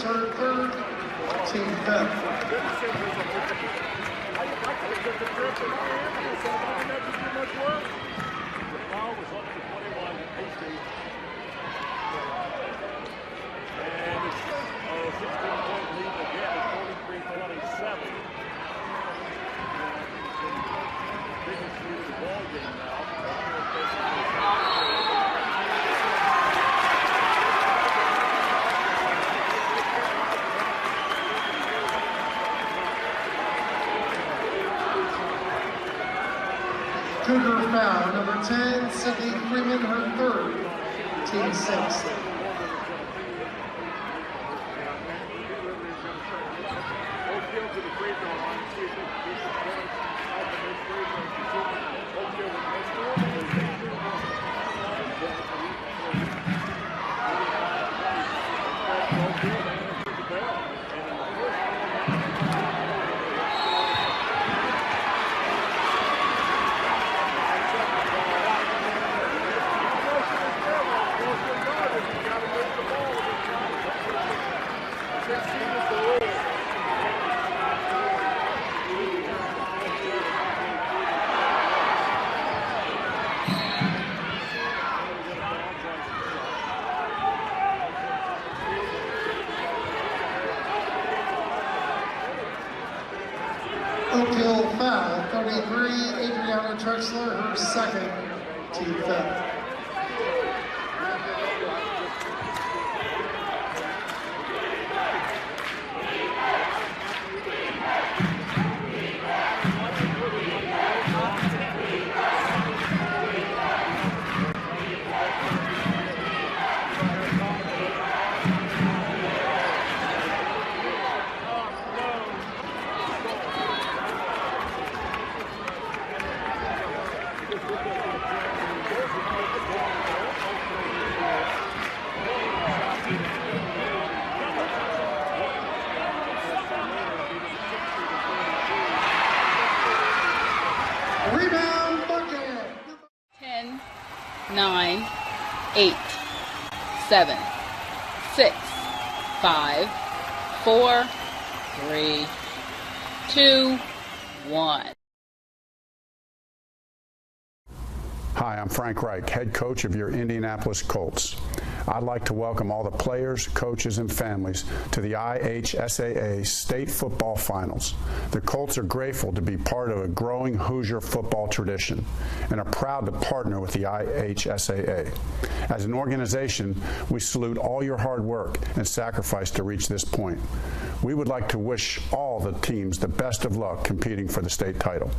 her third, team fifth. And it's a 16-point lead again at 43-27. Biggest lead of the ball game now. Cougar foul, number 10, Sydney Freeman, her third, team sixth. Oakhill foul, 33, Andrean Trexler, her second, team fifth. Rebound bucket. 10, 9, 8, 7, 6, 5, 4, 3, 2, 1. Hi, I'm Frank Reich, head coach of your Indianapolis Colts. I'd like to welcome all the players, coaches, and families to the IHSAA State Football Finals. The Colts are grateful to be part of a growing Hoosier football tradition and are proud to partner with the IHSAA. As an organization, we salute all your hard work and sacrifice to reach this point. We would like to wish all the teams the best of luck competing for the state title.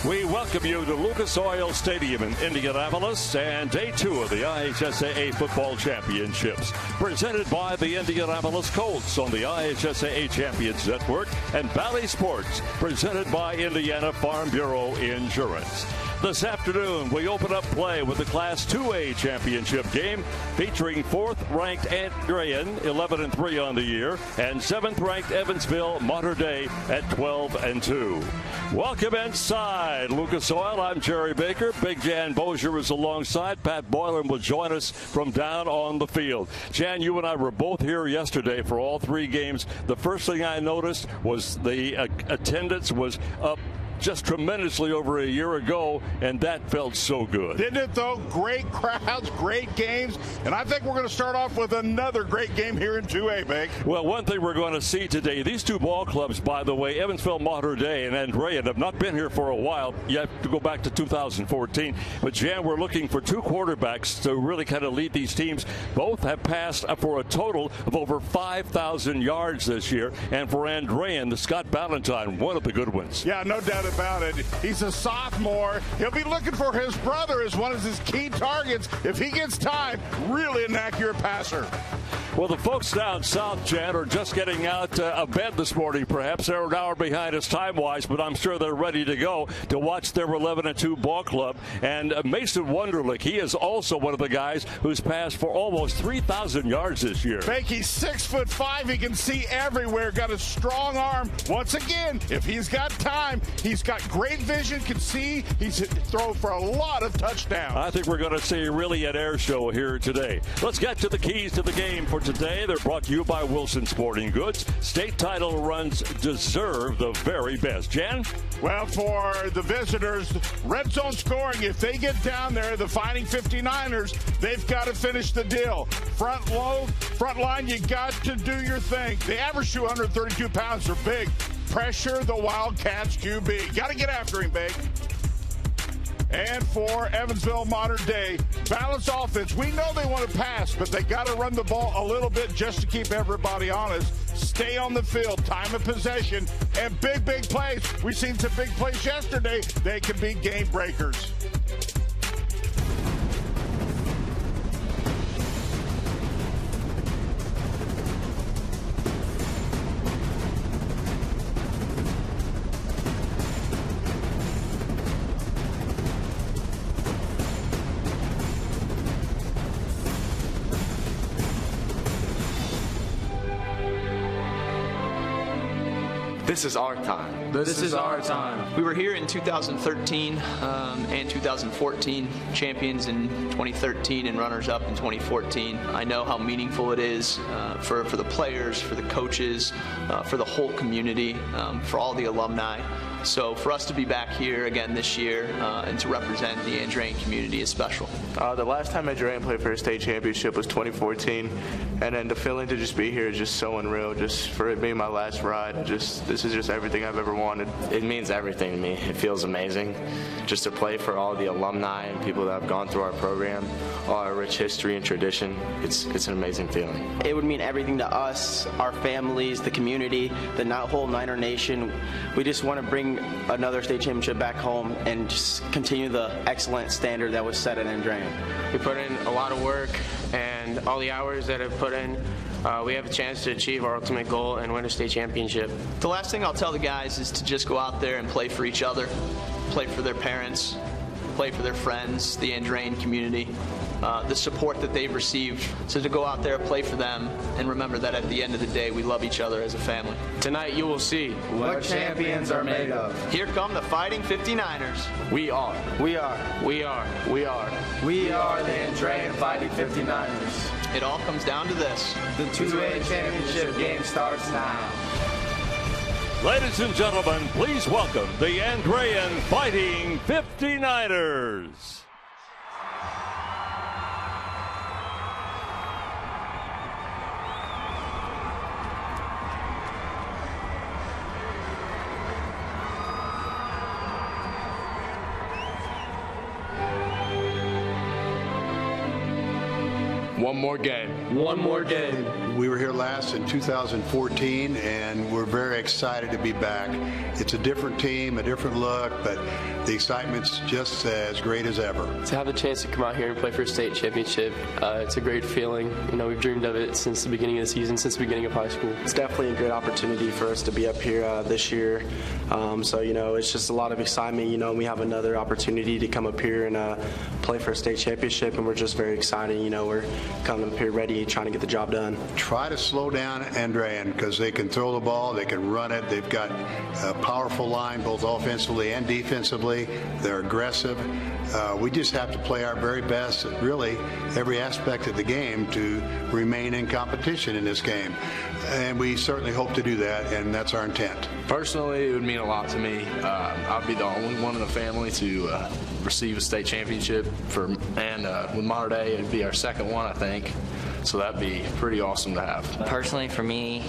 We welcome you to Lucas Oil Stadium in Indianapolis and day 2 of the IHSAA Football Championships, presented by the Indianapolis Colts on the IHSAA Champions Network, and Valley Sports, presented by Indiana Farm Bureau Insurance. This afternoon, we open up play with the Class 2A championship game featuring 4th-ranked Andrean, 11-3 on the year, and 7th-ranked Evansville Mater Dei at 12-2. Welcome inside Lucas Oil. I'm Jerry Baker. Big Jan Bozier is alongside. Pat Boylan will join us from down on the field. Jan, you and I were both here yesterday for all 3 games. The first thing I noticed was the attendance was up just tremendously over a year ago, and that felt so good. Didn't it, though? Great crowds, great games, and I think we're going to start off with another great game here in 2A, Bake. Well, one thing we're going to see today, these two ball clubs, by the way, Evansville Mater Dei and Andrean, have not been here for a while. You have to go back to 2014. But, Jan, we're looking for 2 quarterbacks to really kind of lead these teams. Both have passed for a total of over 5,000 yards this year. And for Andrean, the Scott Ballantyne, one of the good ones. Yeah, no doubt about it. He's a sophomore. He'll be looking for his brother as one of his key targets. If he gets time, really an accurate passer. Well, the folks down south, Jan, are just getting out of bed this morning, perhaps. They're an hour behind us time-wise, but I'm sure they're ready to go to watch their 11-2 ball club. And Mason Wunderlich, he is also one of the guys who's passed for almost 3,000 yards this year. Fake, he's 6'5". He can see everywhere. Got a strong arm. Once again, if he's got time, he's got great vision, can see. He's thrown for a lot of touchdowns. I think we're going to see really an air show here today. Let's get to the keys to the game for today. They're brought to you by Wilson Sporting Goods. State title runs deserve the very best. Jan? Well, for the visitors, red zone scoring, if they get down there, the Fighting 59ers, they've got to finish the deal. Front line, you got to do your thing. They average 232 pounds. They're big. Pressure the Wildcats QB. Got to get after him, big. And for Evansville Mater Dei, balanced offense. We know they want to pass, but they got to run the ball a little bit just to keep everybody honest. Stay on the field, time of possession, and big plays. We've seen some big plays yesterday. They can be game breakers. This is our time. This is our time. We were here in 2013 and 2014, champions in 2013 and runners-up in 2014. I know how meaningful it is for the players, for the coaches, for the whole community, for all the alumni. So for us to be back here again this year and to represent the Andrean community is special. The last time Andrean played for a state championship was 2014, and then the feeling to just be here is just so unreal. Just for it being my last ride, this is just everything I've ever wanted. It means everything to me. It feels amazing just to play for all the alumni and people that have gone through our program, all our rich history and tradition. It's an amazing feeling. It would mean everything to us, our families, the community, the whole Niner Nation. We just want to bring another state championship back home and just continue the excellent standard that was set at Andrean. We put in a lot of work, and all the hours that I've put in, we have a chance to achieve our ultimate goal and win a state championship. The last thing I'll tell the guys is to just go out there and play for each other, play for their parents, play for their friends, the Andrean community, the support that they've received. So to go out there, play for them, and remember that at the end of the day, we love each other as a family. Tonight you will see what champions are made of. Here come the Fighting 59ers. We are. We are. We are. We are. We are the Andrean Fighting 59ers. It all comes down to this. The 2A championship game starts now. Ladies and gentlemen, please welcome the Andrean Fighting 59ers. One more game. One more game. We were here last in 2014, and we're very excited to be back. It's a different team, a different look, but the excitement's just as great as ever. To have the chance to come out here and play for a state championship, it's a great feeling. You know, we've dreamed of it since the beginning of the season, since the beginning of high school. It's definitely a great opportunity for us to be up here this year. So, you know, it's just a lot of excitement. You know, we have another opportunity to come up here and play for a state championship, and we're just very excited. You know, we're coming up here ready, trying to get the job done. Try to slow down Andrean because they can throw the ball, they can run it. They've got a powerful line, both offensively and defensively. They're aggressive. We just have to play our very best at really every aspect of the game to remain in competition in this game. And we certainly hope to do that, and that's our intent. Personally, it would mean a lot to me. I'd be the only one in the family to receive a state championship and with Mater Dei, it'd be our second one, I think. So that'd be pretty awesome to have. Personally, for me,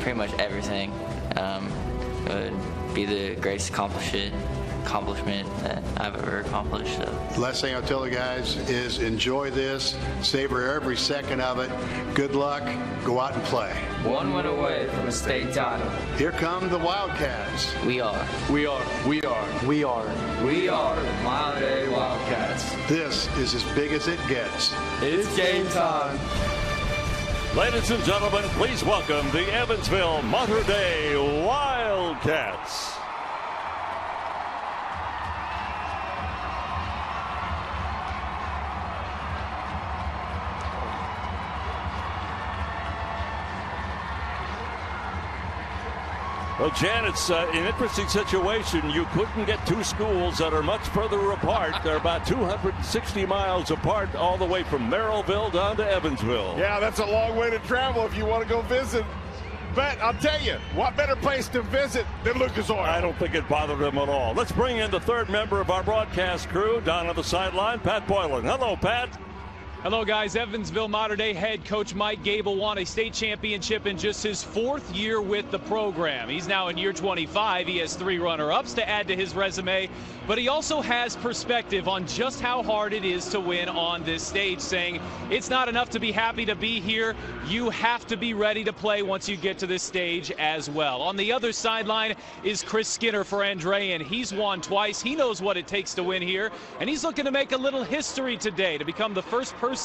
pretty much everything. It would be the greatest accomplishment accomplishment that I've ever accomplished. So. Last thing I'll tell the guys is enjoy this, savor every second of it. Good luck, go out and play. One win away from a state title. Here come the Wildcats. We are. We are. We are. We are. We are the Mater Dei Wildcats. This is as big as it gets. It's game time. Ladies and gentlemen, please welcome the Evansville Mater Dei Wildcats. Well, Jan, it's an interesting situation. You couldn't get two schools that are much further apart. They're about 260 miles apart, all the way from Merrillville down to Evansville. Yeah, that's a long way to travel if you want to go visit. But I'll tell you, what better place to visit than Lucas Oil? I don't think it bothered him at all. Let's bring in the third member of our broadcast crew down on the sideline, Pat Boylan. Hello, Pat. Hello, guys. Evansville Mater Dei head coach Mike Gable won a state championship in just his 4th year with the program. He's now in year 25. He has 3 runner-ups to add to his resume, but he also has perspective on just how hard it is to win on this stage, saying it's not enough to be happy to be here. You have to be ready to play once you get to this stage as well. On the other sideline is Chris Skinner for Andrean. He's won twice. He knows what it takes to win here, and he's looking to make a little history today to become the first person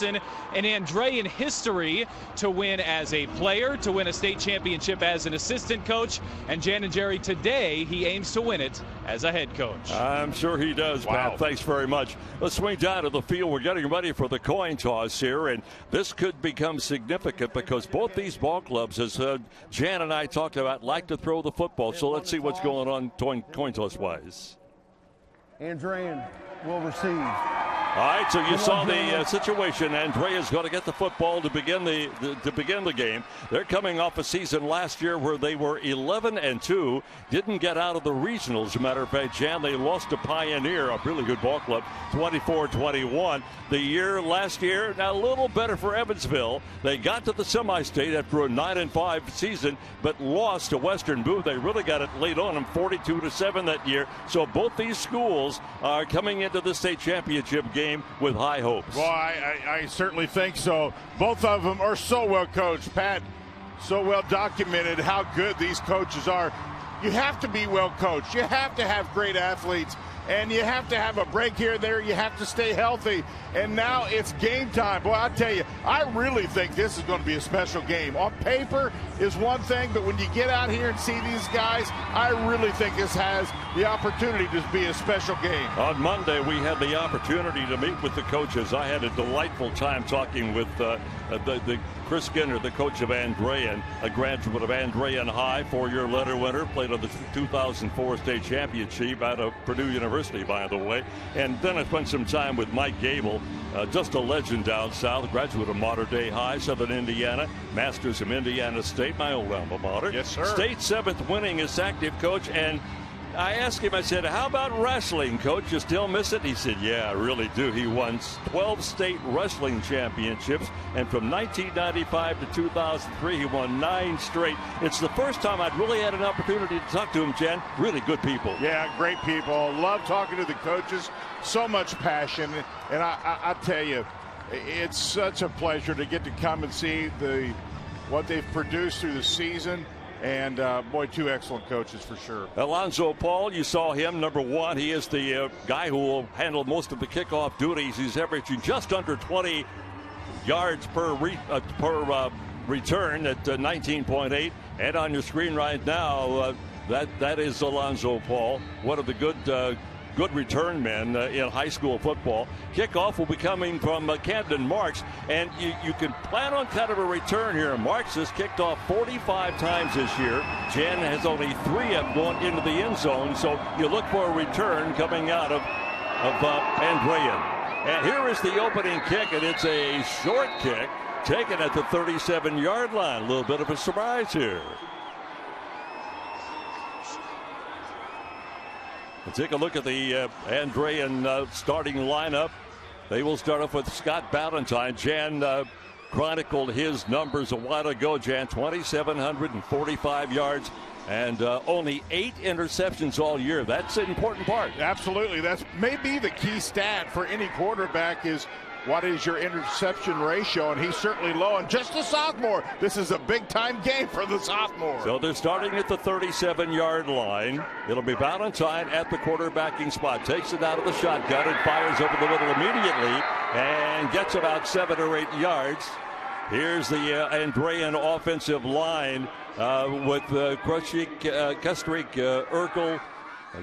in Andrean history to win as a player, to win a state championship as an assistant coach. And Jan and Jerry, today he aims to win it as a head coach. I'm sure he does, wow. Pat. Thanks very much. Let's swing down to the field. We're getting ready for the coin toss here, and this could become significant because both these ball clubs, as Jan and I talked about, like to throw the football. So let's see what's going on coin toss wise. Andrean will receive. All right, so you saw the situation. Andrea's going to get the football to begin the game. They're coming off a season last year where they were 11-2, didn't get out of the regionals. As a matter of fact, Jan, they lost to Pioneer, a really good ball club, 24-21. The last year, now a little better for Evansville. They got to the semi-state after a 9-5 season, but lost to Western Booth. They really got it laid on them, 42-7 that year. So both these schools are coming into the state championship game with high hopes. Well, I certainly think so. Both of them are so well coached. Pat, so well documented how good these coaches are. You have to be well coached. You have to have great athletes. And you have to have a break here and there. You have to stay healthy. And now it's game time. Boy, I tell you, I really think this is going to be a special game. On paper is one thing, but when you get out here and see these guys, I really think this has the opportunity to be a special game. On Monday, we had the opportunity to meet with the coaches. I had a delightful time talking with the Chris Skinner, the coach of Andrean, a graduate of Andrean High, 4-year letter winner, played on the 2004 state championship out of Purdue University, by the way. And then I spent some time with Mike Gable, just a legend down south, graduate of Mater Dei High, Southern Indiana, masters from Indiana State, my old alma mater. Yes, sir. State 7th winningest active coach. And I asked him, I said, how about wrestling, coach? You still miss it? He said, yeah, I really do. He won 12 state wrestling championships, and from 1995 to 2003, he won 9 straight. It's the first time I'd really had an opportunity to talk to him, Jen. Really good people. Yeah, great people. Love talking to the coaches. So much passion. And I tell you, it's such a pleasure to get to come and see what they've produced through the season. And, boy, 2 excellent coaches for sure. Alonzo Paul, you saw him, number 1. He is the guy who will handle most of the kickoff duties. He's averaging just under 20 yards per return at 19.8. And on your screen right now, that is Alonzo Paul, one of the good return men in high school football. Kickoff will be coming from Camden Marks, and you can plan on kind of a return here. Marks has kicked off 45 times this year. Jan has only 3 have gone into the end zone, so you look for a return coming out of Andrean. And here is the opening kick, and it's a short kick taken at the 37-yard line. A little bit of a surprise here. We'll take a look at the Andrean starting lineup. They will start off with Scott Ballantyne. Jan chronicled his numbers a while ago. Jan, 2,745 yards, and only 8 interceptions all year. That's an important part. Absolutely. That's maybe the key stat for any quarterback is what is your interception ratio, and he's certainly low. And just a sophomore, this is a big-time game for the sophomore. So they're starting at the 37-yard line. It'll be Valentine at the quarterbacking spot. Takes it out of the shotgun and fires over the middle immediately and gets about 7 or 8 yards. Here's the Andrean offensive line with Krushik, Kestrik, Urkel,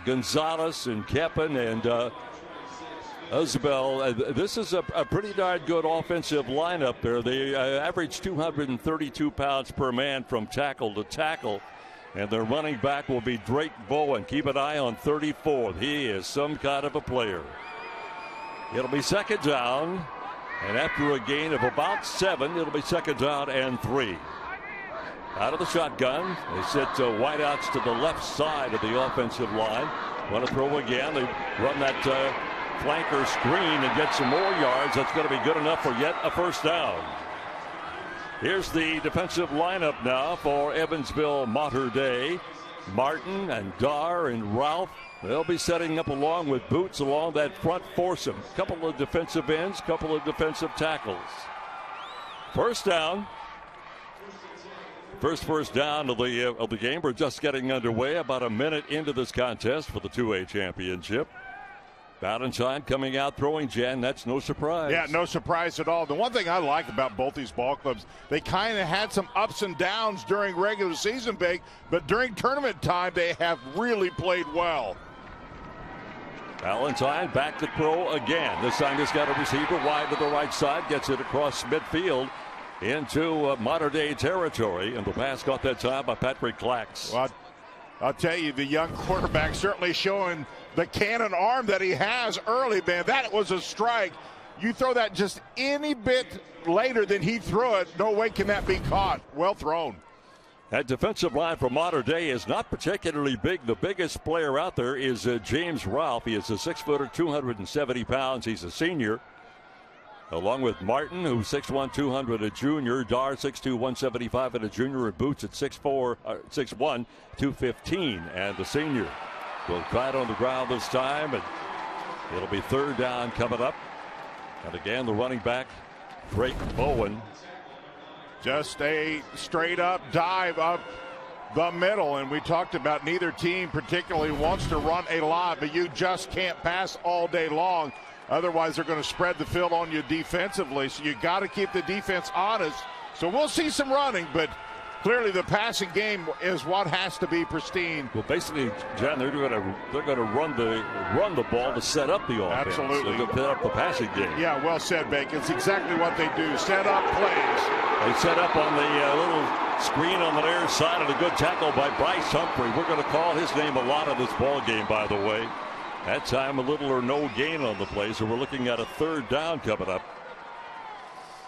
Gonzalez, and Keppen, and Uzbel. This is a pretty darn good offensive lineup there. They average 232 pounds per man from tackle to tackle. And their running back will be Drayk Bowen. Keep an eye on 34. He is some kind of a player. It'll be second down. And after a gain of about 7, it'll be second down and 3. Out of the shotgun, they set wideouts to the left side of the offensive line. Want to throw again. They run that flanker screen and get some more yards. That's going to be good enough for yet a first down. Here's the defensive lineup now for Evansville Mater Dei. Martin and Dar and Ralph. They'll be setting up along with Boots along that front foursome. Couple of defensive ends, couple of defensive tackles. First down. First down of the game. We're just getting underway. About a minute into this contest for the 2A championship. Valentine coming out throwing, Jen. That's no surprise. Yeah, no surprise at all. The one thing I like about both these ball clubs, they kind of had some ups and downs during regular season, Big, but during tournament time, they have really played well. Valentine back to throw again. This time he's got a receiver wide to the right side. Gets it across midfield into Mater Dei territory. And the pass caught that time by Patrick Clax. Well, I'll tell you, the young quarterback certainly showing the cannon arm that he has early, man. That was a strike. You throw that just any bit later than he threw it, no way can that be caught. Well thrown. That defensive line for Mater Dei is not particularly big. The biggest player out there is James Ralph. He is a 6-footer, 270 pounds. He's a senior. Along with Martin, who's 6'1", 200, a junior. Dar, 6'2", 175, and a junior. And Boots at 6'4", 6'1", 215, and the senior. Will try it on the ground this time, and it'll be third down coming up. And again, the running back, Drayk Bowen. Just a straight-up dive up the middle, and we talked about neither team particularly wants to run a lot, but you just can't pass all day long. Otherwise, they're going to spread the field on you defensively, so you got to keep the defense honest. So we'll see some running, but clearly the passing game is what has to be pristine. Well, basically, John, they're going to run the ball to set up the offense. Absolutely. They're going to set up the passing game. Yeah, well said, Bacon. It's exactly what they do. Set up plays. They set up on the little screen on the near side, and a good tackle by Bryce Humphrey. We're going to call his name a lot of this ball game, by the way. That time, a little or no gain on the play, so we're looking at a third down coming up.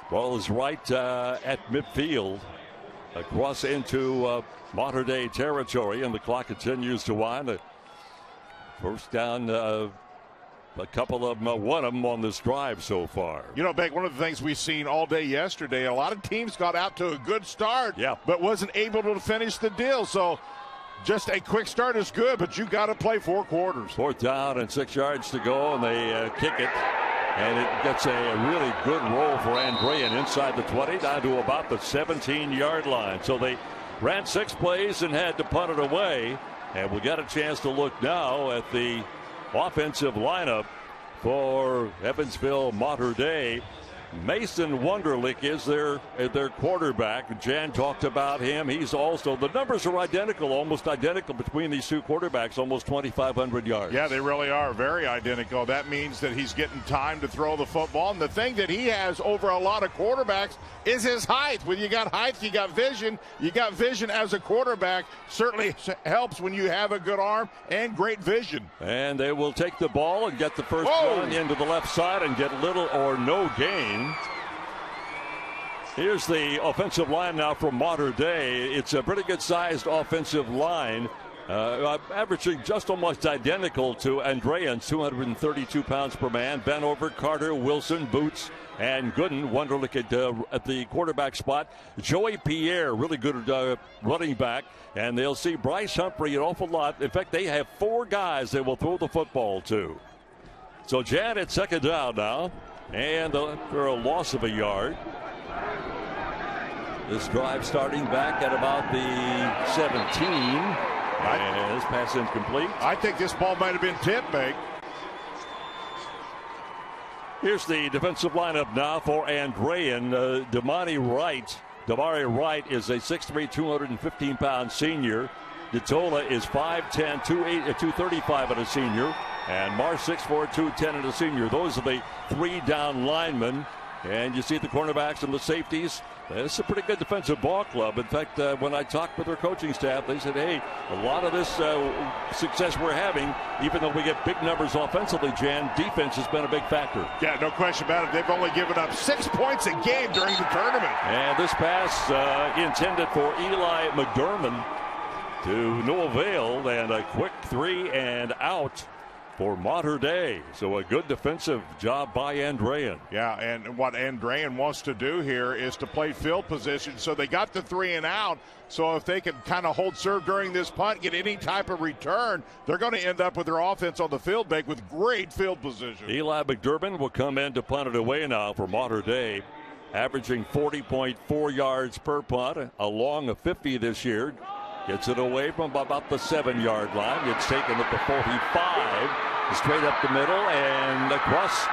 Ball is right at midfield, across into Mater Dei territory, and the clock continues to wind. First down, a couple of them, one of them on this drive so far. You know, Beck, one of the things we've seen all day yesterday, a lot of teams got out to a good start, but wasn't able to finish the deal. So just a quick start is good, but you got to play 4 quarters. Fourth down and 6 yards to go, and they kick it. And it gets a really good roll for Andrean inside the 20 down to about the 17-yard line. So they ran 6 plays and had to punt it away. And we got a chance to look now at the offensive lineup for Evansville Mater Dei. Mason Wunderlich is their quarterback. Jan talked about him. He's also, the numbers are identical, almost identical between these two quarterbacks, almost 2,500 yards. Yeah, they really are very identical. That means that he's getting time to throw the football. And the thing that he has over a lot of quarterbacks is his height. When you got height, you got vision. You got vision as a quarterback. Certainly helps when you have a good arm and great vision. And they will take the ball and get the first run into the left side and get little or no gain. Here's the offensive line now from Mater Dei. It's a pretty good-sized offensive line. averaging just almost identical to Andrean's, 232 pounds per man. Vanover, Carter, Wilson, Boots, and Gooden. Wonderlic at the quarterback spot. Joey Pierre, really good running back. And they'll see Bryce Humphrey an awful lot. In fact, they have 4 guys they will throw the football to. So Jan at second down now. And for a loss of a yard. This drive starting back at about the 17. And this pass incomplete. I think this ball might have been tipped, Meg. Here's the defensive lineup now for Andrean. Damari Wright is a 6'3", 215-pound senior. DeTola is 5'10", 235 and a senior. And Marr 6'4", 210 and a senior. Those are the 3 down linemen. And you see the cornerbacks and the safeties. It's a pretty good defensive ball club. In fact, when I talked with their coaching staff, they said, hey, a lot of this success we're having, even though we get big numbers offensively, Jan, defense has been a big factor. Yeah, no question about it. They've only given up 6 points a game during the tournament. And this pass intended for Eli McDermott to no avail, and a quick 3 and out for Mater Dei. So a good defensive job by Andrean. Yeah, and what Andrean wants to do here is to play field position. So they got the 3 and out. So if they can kind of hold serve during this punt, get any type of return, they're going to end up with their offense on the field bank with great field position. Eli McDermott will come in to punt it away now for Mater Dei, averaging 40.4 yards per punt, along a 50 this year. Gets it away from about the 7-yard line. It's taken at the 45, straight up the middle and across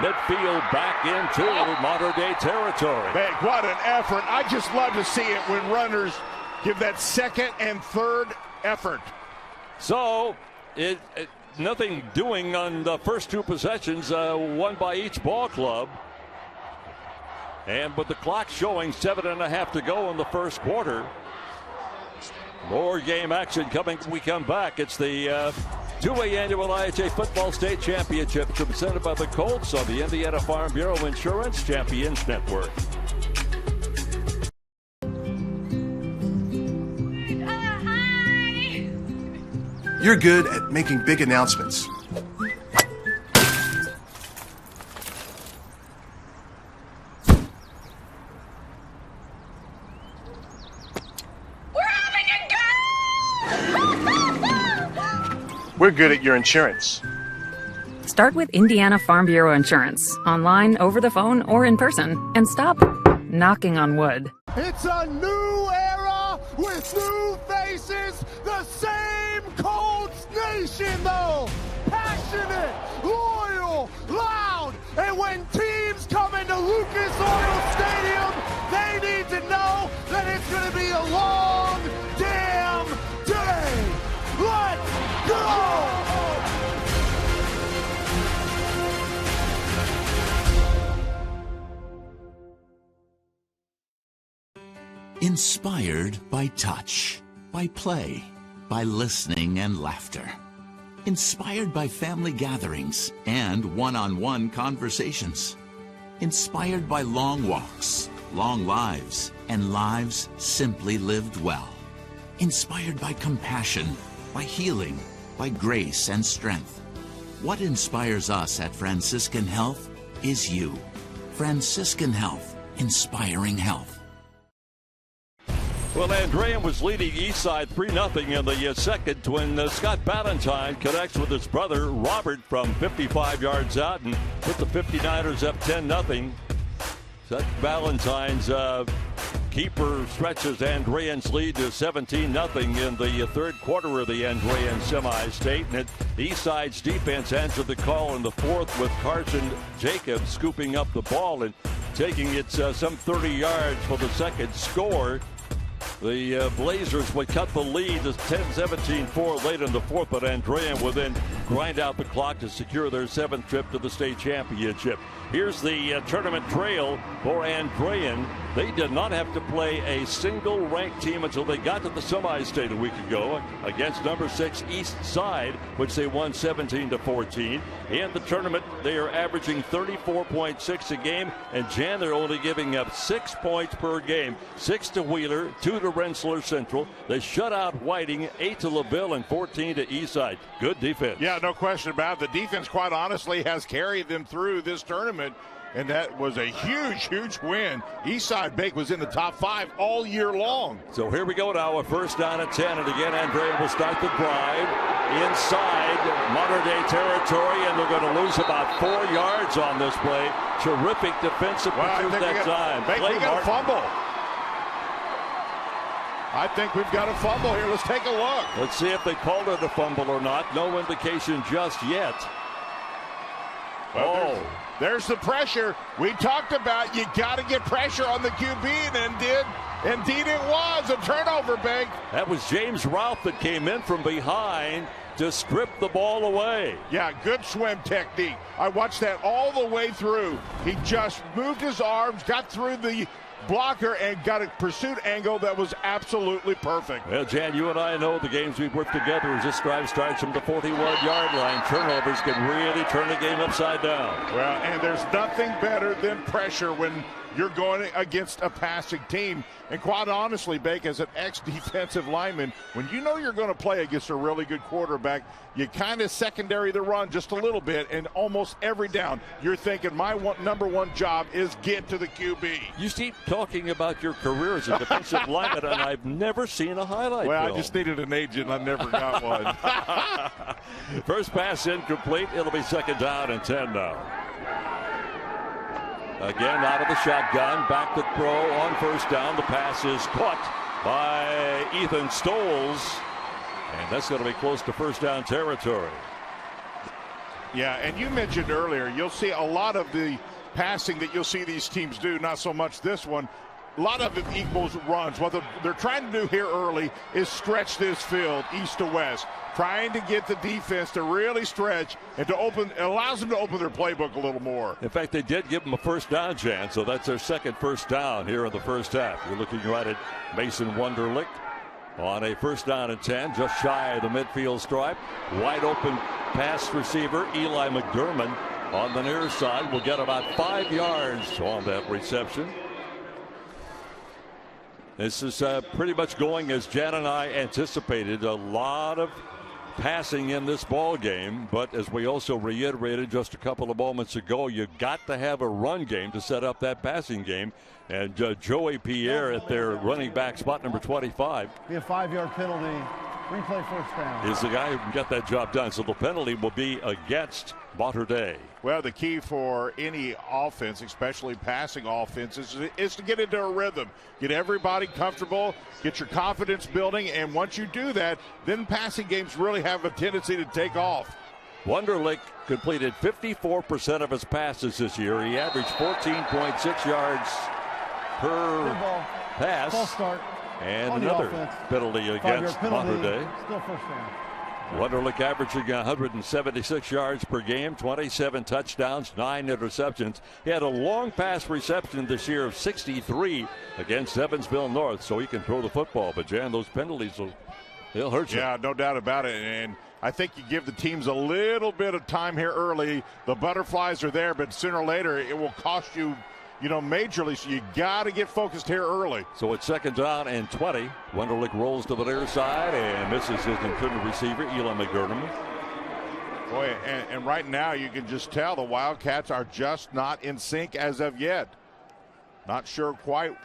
midfield back into Mater Dei territory. Man, what an effort. I just love to see it when runners give that second and third effort. So nothing doing on the first 2 possessions, one by each ball club. And with the clock showing 7.5 to go in the first quarter. More game action coming when we come back. It's the 2A annual IHA Football State Championship presented by the Colts on the Indiana Farm Bureau Insurance Champions Network. You're good at making big announcements. We're good at your insurance. Start with Indiana Farm Bureau Insurance, online, over the phone, or in person, and stop knocking on wood. It's a new era with new faces, the same Colts nation though. Passionate, loyal, loud, and when teams come into Lucas Oil Stadium, they need to know that it's going to be a long damn day. Let's go! Inspired by touch, by play, by listening and laughter. Inspired by family gatherings and one-on-one conversations. Inspired by long walks, long lives, and lives simply lived well. Inspired by compassion, by healing, by grace and strength. What inspires us at Franciscan Health is you. Franciscan Health, inspiring health. Well, Andrean was leading Eastside 3-0 in the second when Scott Ballantyne connects with his brother Robert from 55 yards out and put the 59ers up 10-0. Scott Ballantyne's keeper stretches Andrean's lead to 17-0 in the third quarter of the Andrean semi-state. And Eastside's defense answered the call in the fourth with Carson Jacobs scooping up the ball and taking it some 30 yards for the second score. The Blazers would cut the lead to 10-17-4 late in the fourth, but Andrean with then grind out the clock to secure their 7th trip to the state championship. Here's the tournament trail for Andrean. They did not have to play a single ranked team until they got to the semi-state a week ago against number 6 East Side, which they won 17-14. In the tournament, they are averaging 34.6 a game, and Jan, they're only giving up 6 points per game. 6 to Wheeler, 2 to Rensselaer Central. They shut out Whiting, 8 to LaVille, and 14 to Eastside. Good defense. Yeah, no question about it. The defense, quite honestly, has carried them through this tournament, and that was a huge, huge win. Eastside Bake was in the top 5 all year long. So here we go now, a first down at 10, and again, Andrean will start the drive inside Mater Dei territory, and they're going to lose about 4 yards on this play. Terrific defensive pursuit that time. We got a fumble. I think we've got a fumble here. Let's take a look. Let's see if they called it a fumble or not. No indication just yet. Well, there's the pressure. We talked about you got to get pressure on the QB, and indeed it was a turnover, Bank. That was James Ralph that came in from behind to strip the ball away. Yeah, good swim technique. I watched that all the way through. He just moved his arms, got through the blocker, and got a pursuit angle that was absolutely perfect. Well, Jan, you and I know the games we've worked together as this drive starts from the 41-yard line. Turnovers can really turn the game upside down. Well, and there's nothing better than pressure when you're going against a passing team. And quite honestly, Bake, as an ex-defensive lineman, when you know you're going to play against a really good quarterback, you kind of secondary the run just a little bit, and almost every down, you're thinking, my number one job is get to the QB. You keep talking about your career as a defensive lineman, and I've never seen a highlight Well, film. I just needed an agent. I never got one. First pass incomplete. It'll be second down and 10 now. Again, out of the shotgun, back to throw on first down. The pass is caught by Ethan Stoles, and that's going to be close to first down territory. Yeah, and you mentioned earlier, you'll see a lot of the passing that you'll see these teams do, not so much this one. A lot of it equals runs. What they're trying to do here early is stretch this field east to west, trying to get the defense to really stretch and to open. It allows them to open their playbook a little more. In fact, they did give them a first down, Jan, so that's their second first down here in the first half. You're looking right at Mason Wunderlich on a first down and 10, just shy of the midfield stripe. Wide open pass receiver Eli McDermott on the near side will get about 5 yards on that reception. This is pretty much going as Jan and I anticipated. A lot of passing in this ball game, but as we also reiterated just a couple of moments ago, you got to have a run game to set up that passing game. And Joey Pierre at their running back spot number 25. Be a 5-yard penalty. Replay first down. Is the guy who can get that job done. So the penalty will be against Mater Dei. Well, the key for any offense, especially passing offenses, is to get into a rhythm. Get everybody comfortable, get your confidence building, and once you do that, then passing games really have a tendency to take off. Wunderlich completed 54% of his passes this year. He averaged 14.6 yards per pass. False start. And another penalty against Mater Dei. Still first down. Wunderlich averaging 176 yards per game, 27 touchdowns, 9 interceptions. He had a long pass reception this year of 63 against Evansville North, so he can throw the football. But, Jan, those penalties they'll hurt you. Yeah, no doubt about it. And I think you give the teams a little bit of time here early. The butterflies are there, but sooner or later it will cost you, majorly. So you got to get focused here early. So it's second down and 20. Wunderlich rolls to the near side and misses his intended receiver, Eli McDermott. Boy, and right now you can just tell the Wildcats are just not in sync as of yet. Not sure quite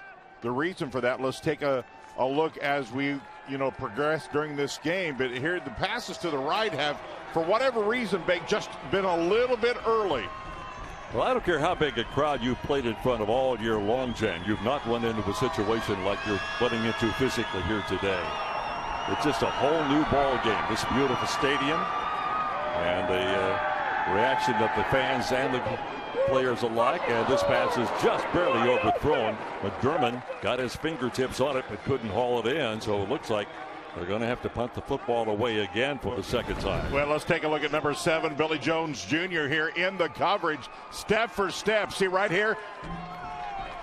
the reason for that. Let's take a look as we progress during this game. But here the passes to the right have, for whatever reason, just been a little bit early. Well, I don't care how big a crowd you've played in front of all year long, Jan. You've not run into a situation like you're running into physically here today. It's just a whole new ball game. This beautiful stadium and the reaction of the fans and the players alike. And this pass is just barely overthrown. McDermott got his fingertips on it but couldn't haul it in. So it looks like They're going to have to punt the football away again for the second time. Well, let's take a look at number 7, Billy Jones Jr. here in the coverage. Step for step. See right here?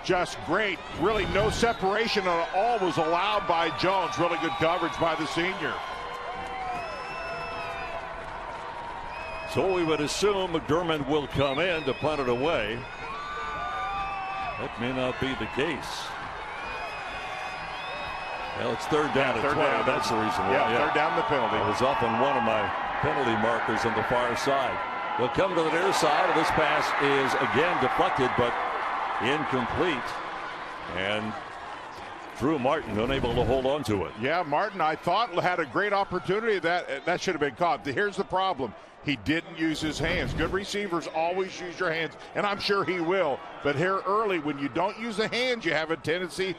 Just great. Really no separation at all was allowed by Jones. Really good coverage by the senior. So we would assume McDermott will come in to punt it away. That may not be the case. Well, it's third down at 12. That's the reason why. Yeah, third down the penalty. I was up on one of my penalty markers on the far side. They'll come to the near side. This pass is again deflected, but incomplete. And Drew Martin unable to hold on to it. Yeah, Martin, I thought, had a great opportunity. That should have been caught. Here's the problem. He didn't use his hands. Good receivers always use your hands, and I'm sure he will. But here early, when you don't use the hands, you have a tendency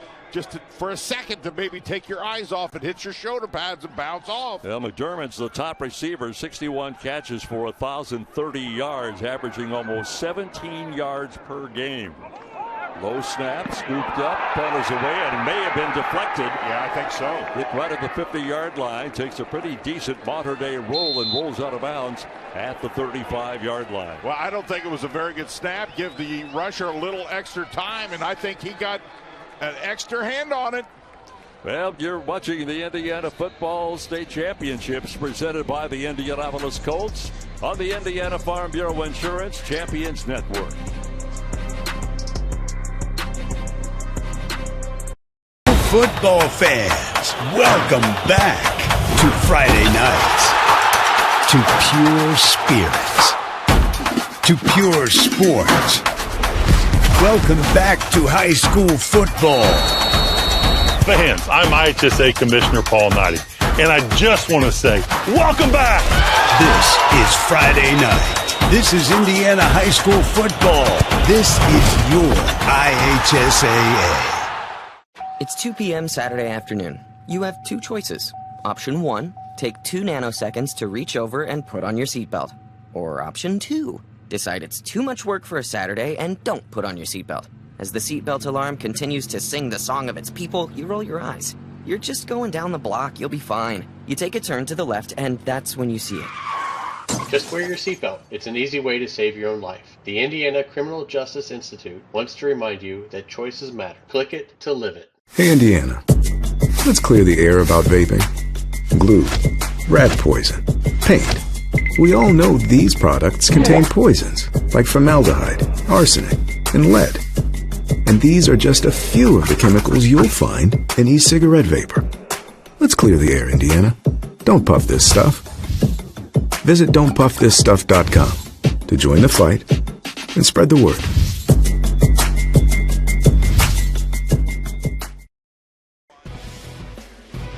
for a second to maybe take your eyes off. It hits your shoulder pads and bounce off. Well, McDermott's the top receiver, 61 catches for 1,030 yards, averaging almost 17 yards per game. Low snap, scooped up, punt is away, and may have been deflected. Yeah, I think so. Hit right at the 50-yard line, takes a pretty decent Mater Dei roll and rolls out of bounds at the 35-yard line. Well, I don't think it was a very good snap. Give the rusher a little extra time, and I think he got an extra hand on it. Well, you're watching the Indiana Football State Championships presented by the Indianapolis Colts on the Indiana Farm Bureau Insurance Champions Network. Football fans, welcome back to Friday nights, to pure spirits, to pure sports. Welcome back to high school football. Fans, I'm IHSA Commissioner Paul Knighty, and I just want to say, welcome back. This is Friday night. This is Indiana high school football. This is your IHSAA. It's 2 p.m. Saturday afternoon. You have two choices. Option 1, take 2 nanoseconds to reach over and put on your seatbelt. Or option 2, decide it's too much work for a Saturday and don't put on your seatbelt. As the seatbelt alarm continues to sing the song of its people, you roll your eyes. You're just going down the block, you'll be fine. You take a turn to the left and that's when you see it. Just wear your seatbelt. It's an easy way to save your own life. The Indiana Criminal Justice Institute wants to remind you that choices matter. Click it to live it. Hey Indiana, let's clear the air about vaping. Glue, rat poison, paint. We all know these products contain poisons like formaldehyde, arsenic, and lead. And these are just a few of the chemicals you'll find in e-cigarette vapor. Let's clear the air, Indiana. Don't puff this stuff. Visit don'tpuffthisstuff.com to join the fight and spread the word.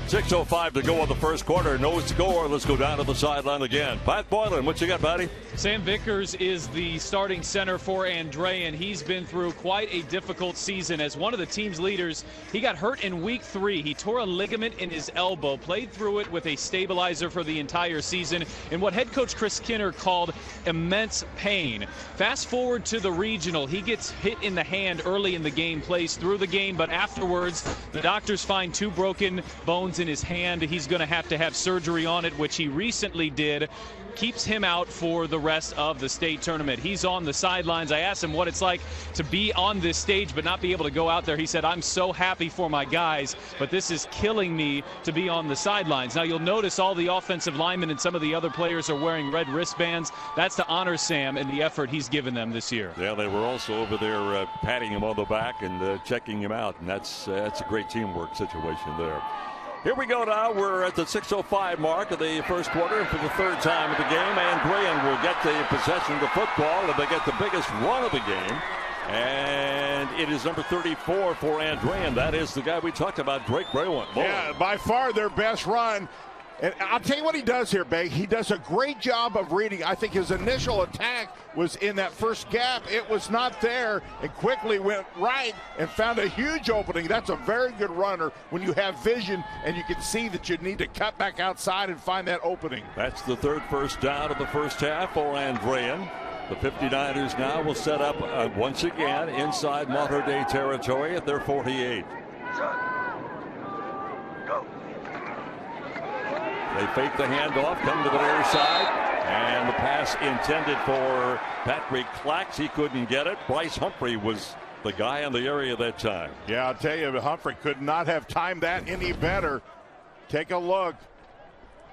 .05 to go in the first quarter. No score. Let's go down to the sideline again. Pat Boylan, what you got, buddy? Sam Vickers is the starting center for Andrean. He's been through quite a difficult season as one of the team's leaders. He got hurt in week 3. He tore a ligament in his elbow, played through it with a stabilizer for the entire season in what head coach Chris Kinner called immense pain. Fast forward to the regional. He gets hit in the hand early in the game, plays through the game, but afterwards the doctors find 2 broken bones in his hand. He's going to have surgery on it, which he recently did. Keeps him out for the rest of the state tournament. He's on the sidelines. I asked him what it's like to be on this stage but not be able to go out there. He said, I'm so happy for my guys, but this is killing me to be on the sidelines. Now you'll notice all the offensive linemen and some of the other players are wearing red wristbands. That's to honor Sam and the effort he's given them this year. Yeah, they were also over there patting him on the back and checking him out, and that's a great teamwork situation there. Here we go now. We're at the 6:05 mark of the first quarter. For the third time of the game, Andrean will get the possession of the football, and they get the biggest run of the game. And it is number 34 for Andrean. That is the guy we talked about, Drayk Bowen. Yeah, by far their best run. And I'll tell you what he does here, Bay. He does a great job of reading. I think his initial attack was in that first gap. It was not there, and quickly went right and found a huge opening. That's a very good runner when you have vision and you can see that you need to cut back outside and find that opening. That's the third first down of the first half for Andrean. The 59ers now will set up once again inside Mater Dei territory at their 48. They fake the handoff, come to the near side, and the pass intended for Patrick Clax. He couldn't get it. Bryce Humphrey was the guy in the area that time. Yeah, I'll tell you, Humphrey could not have timed that any better. Take a look.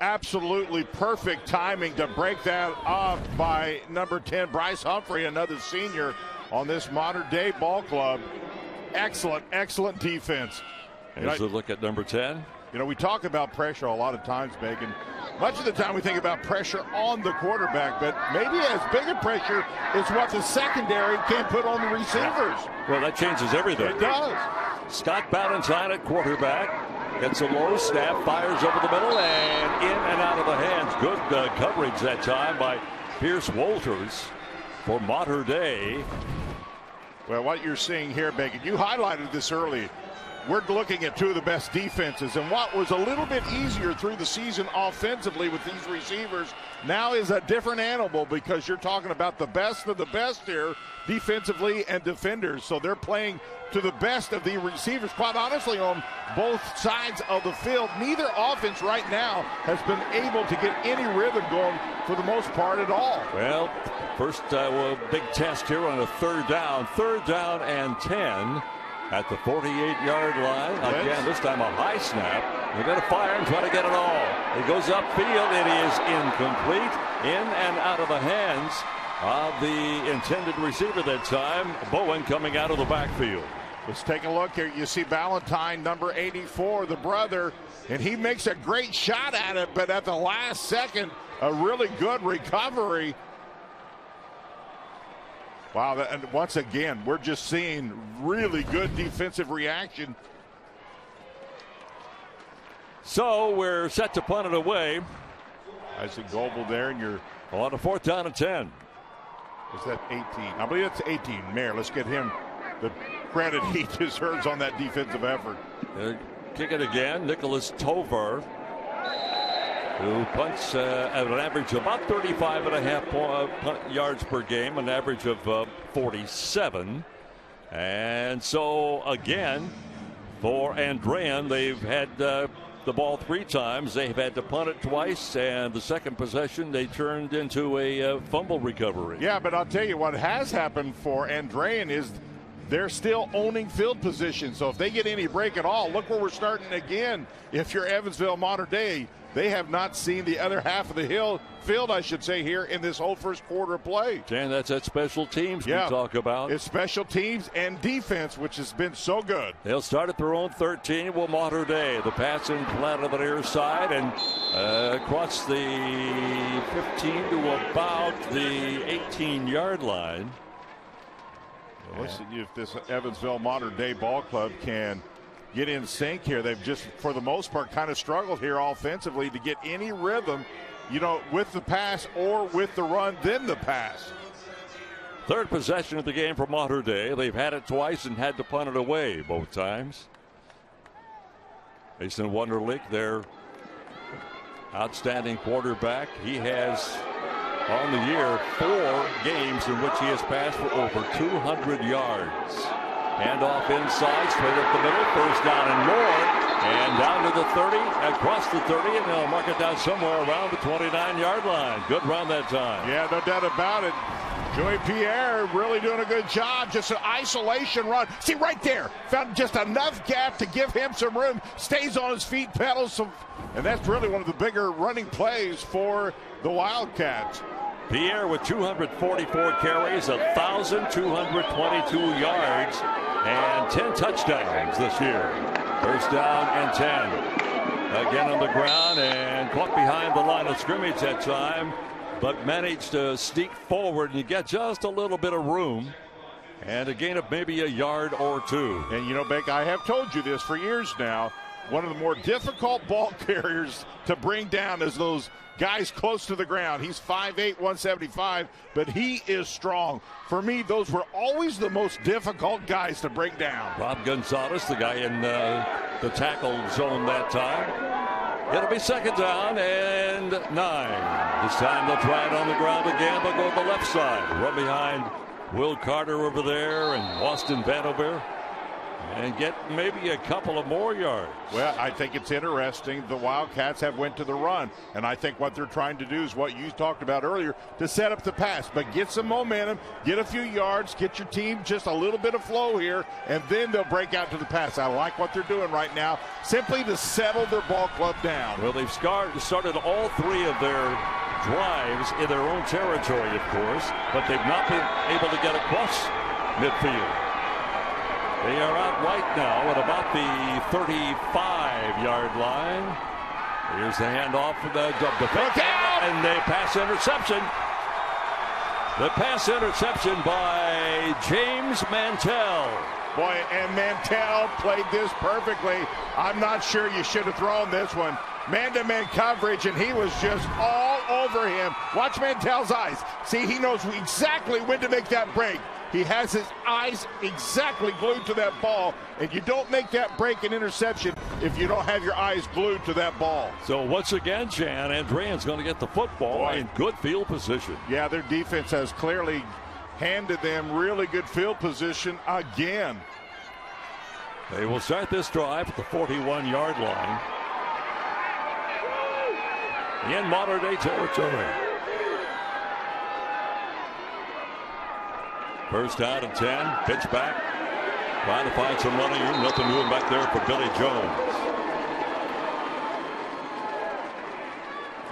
Absolutely perfect timing to break that off by number 10, Bryce Humphrey, another senior on this Mater Dei ball club. Excellent, excellent defense. Here's a look at number 10. You know, we talk about pressure a lot of times, Bacon. Much of the time we think about pressure on the quarterback, but maybe as big a pressure is what the secondary can put on the receivers. Well, that changes everything. It does. Scott Ballantyne at quarterback. Gets a low snap, fires over the middle, and in and out of the hands. Good coverage that time by Pierce Walters for Mater Dei. Well, what you're seeing here, Bacon, you highlighted this early. We're looking at two of the best defenses, and what was a little bit easier through the season offensively with these receivers now is a different animal, because you're talking about the best of the best here defensively and defenders. So they're playing to the best of the receivers, quite honestly, on both sides of the field. Neither offense right now has been able to get any rhythm going for the most part at all. Well, first big test here on a third down and 10 at the 48-yard line. Again, this time a high snap. They're going to fire and try to get it all. It goes upfield. It is incomplete. In and out of the hands of the intended receiver that time. Bowen coming out of the backfield. Let's take a look here. You see Ballantyne, number 84, the brother, and he makes a great shot at it, but at the last second, a really good recovery. Wow, and once again, we're just seeing really good defensive reaction. So we're set to punt it away. I see Goebel there, and you're on a 4th down and 10. Is that 18? I believe that's 18. Mayer, let's get him the credit he deserves on that defensive effort. Kick it again. Nicholas Tovar, who punts at an average of about 35.5 yards per game, an average of 47. And so again, for Andrean, they've had the ball 3 times. They've had to punt it twice, and the second possession they turned into a fumble recovery. Yeah, but I'll tell you what has happened for Andrean is they're still owning field position. So if they get any break at all, look where we're starting again. If you're Evansville Mater Dei, they have not seen the other half of the field, I should say, here in this whole first quarter of play. And that's at special teams we talk about. It's special teams and defense, which has been so good. They'll start at their own 13. Will Mater Dei. The pass in flat on the near side and across the 15 to about the 18-yard line. Well, let's see if this Evansville Mater Dei ball club can get in sync here. They've just, for the most part, kind of struggled here offensively to get any rhythm, you know, with the pass or with the run, then the pass. Third possession of the game for Mater Dei. They've had it twice and had to punt it away both times. Mason Wunderlich, their outstanding quarterback. He has on the year 4 games in which he has passed for over 200 yards. Handoff inside, straight up the middle, first down and more, and down to the 30, across the 30, and they'll mark it down somewhere around the 29-yard line. Good run that time. Yeah, no doubt about it. Joey Pierre really doing a good job. Just an isolation run. See, right there, found just enough gap to give him some room. Stays on his feet, pedals some, and that's really one of the bigger running plays for the Wildcats. Pierre with 244 carries, 1,222 yards, and 10 touchdowns this year. First down and 10. Again on the ground and caught behind the line of scrimmage that time, but managed to sneak forward and get just a little bit of room. And a gain of maybe a yard or 2. And you know, Beck, I have told you this for years now. One of the more difficult ball carriers to bring down is those guys close to the ground. He's 5'8", 175, but he is strong. For me, those were always the most difficult guys to bring down. Rob Gonzalez, the guy in the tackle zone that time. It'll be second down and 9. This time they'll try it on the ground again. They'll go to the left side. Run behind Will Carter over there and Austin Vanover. and get maybe a couple of more yards. Well, I think it's interesting. The Wildcats have went to the run, and I think what they're trying to do is what you talked about earlier, to set up the pass, but get some momentum, get a few yards, get your team just a little bit of flow here, and then they'll break out to the pass. I like what they're doing right now, simply to settle their ball club down. Well, they've started all three of their drives in their own territory, of course, but they've not been able to get across midfield. They are out right now at about the 35-yard line. Here's the handoff for the defense, and the pass interception. The pass interception by James Mantell. Boy, and Mantell played this perfectly. I'm not sure you should have thrown this one. Man-to-man coverage, and he was just all over him. Watch Mantell's eyes. See, he knows exactly when to make that break. He has his eyes exactly glued to that ball, and you don't make that break and interception if you don't have your eyes glued to that ball. So once again, Jan, Andrean's going to get the football in good field position. Yeah, their defense has clearly handed them really good field position again. They will start this drive at the 41-yard line in Mater Dei territory. First down and 10. Pitch back. Trying to find some running room. Nothing doing back there for Billy Jones.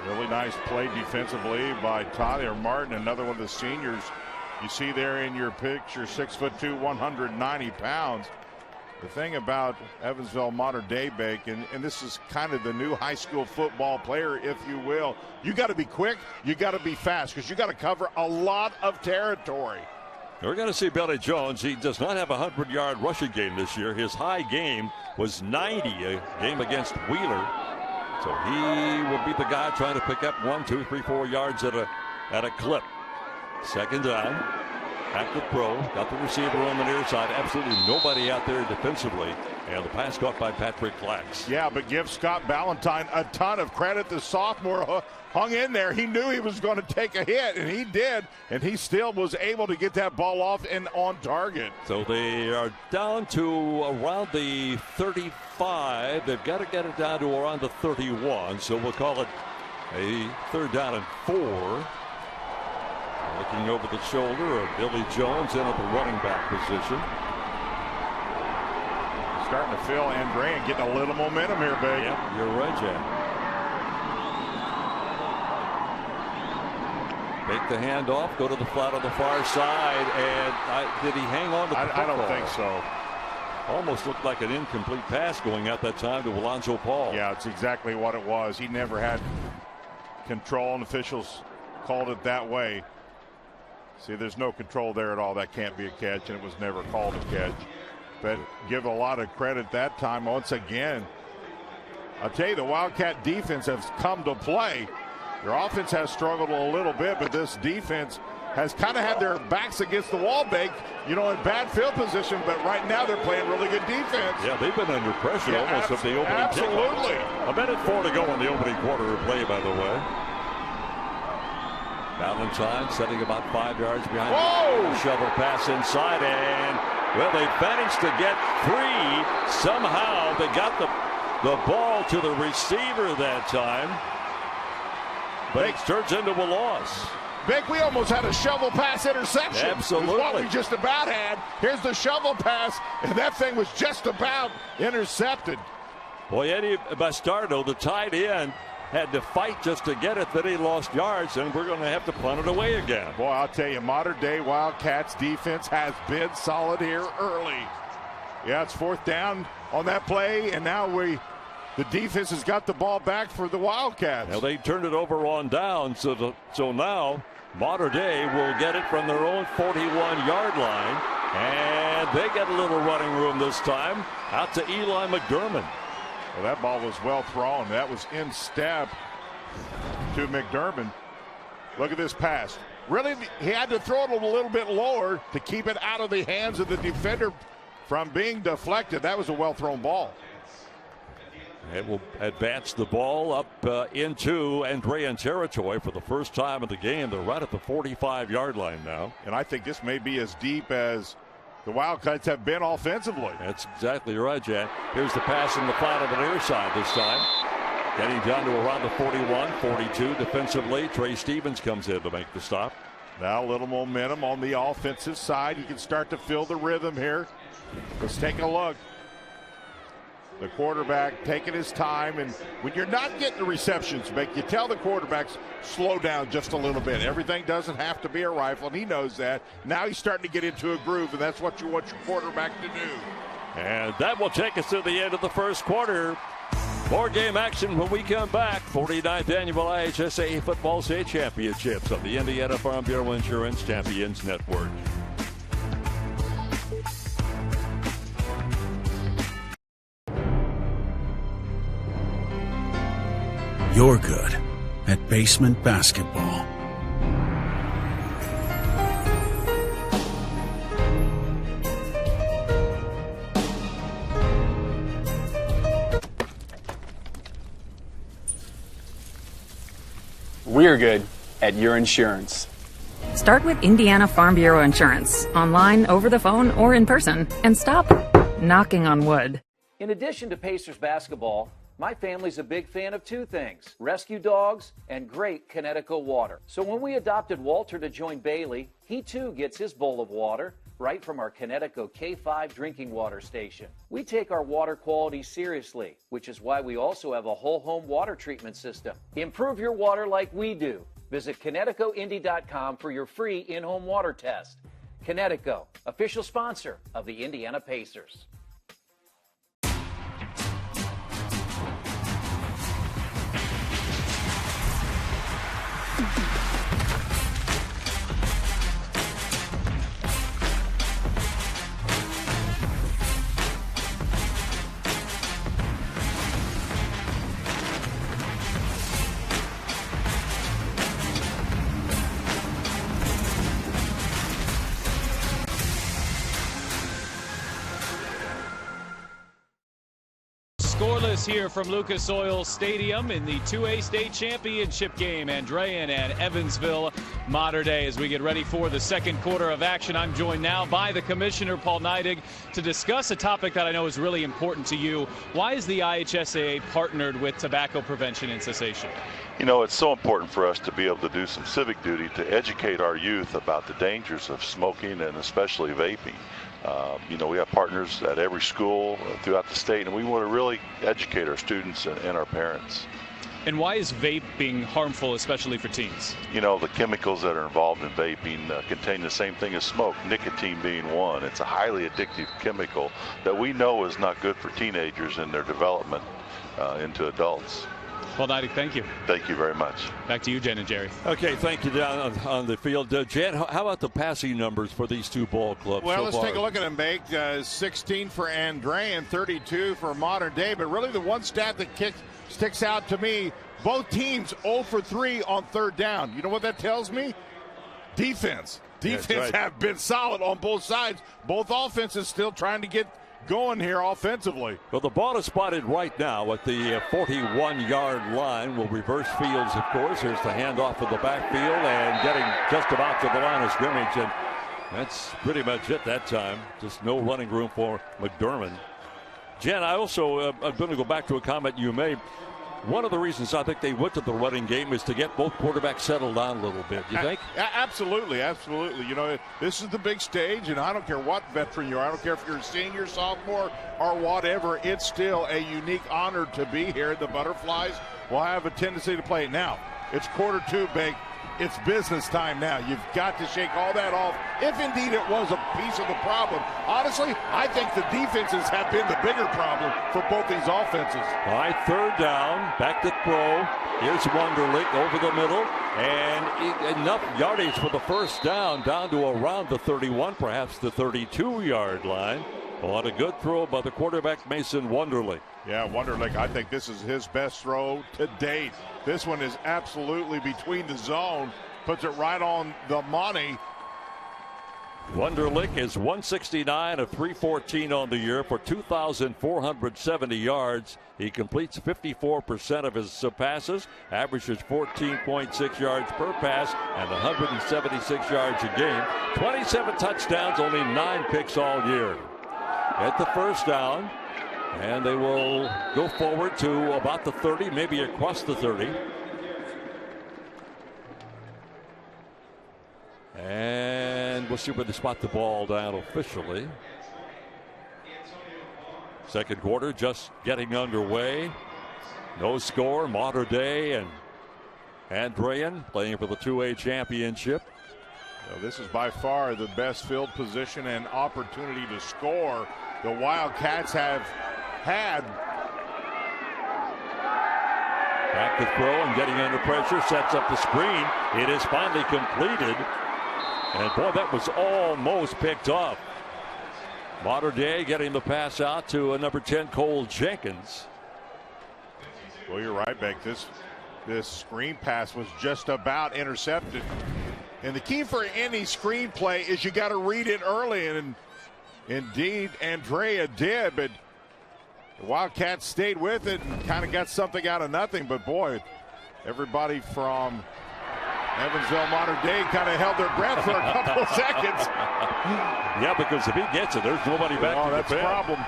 Really nice play defensively by Tyler Martin, another one of the seniors. You see there in your picture, 6'2", 190 pounds. The thing about Evansville Mater Dei, Bacon, and this is kind of the new high school football player, if you will, you got to be quick, you got to be fast, because you got to cover a lot of territory. We're going to see Billy Jones. He does not have a 100-yard rushing game this year. His high game was 90, a game against Wheeler. So he will be the guy trying to pick up 1, 2, 3, 4 yards at a clip. Second down. Active pro. Got the receiver on the near side. Absolutely nobody out there defensively. And the pass caught by Patrick Lax. Yeah, but give Scott Ballantyne a ton of credit. The sophomore hung in there. He knew he was going to take a hit, and he did. And he still was able to get that ball off and on target. So they are down to around the 35. They've got to get it down to around the 31. So we'll call it a third down and 4. Looking over the shoulder of Billy Jones in at the running back position. Starting to feel Andrean getting a little momentum here, baby. Yep, you're right, Jack. Take the handoff, go to the flat on the far side, and did he hang on to the football? I don't think so. Almost looked like an incomplete pass going out that time to Alonzo Paul. Yeah, it's exactly what it was. He never had control, and officials called it that way. See, there's no control there at all. That can't be a catch, and it was never called a catch. But give a lot of credit that time once again. I'll tell you, the Wildcat defense has come to play. Their offense has struggled a little bit, but this defense has kind of had their backs against the wall, baked, in bad field position, but right now they're playing really good defense. Yeah, they've been under pressure almost of the opening absolutely. Kickoff. A minute 4 to go in the opening quarter of play, by the way. Ballantyne setting about 5 yards behind. Whoa! Shovel pass inside, and well, they managed to get 3. Somehow they got the ball to the receiver that time, but it turns into a loss. Vic, we almost had a shovel pass interception. Absolutely. What we just about had. Here's the shovel pass, and that thing was just about intercepted. Boy, Eddie Bastardo, the tight end, had to fight just to get it, then he lost yards, and we're going to have to punt it away again. Boy, I'll tell you, Mater Dei Wildcats defense has been solid here early. Yeah, it's 4th down on that play, and now the defense has got the ball back for the Wildcats. Now they turned it over on down, so now Mater Dei will get it from their own 41-yard line, and they get a little running room this time out to Eli McDermott. Well, that ball was well thrown. That was in step to McDermott. Look at this pass. Really, he had to throw it a little bit lower to keep it out of the hands of the defender from being deflected. That was a well-thrown ball. It will advance the ball up into Andrean territory for the first time of the game. They're right at the 45-yard line now. And I think this may be as deep as the Wildcats have been offensively. That's exactly right, Jan. Here's the pass in the flat of the near side this time. Getting down to around the 41, 42 defensively. Trey Stevens comes in to make the stop. Now a little momentum on the offensive side. You can start to feel the rhythm here. Let's take a look. The quarterback taking his time, and when you're not getting the receptions, you tell the quarterbacks slow down just a little bit. Everything doesn't have to be a rifle, and he knows that. Now he's starting to get into a groove, and that's what you want your quarterback to do. And that will take us to the end of the first quarter. More game action when we come back. 49th Annual IHSA Football State Championships of the Indiana Farm Bureau Insurance Champions Network. You're good at basement basketball. We're good at your insurance. Start with Indiana Farm Bureau Insurance, online, over the phone, or in person, and stop knocking on wood. In addition to Pacers basketball, my family's a big fan of two things: rescue dogs and great Connecticut water. So when we adopted Walter to join Bailey, he too gets his bowl of water right from our Connecticut K5 drinking water station. We take our water quality seriously, which is why we also have a whole home water treatment system. Improve your water like we do. Visit ConnecticutIndy.com for your free in-home water test. Connecticut, official sponsor of the Indiana Pacers. Scoreless here from Lucas Oil Stadium in the 2A state championship game. Andrean and Evansville Mater Dei as we get ready for the second quarter of action. I'm joined now by the Commissioner, Paul Neidig, to discuss a topic that I know is really important to you. Why is the IHSAA partnered with tobacco prevention and cessation? You know, it's so important for us to be able to do some civic duty to educate our youth about the dangers of smoking and especially vaping. You know, we have partners at every school throughout the state, and we want to really educate our students and our parents. And why is vaping harmful, especially for teens? You know, the chemicals that are involved in vaping contain the same thing as smoke, nicotine being one. It's a highly addictive chemical that we know is not good for teenagers in their development into adults. Paul Neidig, thank you. Thank you very much. Back to you, Jen and Jerry. Okay, thank you down on the field. Jen, how about the passing numbers for these two ball clubs? Well, so let's far? take a look at them, Bake. 16 for Andrean, 32 for Mater Dei. But really the one stat that sticks out to me, both teams 0 for 3 on third down. You know what that tells me? Defense. Defense have been solid on both sides. Both offenses still trying to get going here offensively. Well, the ball is spotted right now at the 41-yard line. Will reverse fields, of course. Here's the handoff of the backfield and getting just about to the line of scrimmage. And that's pretty much it that time. Just no running room for McDermott. Jen, I also I'm going to go back to a comment you made. One of the reasons I think they went to the running game is to get both quarterbacks settled down a little bit. You think? Absolutely, absolutely. You know, this is the big stage, and I don't care what veteran you are. I don't care if you're a senior, sophomore, or whatever. It's still a unique honor to be here. The Butterflies will have a tendency to play. Now, it's quarter two, Big. It's business time now. You've got to shake all that off, if indeed it was a piece of the problem. Honestly, I think the defenses have been the bigger problem for both these offenses. All right, third down, back to throw. Here's Wonderlick over the middle, and enough yardage for the first down to around the 31, perhaps the 32-yard line. What a good throw by the quarterback, Mason Wonderlick. Yeah, Wonderlick, I think this is his best throw to date. This one is absolutely between the zone, puts it right on the money. Wunderlich is 169 of 314 on the year for 2,470 yards. He completes 54% of his passes, averages 14.6 yards per pass, and 176 yards a game. 27 touchdowns, only 9 picks all year. At the first down, and they will go forward to about the 30, maybe across the 30. And we'll see where they spot the ball down officially. Second quarter just getting underway. No score. Mater Dei and Andrean playing for the 2A championship. Well, this is by far the best field position and opportunity to score the Wildcats have had. Back to throw and getting under pressure. Sets up the screen. It is finally completed. And boy, that was almost picked up. Mater Dei getting the pass out to number 10, Cole Jenkins. Well, you're right, Beck. This screen pass was just about intercepted. And the key for any screen play is you got to read it early. And indeed, Andrea did. But the Wildcats stayed with it and kind of got something out of nothing. But boy, everybody from Evansville Mater Dei kind of held their breath for a couple of seconds. Yeah, because if he gets it, there's nobody back to that's the a problem.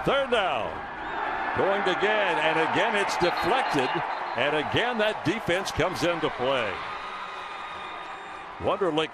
Third down. Going again, and again it's deflected, and again that defense comes into play. Wunderlich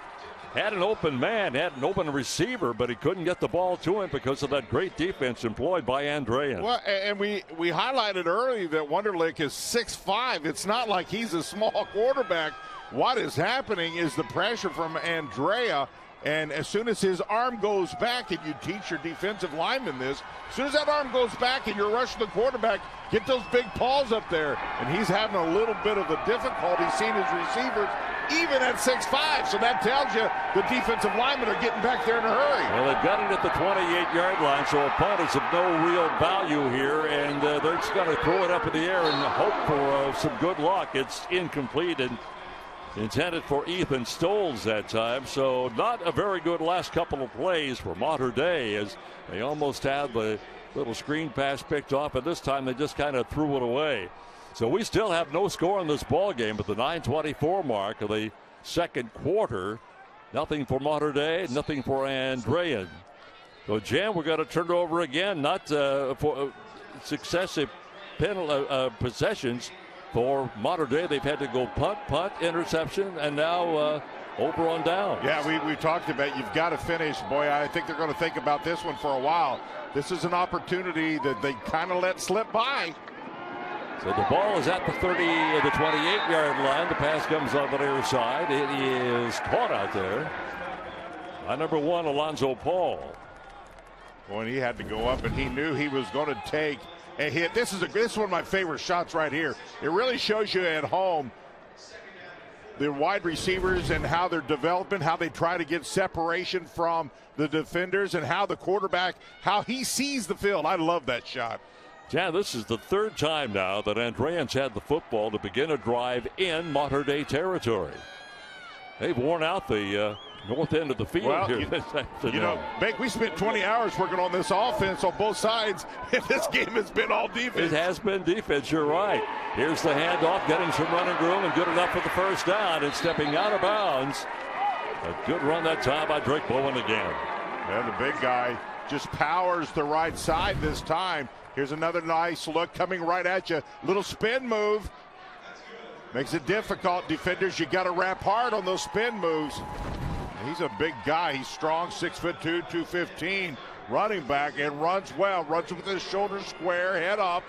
had an open man, had an open receiver, but he couldn't get the ball to him because of that great defense employed by Andrean. Well, and we highlighted early that Wunderlich is 6'5". It's not like he's a small quarterback. What is happening is the pressure from Andrea, and as soon as his arm goes back, and you teach your defensive lineman this, as soon as that arm goes back and you're rushing the quarterback, get those big paws up there. And he's having a little bit of a difficulty seeing his receivers even at 6'5", so that tells you the defensive linemen are getting back there in a hurry. Well, they've got it at the 28-yard line, so a punt is of no real value here, and they're just going to throw it up in the air and hope for some good luck. It's incomplete and intended for Ethan Stoles that time, so not a very good last couple of plays for Mater Dei, as they almost had the little screen pass picked off, and this time they just kind of threw it away. So we still have no score in this ball game at the 9:24 mark of the second quarter. Nothing for Mater Dei, nothing for Andrean. So, Jan, we're going to turn it over again, not for successive possessions. For Mater Dei, they've had to go punt, interception, and now over on down. Yeah, we talked about you've got to finish. Boy, I think they're going to think about this one for a while. This is an opportunity that they kind of let slip by. So the ball is at the 28-yard line. The pass comes on the near side. It is caught out there by number 1, Alonzo Paul. Boy, and he had to go up, and he knew he was going to take a hit. This is one of my favorite shots right here. It really shows you at home the wide receivers and how they're developing, how they try to get separation from the defenders, and how the quarterback, how he sees the field. I love that shot. Yeah, this is the third time now that Andrean's had the football to begin a drive in Mater Dei territory. They've worn out the north end of the field here this afternoon. You know, Beck, we spent 20 hours working on this offense on both sides, and this game has been all defense. It has been defense, you're right. Here's the handoff, getting some running room, and good enough for the first down, and stepping out of bounds. A good run that time by Drayk Bowen again. And the big guy just powers the right side this time. Here's another nice look coming right at you. Little spin move. Makes it difficult. Defenders, you got to wrap hard on those spin moves. He's a big guy. He's strong, 6'2", 215. Running back, and runs well. Runs with his shoulders square, head up.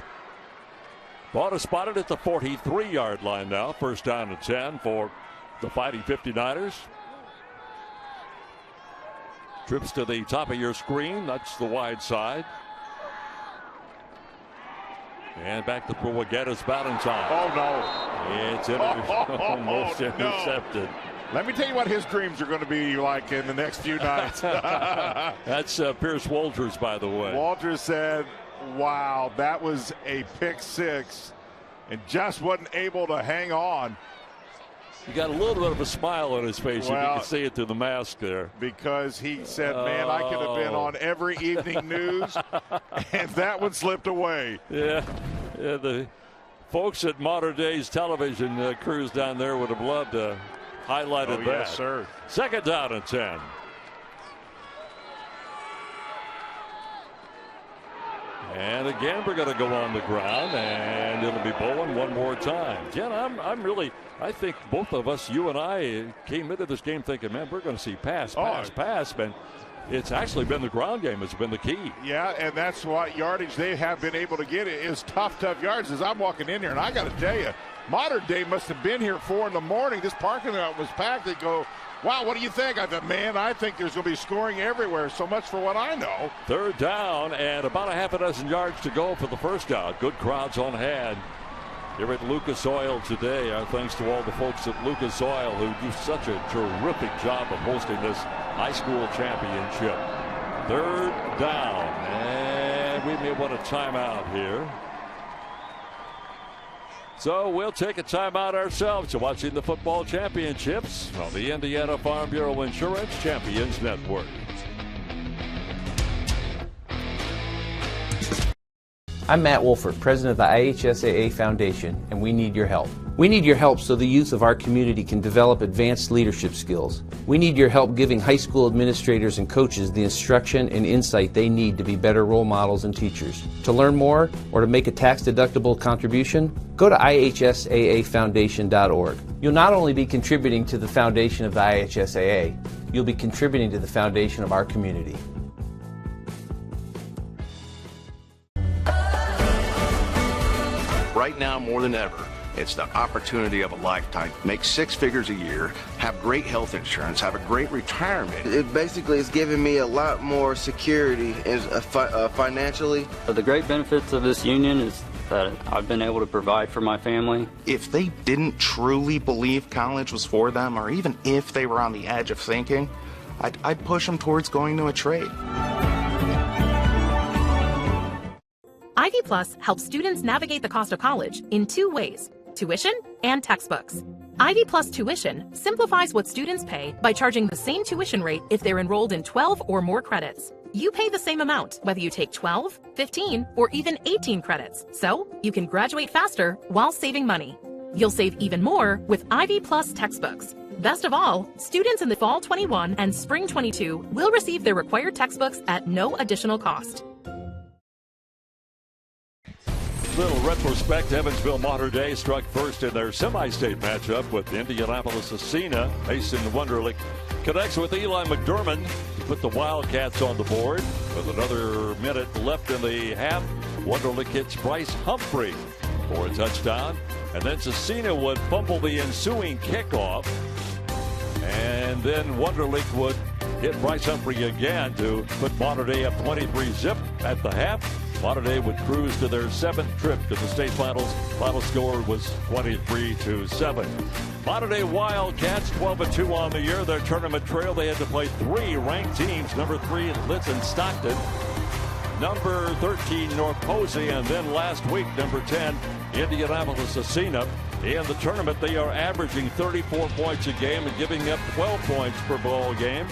Ball is spotted at the 43-yard line now. First down and 10 for the Fighting 59ers. Trips to the top of your screen. That's the wide side. And back to throw again is Valentine. Oh, no. It's almost intercepted. Let me tell you what his dreams are going to be like in the next few nights. That's Pierce Walters, by the way. Walters said, wow, that was a pick six, and just wasn't able to hang on. He got a little bit of a smile on his face. Well, you can see it through the mask there. Because he said, man, I could have been on every evening news, and that one slipped away. Yeah, the folks at Mater Dei's television crews down there would have loved to highlighted that. Yes, sir. Second down and 10. And again, we're going to go on the ground, and it'll be Bowen one more time. Jen, I think both of us, you and I, came into this game thinking, man, we're going to see pass. But it's actually been the ground game has been the key. Yeah, and that's what yardage they have been able to get. It is tough yards. As I'm walking in here, and I got to tell you, Mater Dei must have been here 4 in the morning. This parking lot was packed. They go, wow, what do you think? I thought, man, I think there's going to be scoring everywhere. So much for what I know. Third down and about a half a dozen yards to go for the first down. Good crowds on hand here at Lucas Oil today. Our thanks to all the folks at Lucas Oil who do such a terrific job of hosting this high school championship. Third down, and we may want a timeout here. So we'll take a timeout ourselves to watching the football championships on the Indiana Farm Bureau Insurance Champions Network. I'm Matt Wolford, president of the IHSAA Foundation, and we need your help. We need your help so the youth of our community can develop advanced leadership skills. We need your help giving high school administrators and coaches the instruction and insight they need to be better role models and teachers. To learn more or to make a tax-deductible contribution, go to ihsaafoundation.org. You'll not only be contributing to the foundation of the IHSAA, you'll be contributing to the foundation of our community. Right now, more than ever, it's the opportunity of a lifetime. Make 6 figures a year, have great health insurance, have a great retirement. It basically is giving me a lot more security financially. The great benefits of this union is that I've been able to provide for my family. If they didn't truly believe college was for them, or even if they were on the edge of thinking, I'd push them towards going to a trade. Ivy Plus helps students navigate the cost of college in 2 ways: tuition and textbooks. Ivy Plus Tuition simplifies what students pay by charging the same tuition rate if they're enrolled in 12 or more credits. You pay the same amount whether you take 12, 15, or even 18 credits, so you can graduate faster while saving money. You'll save even more with Ivy Plus textbooks. Best of all, students in the fall 21 and spring 22 will receive their required textbooks at no additional cost. Little retrospect, Evansville Mater Dei struck first in their semi-state matchup with Indianapolis Acina. Mason Wunderlich connects with Eli McDermott to put the Wildcats on the board. With another minute left in the half, Wunderlich hits Bryce Humphrey for a touchdown. And then Acina would fumble the ensuing kickoff. And then Wunderlich would hit Bryce Humphrey again to put Mater Dei up 23-zip at the half. Mater Dei would cruise to their 7th trip to the state finals. Final score was 23-7. Mater Dei Wildcats 12-2 on the year. Their tournament trail, they had to play 3 ranked teams. Number 3, Litz and Stockton. Number 13, North Posey. And then last week, number 10, Indianapolis Acina. In the tournament, they are averaging 34 points a game and giving up 12 points per ball game.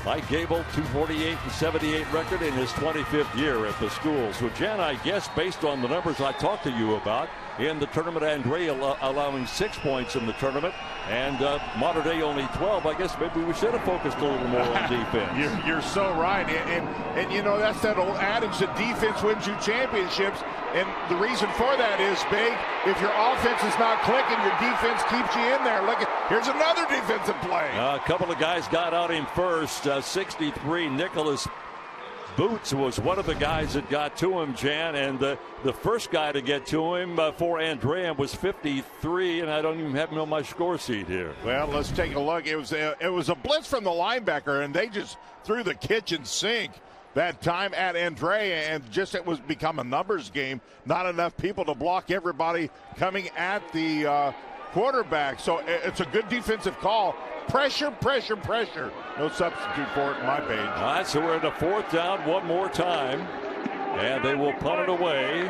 Mike Gable, 248-78 record in his 25th year at the school. So, Jen, I guess based on the numbers I talked to you about in the tournament, Andrean allowing 6 points in the tournament, and Mater Dei only 12. I guess maybe we should have focused a little more on defense. You're so right, and you know that's that old adage that defense wins you championships, and the reason for that is, Big, if your offense is not clicking, your defense keeps you in there. Look, here's another defensive play. A couple of guys got on him first. 63, Nicholas Boots was one of the guys that got to him, Jan, and the first guy to get to him for Andrean was 53, and I don't even have him on my score sheet here. Well, let's take a look. It was a blitz from the linebacker, and they just threw the kitchen sink that time at Andrea, and just it was become a numbers game. Not enough people to block everybody coming at the quarterback. So it's a good defensive call. Pressure, pressure, pressure. No substitute for it in my page. All right, so we're in the 4th down one more time, and they will punt it away.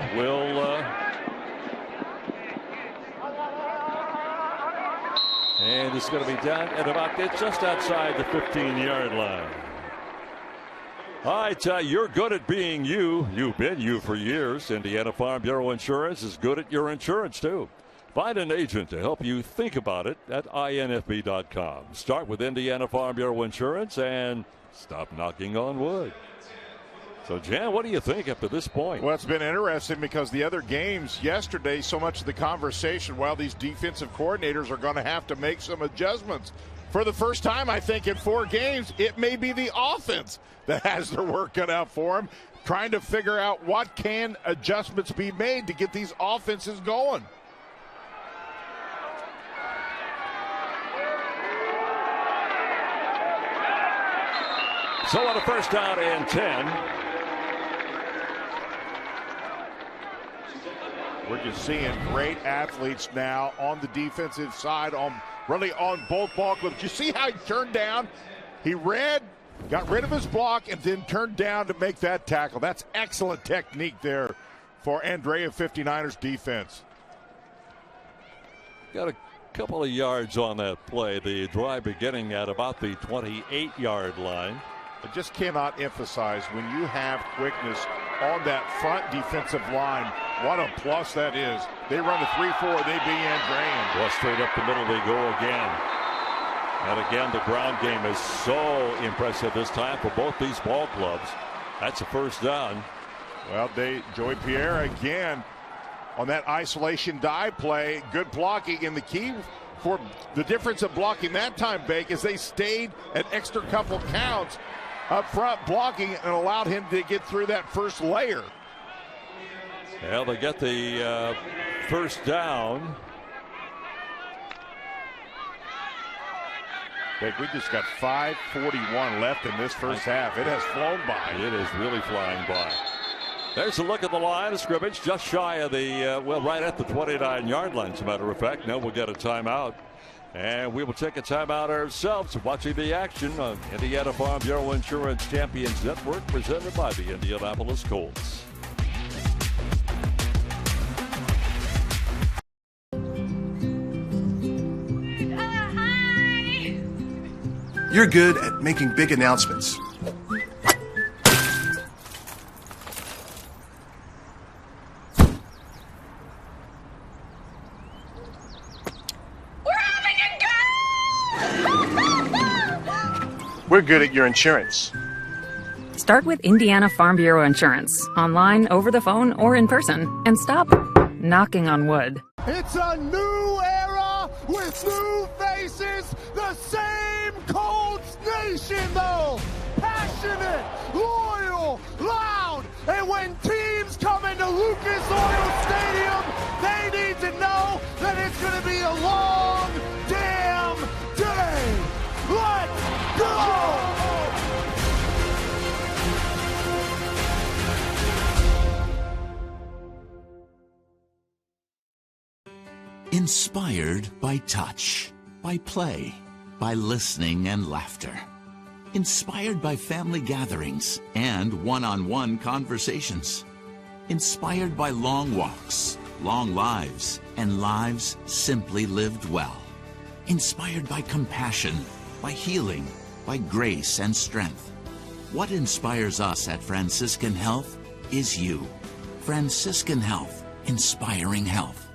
And it's going to be down at about just outside the 15-yard line. All right, you're good at being you. You've been you for years. Indiana Farm Bureau Insurance is good at your insurance, too. Find an agent to help you think about it at infb.com. Start with Indiana Farm Bureau Insurance and stop knocking on wood. So, Jan, what do you think up to this point? Well, it's been interesting because the other games yesterday, so much of the conversation, while these defensive coordinators are going to have to make some adjustments. For the first time, I think, in 4 games, it may be the offense that has their work cut out for them, trying to figure out what can adjustments be made to get these offenses going. So on a first down and 10. We're just seeing great athletes now on the defensive side, really on both ball clubs. You see how he turned down? He got rid of his block, and then turned down to make that tackle. That's excellent technique there for Andrean 59ers defense. Got a couple of yards on that play. The drive beginning at about the 28-yard line. I just cannot emphasize when you have quickness on that front defensive line, what a plus that is. They run a 3-4, they beat Andrean. Well, straight up the middle they go again. And again, the ground game is so impressive this time for both these ball clubs. That's a first down. Well, Joey Pierre again on that isolation dive play. Good blocking, and the key for the difference of blocking that time, Bake, is they stayed an extra couple counts up front blocking and allowed him to get through that first layer. Well, they get the first down. Big, we just got 5:41 left in this first half. It has flown by. It is really flying by. There's a look at the line of scrimmage, just shy of the, right at the 29-yard line, as a matter of fact. Now we'll get a timeout. And we will take a timeout ourselves, watching the action on Indiana Farm Bureau Insurance Champions Network, presented by the Indianapolis Colts. You're good at making big announcements. We're good at your insurance. Start with Indiana Farm Bureau Insurance, online, over the phone, or in person, and stop knocking on wood. It's a new era with new faces, the same Colts nation though. Passionate, loyal, loud, and when teams come into Lucas Oil Stadium, they need to know that it's going to be a long damn day. Let's go! Inspired by touch, by play, by listening and laughter. Inspired by family gatherings and one-on-one conversations. Inspired by long walks, long lives, and lives simply lived well. Inspired by compassion, by healing, by grace and strength. What inspires us at Franciscan Health is you. Franciscan Health, inspiring health.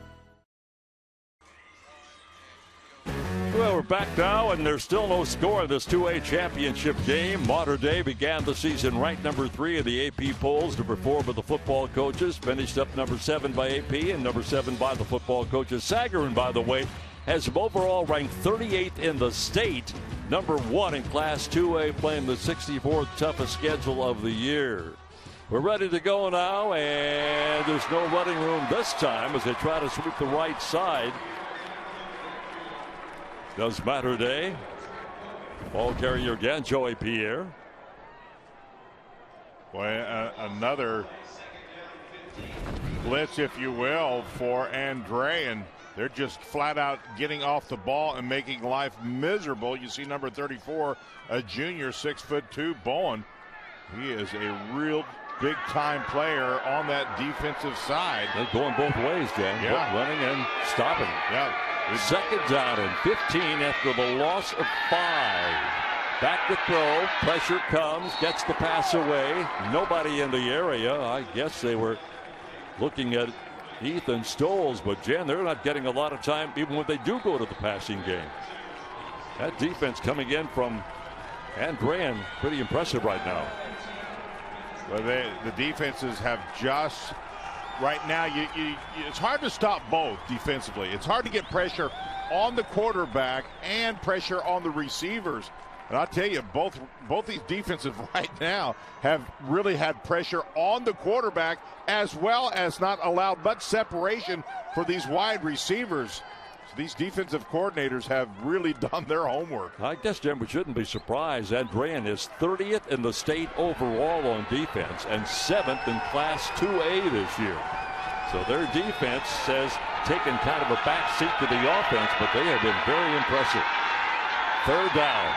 Well, we're back now, and there's still no score in this 2A championship game. Mater Dei began the season ranked number 3 in the AP polls, number 4 by the football coaches, finished up number 7 by AP and number 7 by the football coaches. Sagarin, by the way, has them overall ranked 38th in the state, number 1 in Class 2A, playing the 64th toughest schedule of the year. We're ready to go now, and there's no running room this time as they try to sweep the right side. Does Mater Dei. Ball carrier again, Joey Pierre. Boy, another blitz, if you will, for Andrean. They're just flat out getting off the ball and making life miserable. You see number 34, a junior, 6'2", Bowen. He is a real big-time player on that defensive side. They're going both ways, Jen. Yeah. Running and stopping. Yeah. Second down and 15 after the loss of 5. Back to throw. Pressure comes. Gets the pass away. Nobody in the area. I guess they were looking at Ethan Stoles, but Jen, they're not getting a lot of time even when they do go to the passing game. That defense coming in from Andrean, pretty impressive right now. Well, the defenses have just right now. It's hard to stop both defensively. It's hard to get pressure on the quarterback and pressure on the receivers. And I'll tell you, both these defenses right now have really had pressure on the quarterback as well as not allowed much separation for these wide receivers. So these defensive coordinators have really done their homework. I guess, Jim, we shouldn't be surprised. Andrean is 30th in the state overall on defense and 7th in Class 2A this year. So their defense has taken kind of a back seat to the offense, but they have been very impressive. Third down.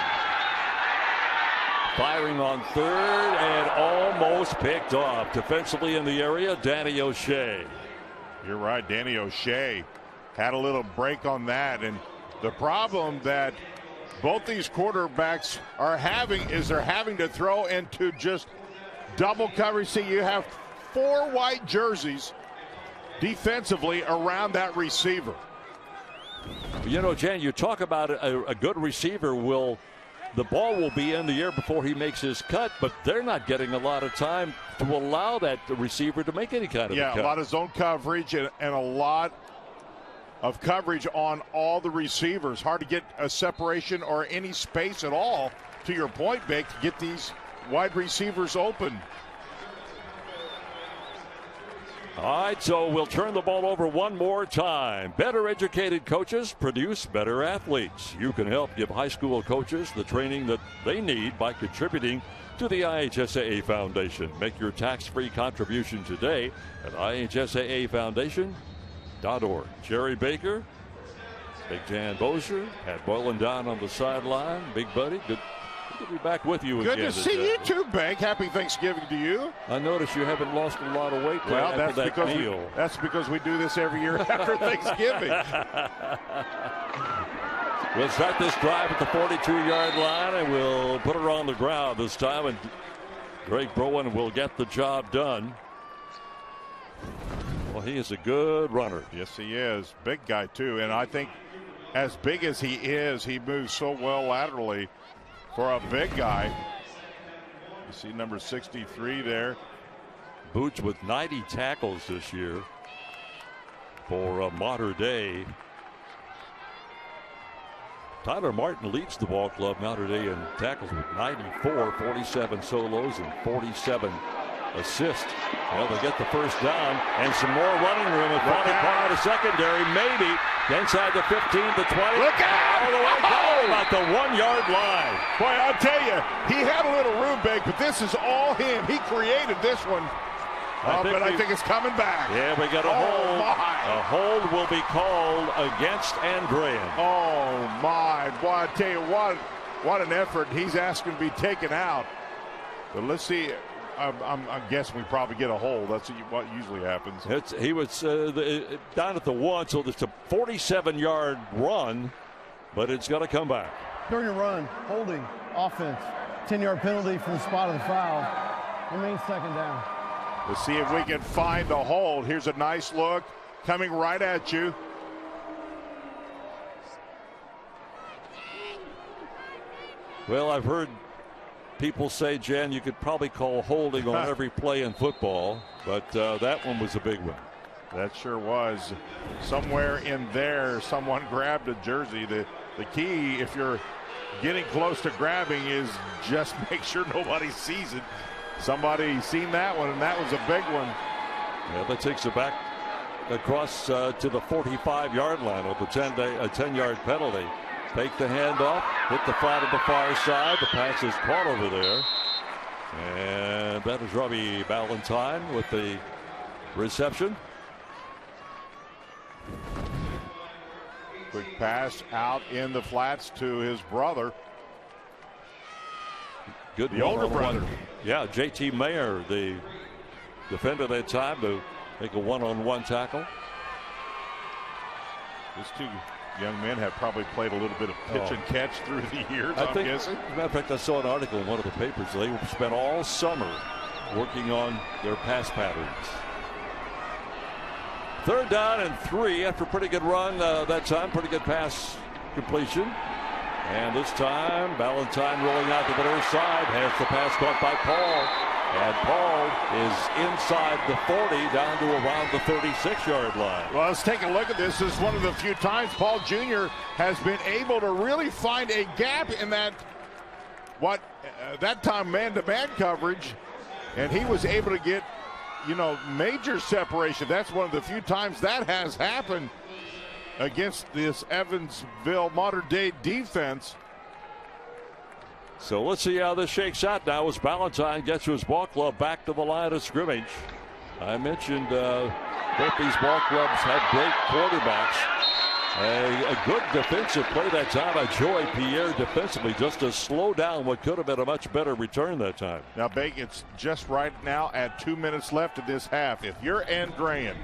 Firing on third and almost picked off. Defensively in the area, Danny O'Shea. You're right, Danny O'Shea had a little break on that. And the problem that both these quarterbacks are having is they're having to throw into just double coverage. See, you have 4 white jerseys defensively around that receiver. You know, Jen, you talk about a good receiver the ball will be in the air before he makes his cut, but they're not getting a lot of time to allow that receiver to make any kind of a cut. Yeah, a lot of zone coverage and a lot of coverage on all the receivers. Hard to get a separation or any space at all, to your point, Vic, to get these wide receivers open. All right, so we'll turn the ball over one more time. Better educated coaches produce better athletes. You can help give high school coaches the training that they need by contributing to the IHSAA Foundation. Make your tax-free contribution today at IHSAAfoundation.org. Jerry Baker, Big Dan Bozier, Pat Boylan down on the sideline. Big buddy, good to be back with you again. Good to see you too, Bank. Happy Thanksgiving to you. I noticed you haven't lost a lot of weight. Well, that's because we do this every year after Thanksgiving. We'll start this drive at the 42-yard line, and we'll put her on the ground this time, and Drayk Bowen will get the job done. Well, he is a good runner. Yes, he is. Big guy, too. And I think as big as he is, he moves so well laterally for a big guy. You see number 63 there. Boots with 90 tackles this year for Mater Dei. Tyler Martin leads the ball club, Mater Dei, in tackles with 94, 47 solos, and 47 assists. Well, they get the first down and some more running room in front of the secondary. Maybe inside the 15, the 20. Look out! All the way down about the 1-yard line. Boy, I'll tell you, he had a little room, Big, but this is all him. He created this one. I think it's coming back. Yeah, we got a hold. A hold will be called against Andrean. Oh, my. Boy, I tell you what an effort. He's asking to be taken out. But let's see. I'm guessing we probably get a hold. That's what usually happens. He was down at the 1, so it's a 47-yard run, but it's going to come back. During a run, holding, offense, 10-yard penalty from the spot of the foul. Remains second down. Let's see if we can find the hold. Here's a nice look coming right at you. Well, I've heard people say, Jen, you could probably call holding on every play in football, but that one was a big one. That sure was. Somewhere in there, someone grabbed a jersey. The key, if you're getting close to grabbing, is just make sure nobody sees it. Somebody seen that one, and that was a big one. Yeah, that takes it back across to the 45-yard line with a 10-yard penalty. Take the handoff, hit the flat of the far side. The pass is caught over there. And that is Robbie Ballantyne with the reception. Quick pass out in the flats to his brother. Good, the older brother. Yeah, JT Mayer, the defender that time to make a one-on-one tackle. These two young men have probably played a little bit of pitch and catch through the years, I'm guessing. As a matter of fact, I saw an article in one of the papers. They spent all summer working on their pass patterns. 3rd down and 3 after a pretty good run that time. Pretty good pass completion. And this time, Ballantyne rolling out to the other side. Has the pass caught by Paul. And Paul is inside the 40 down to around the 36-yard line. Well, let's take a look at this. This is one of the few times Paul Jr. has been able to really find a gap in that, that time man-to-man coverage. And he was able to get, major separation. That's one of the few times that has happened against this Evansville Mater Dei defense. So let's see how this shakes out now as Ballantyne gets his ball club back to the line of scrimmage. I mentioned both these ball clubs have great quarterbacks. A good defensive play that time by Joey Pierre defensively just to slow down what could have been a much better return that time. Now, Bake, it's just right now at 2 minutes left in this half. If you're Andrean,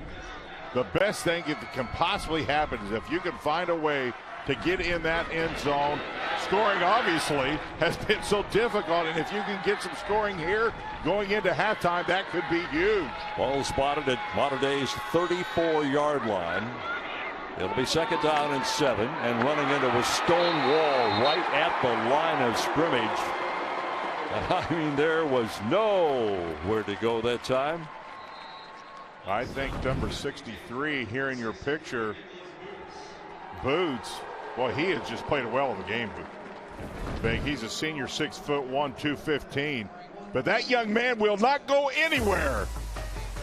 the best thing that can possibly happen is if you can find a way to get in that end zone. Scoring obviously has been so difficult, and if you can get some scoring here going into halftime, that could be huge. Ball spotted at Mater Dei's 34-yard line. It'll be 2nd down and 7, and running into a stone wall right at the line of scrimmage. I mean, there was nowhere to go that time. I think number 63 here in your picture, Boots, boy, he has just played well in the game. Big. He's a senior, 6'1", 215. But that young man will not go anywhere.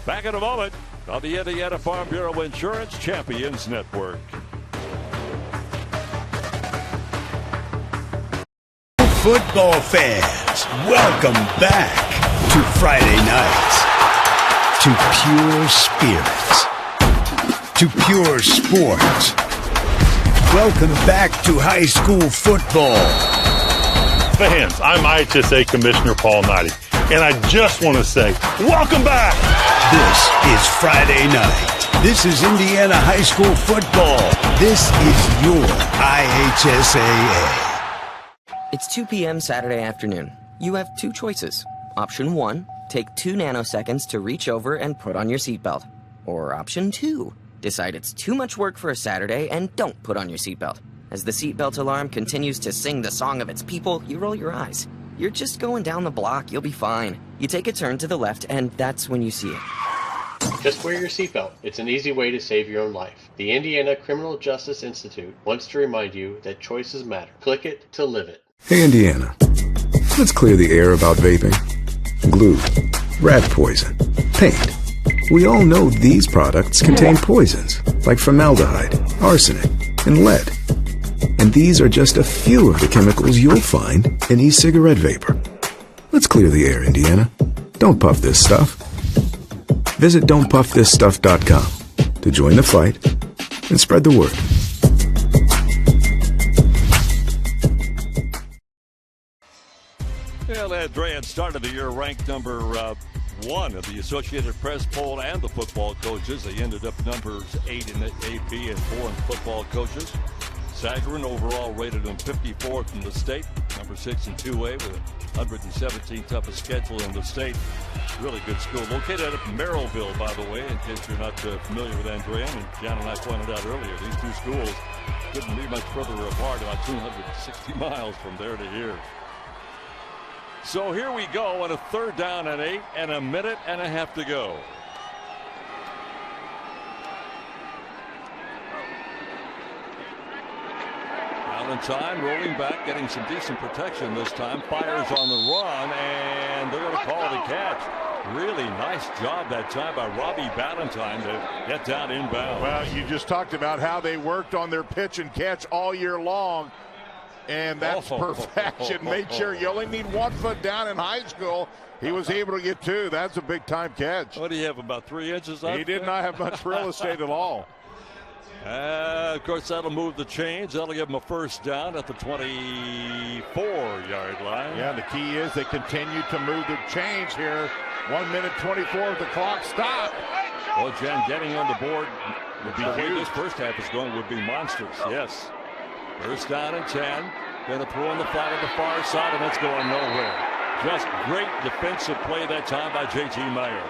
Back in a moment on the Indiana Farm Bureau Insurance Champions Network. Football fans, welcome back to Friday nights, to pure spirits, to pure sports. Welcome back to high school football. Fans, I'm IHSA Commissioner Paul Knighty, and I just want to say, welcome back! This is Friday night. This is Indiana high school football. This is your IHSAA. It's 2 p.m. Saturday afternoon. You have two choices. Option 1, take 2 nanoseconds to reach over and put on your seatbelt. Or option 2, decide it's too much work for a Saturday and don't put on your seatbelt. As the seatbelt alarm continues to sing the song of its people, you roll your eyes. You're just going down the block, you'll be fine. You take a turn to the left, and that's when you see it. Just wear your seatbelt. It's an easy way to save your own life. The Indiana Criminal Justice Institute wants to remind you that choices matter. Click it to live it. Hey, Indiana. Let's clear the air about vaping. Glue, rat poison, paint. We all know these products contain poisons like formaldehyde, arsenic, and lead. And these are just a few of the chemicals you'll find in e-cigarette vapor. Let's clear the air, Indiana. Don't puff this stuff. Visit don'tpuffthisstuff.com to join the fight and spread the word. Well, Andrean started the year ranked number 1 of the Associated Press poll and the football coaches. They ended up numbers 8 in the AP and 4 in football coaches. Sagarin overall rated them 54th in the state, number 6 in 2A with 117 toughest schedule in the state. Really good school. Located at Merrillville, by the way, in case you're not familiar with Andrean. And John and I pointed out earlier, these two schools couldn't be much further apart, about 260 miles from there to here. So here we go on a 3rd down and 8 and a minute and a half to go. Ballantyne rolling back, getting some decent protection this time. Fires on the run, and they're going to call the catch. Really nice job that time by Robbie Ballantyne to get down inbound. Well, you just talked about how they worked on their pitch and catch all year long. And that's perfection. Made sure you only need 1 foot down in high school. He was able to get 2. That's a big time catch. What do you have, about 3 inches? He did not have much real estate at all. Of course, that'll move the chains. That'll give them a 1st down at the 24-yard line. Yeah, the key is they continue to move the chains here 1 minute 24 of the clock stopped. Well, Jen, getting on the board would be the way this first half is going would be monstrous. Yes. First down and 10. Going to throw on the flat on the far side, and it's going nowhere. Just great defensive play that time by J.T. Mayer.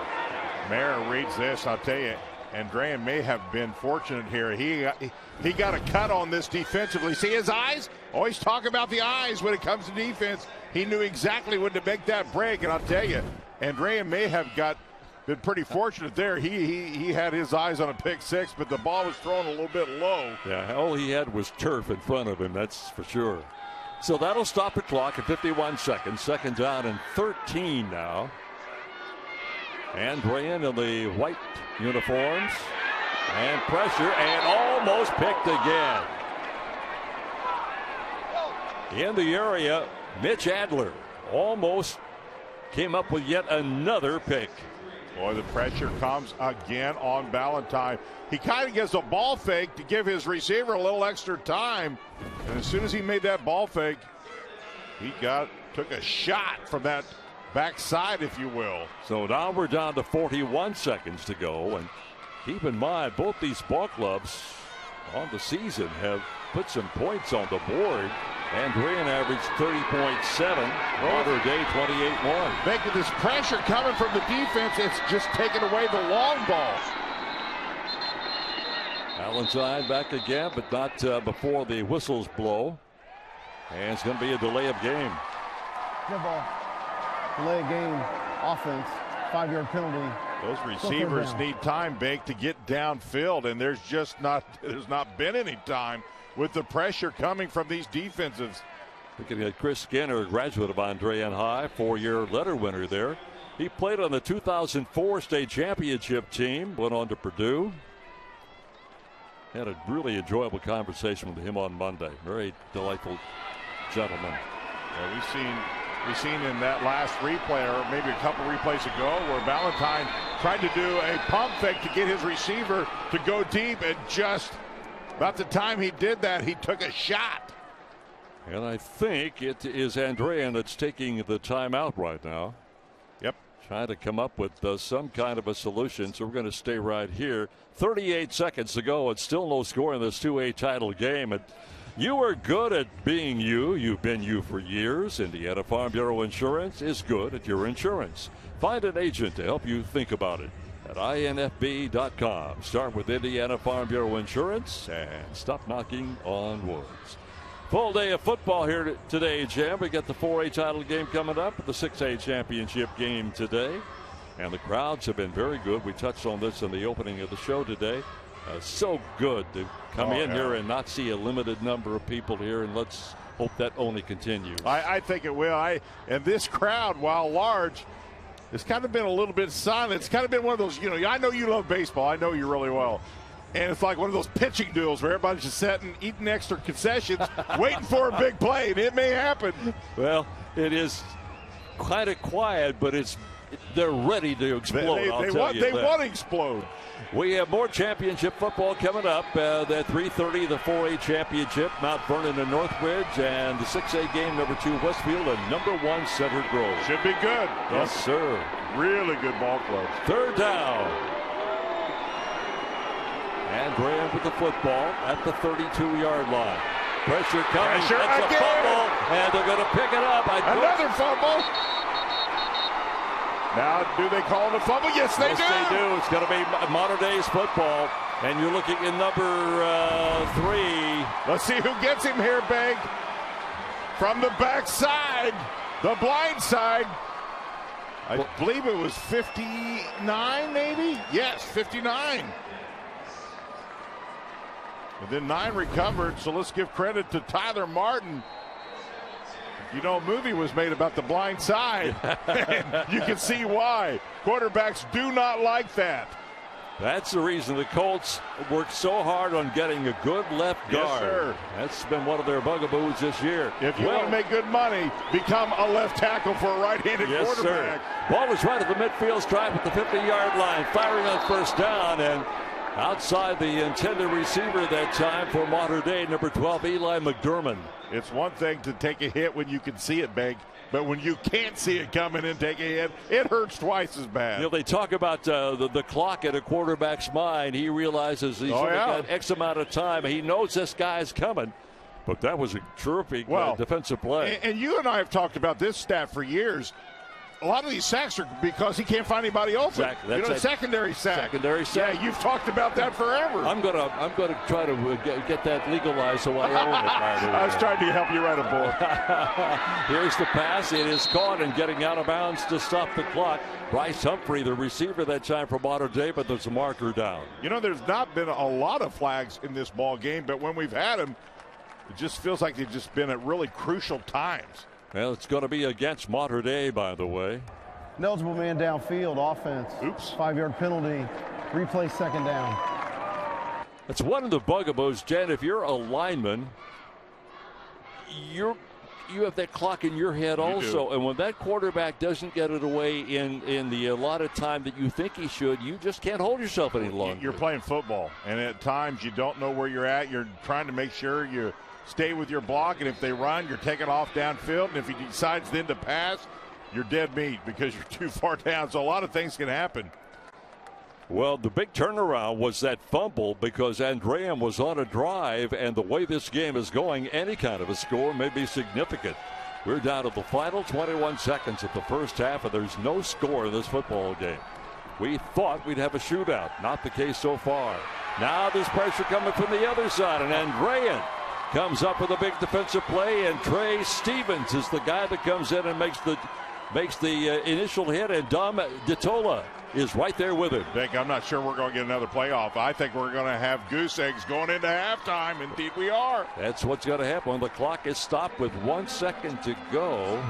Mayer reads this. I'll tell you, Andrean may have been fortunate here. He got a cut on this defensively. See his eyes? Always talk about the eyes when it comes to defense. He knew exactly when to make that break, and I'll tell you, Andrean may have been pretty fortunate there. He had his eyes on a pick six, but the ball was thrown a little bit low. Yeah, all he had was turf in front of him, that's for sure. So that'll stop the clock at 51 seconds. Second down and 13 now. Andrean in the white uniforms. And pressure, and almost picked again. In the area, Mitch Adler almost came up with yet another pick. Boy, the pressure comes again on Ballantyne. He kind of gets a ball fake to give his receiver a little extra time. And as soon as he made that ball fake, he took a shot from that backside, if you will. So now we're down to 41 seconds to go. And keep in mind, both these ball clubs on the season have put some points on the board. Andrean averaged 30.7. Mater Dei 28-1. Making this pressure coming from the defense, it's just taking away the long ball. Ballantyne back again, but not before the whistles blow. And it's going to be a delay of game. Good ball. Delay of game. Offense. 5-yard penalty. Those receivers need time, Bake, to get downfield, and there's not been any time with the pressure coming from these defensives. Looking at Chris Skinner, a graduate of Andrean High, 4-year letter winner there. He played on the 2004 state championship team, went on to Purdue. Had a really enjoyable conversation with him on Monday. Very delightful gentleman. Yeah, we've seen in that last replay, or maybe a couple replays ago, where Ballantyne tried to do a pump fake to get his receiver to go deep, and just about the time he did that, he took a shot. And I think it is Andrean that's taking the timeout right now. Yep. Trying to come up with some kind of a solution. So we're going to stay right here. 38 seconds to go. It's still no score in this 2A title game. And you are good at being you. You've been you for years. Indiana Farm Bureau Insurance is good at your insurance. Find an agent to help you think about it at infb.com. Start with Indiana Farm Bureau Insurance and stop knocking on woods. Full day of football here today, Jim. We got the 4A title game coming up, the 6A championship game today. And the crowds have been very good. We touched on this in the opening of the show today. So good to come in here and not see a limited number of people here, and let's hope that only continues. I think it will. And this crowd, while large, it's kind of been a little bit silent. It's kind of been one of those, I know you love baseball. I know you really well. And it's like one of those pitching duels where everybody's just sitting, eating extra concessions, waiting for a big play, and it may happen. Well, it is kind of quiet, but they're ready to explode. They want to explode. We have more championship football coming up. At 3:30, the 4A championship, Mount Vernon and Northridge, and the 6A game, number 2 Westfield and number 1 Cedar Grove. Should be good. Yes, sir. Really good ball clubs. Third down. Andrean with the football at the 32-yard line. Pressure coming. That's a fumble, and they're going to pick it up. Another fumble. Now, do they call it a fumble? Yes, they do. Yes, they do. It's going to be Mater Dei's football, and you're looking at number 3. Let's see who gets him here, Beg. From the backside, the blind side. I believe it was 59, maybe? Yes, 59. And then 9 recovered, so let's give credit to Tyler Martin. A movie was made about the blind side. You can see why. Quarterbacks do not like that. That's the reason the Colts worked so hard on getting a good left guard. Yes, sir. That's been one of their bugaboos this year. If you want to make good money, become a left tackle for a right-handed quarterback. Sir. Ball was right at the midfield stripe at the 50-yard line, firing on first down, and outside the intended receiver that time for Mater Dei, number 12, Eli McDermott. It's one thing to take a hit when you can see it, Bank. But when you can't see it coming and take a hit, it hurts twice as bad. You know, they talk about the clock at a quarterback's mind. He realizes he's only got X amount of time. He knows this guy's coming. But that was a terrific defensive play. And you and I have talked about this stat for years. A lot of these sacks are because he can't find anybody open. Exactly. That's secondary sack. Secondary sack. Yeah, you've talked about that forever. I'm gonna try to get that legalized so I own it. I was trying to help you write a book. Here's the pass. It is caught and getting out of bounds to stop the clock. Bryce Humphrey, the receiver that time for Mater Dei, but there's a marker down. You know, there's not been a lot of flags in this ball game, but when we've had them, it just feels like they've just been at really crucial times. Well, it's going to be against Mater Dei, by the way. Ineligible man downfield, offense. Oops. 5-yard penalty, replay second down. It's one of the bugaboos, Jen. If you're a lineman, you have that clock in your head also. And when that quarterback doesn't get it away in the allotted time that you think he should, you just can't hold yourself any longer. You're playing football, and at times you don't know where you're at. You're trying to make sure you stay with your block, and if they run, you're taking off downfield. And if he decides then to pass, you're dead meat because you're too far down. So a lot of things can happen. Well, the big turnaround was that fumble because Andrean was on a drive, and the way this game is going, any kind of a score may be significant. We're down to the final 21 seconds of the first half, and there's no score in this football game. We thought we'd have a shootout. Not the case so far. Now there's pressure coming from the other side, and Andrean comes up with a big defensive play, and Trey Stevens is the guy that comes in and makes the initial hit, and Dom DeTola is right there with him. Dick, I'm not sure we're going to get another playoff. I think we're going to have goose eggs going into halftime. Indeed we are. That's what's going to happen when the clock is stopped with 1 second to go.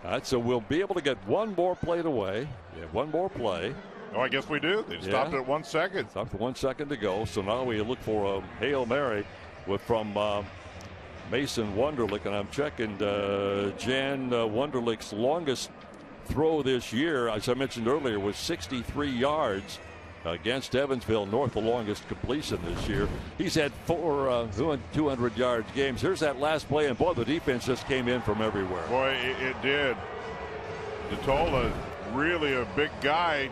All right, so we'll be able to get one more play away. Yeah, one more play. Oh, I guess we do. They stopped at 1 second. Stopped at 1 second to go. So now we look for a Hail Mary from Mason Wunderlich, and I'm checking Jan Wunderlich's longest throw this year, as I mentioned earlier, was 63 yards against Evansville North, the longest completion this year. He's had 4 200-yard games. Here's that last play, and boy, the defense just came in from everywhere. Boy, it did. DeTola, really a big guy,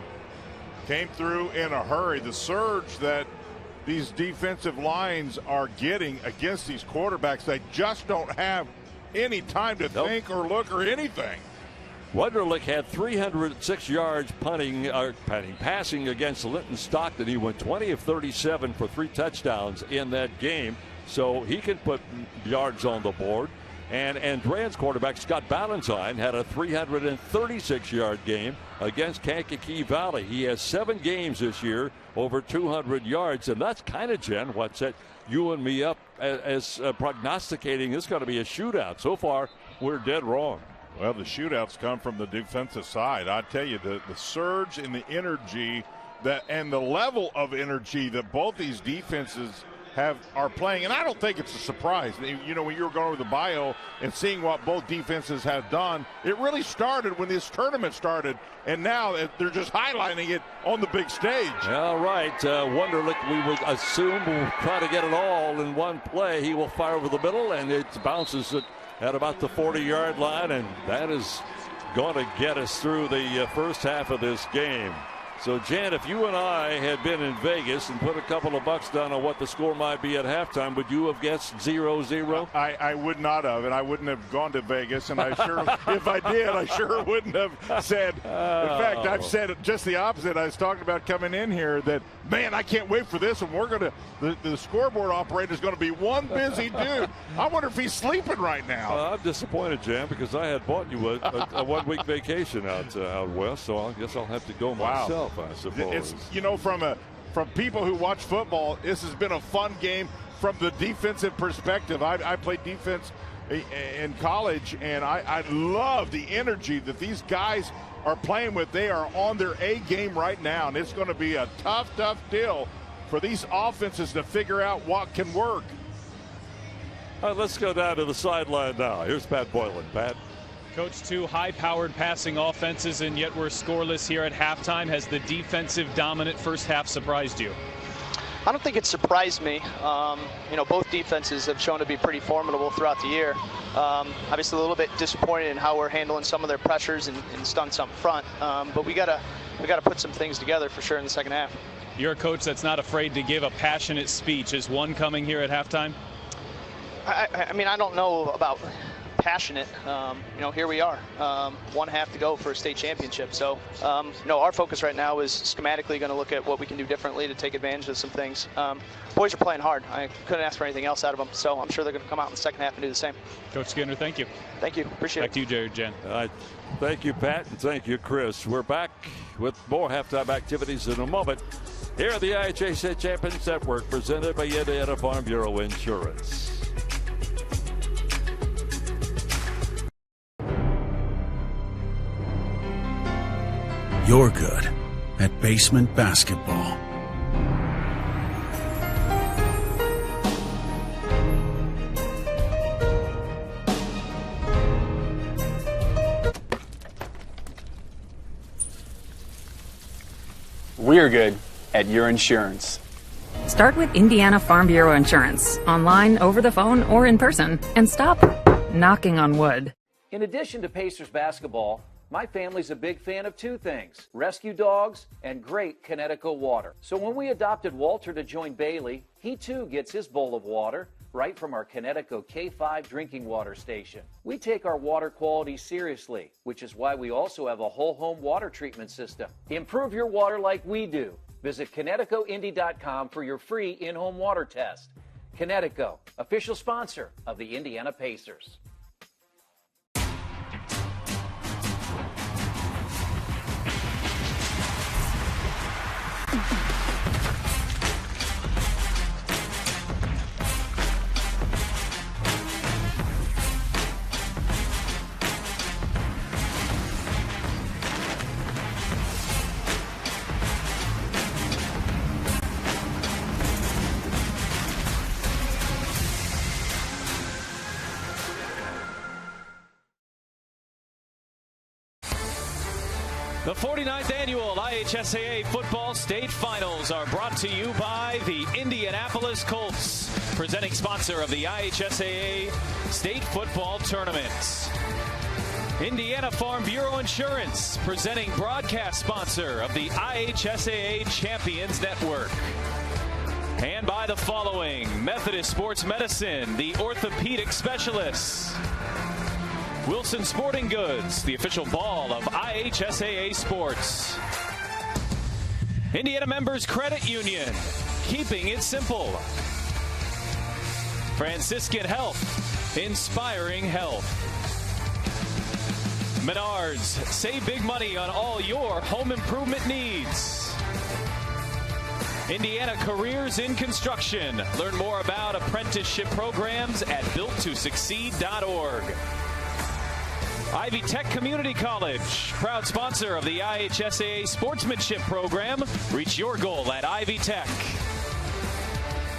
came through in a hurry. The surge that these defensive lines are getting against these quarterbacks, they just don't have any time to think or look or anything. Wunderlich had 306 yards passing against Linton Stockton. He went 20 of 37 for 3 touchdowns in that game, so he can put yards on the board. And Andrean's quarterback, Scott Ballantyne, had a 336-yard game against Kankakee Valley. He has 7 games this year over 200 yards, and that's kind of, Jen, what set you and me up as prognosticating this is going to be a shootout. So far, we're dead wrong. Well, the shootouts come from the defensive side. I tell you, the surge and the energy and the level of energy that both these defenses are playing, and I don't think it's a surprise. You know, when you were going over the bio and seeing what both defenses have done, it really started when this tournament started, and now they're just highlighting it on the big stage. All right, Wunderlich, we will assume, will try to get it all in one play. He will fire over the middle, and it bounces at about the 40-yard line, and that is going to get us through the first half of this game. So, Jan, if you and I had been in Vegas and put a couple of bucks down on what the score might be at halftime, would you have guessed 0-0? I would not have, and I wouldn't have gone to Vegas, and I sure, if I did, I sure wouldn't have said. In fact, I've said just the opposite. I was talking about coming in here that, man, I can't wait for this, and we're going to, the scoreboard operator is going to be one busy dude. I wonder if he's sleeping right now. I'm disappointed, Jan, because I had bought you a one-week vacation out west, so I guess I'll have to go myself. I suppose. It's, you know, from people who watch football, this has been a fun game from the defensive perspective. I played defense in college, and I love the energy that these guys are playing with. They are on their A game right now, and it's going to be a tough deal for these offenses to figure out what can work. All right, let's go down to the sideline now. Here's Pat Boylan. Pat. Coach, 2 high-powered passing offenses, and yet we're scoreless here at halftime. Has the defensive dominant first half surprised you? I don't think it surprised me. Both defenses have shown to be pretty formidable throughout the year. Obviously a little bit disappointed in how we're handling some of their pressures and stunts up front. But we gotta put some things together for sure in the second half. You're a coach that's not afraid to give a passionate speech. Is one coming here at halftime? I don't know about passionate. Here we are, 1 half to go for a state championship. So, our focus right now is schematically going to look at what we can do differently to take advantage of some things. Boys are playing hard. I couldn't ask for anything else out of them. So I'm sure they're going to come out in the second half and do the same. Coach Skinner, thank you. Thank you. Appreciate it. Back to you, Jared Jen. All right. Thank you, Pat, and thank you, Chris. We're back with more halftime activities in a moment here at the IHSA Champions Network, presented by Indiana Farm Bureau Insurance. You're good at basement basketball. We're good at your insurance. Start with Indiana Farm Bureau Insurance, online, over the phone, or in person, and stop knocking on wood. In addition to Pacers basketball, my family's a big fan of two things: rescue dogs and great Connecticut water. So when we adopted Walter to join Bailey, he too gets his bowl of water right from our Connecticut K5 drinking water station. We take our water quality seriously, which is why we also have a whole home water treatment system. Improve your water like we do. Visit ConnecticutIndy.com for your free in-home water test. Connecticut, official sponsor of the Indiana Pacers. The 49th annual IHSAA Football State Finals are brought to you by the Indianapolis Colts, presenting sponsor of the IHSAA State Football Tournament. Indiana Farm Bureau Insurance, presenting broadcast sponsor of the IHSAA Champions Network. And by the following: Methodist Sports Medicine, the orthopedic specialists. Wilson Sporting Goods, the official ball of IHSAA Sports. Indiana Members Credit Union, keeping it simple. Franciscan Health, inspiring health. Menards, save big money on all your home improvement needs. Indiana Careers in Construction. Learn more about apprenticeship programs at builttosucceed.org. Ivy Tech Community College, proud sponsor of the IHSAA Sportsmanship Program. Reach your goal at Ivy Tech.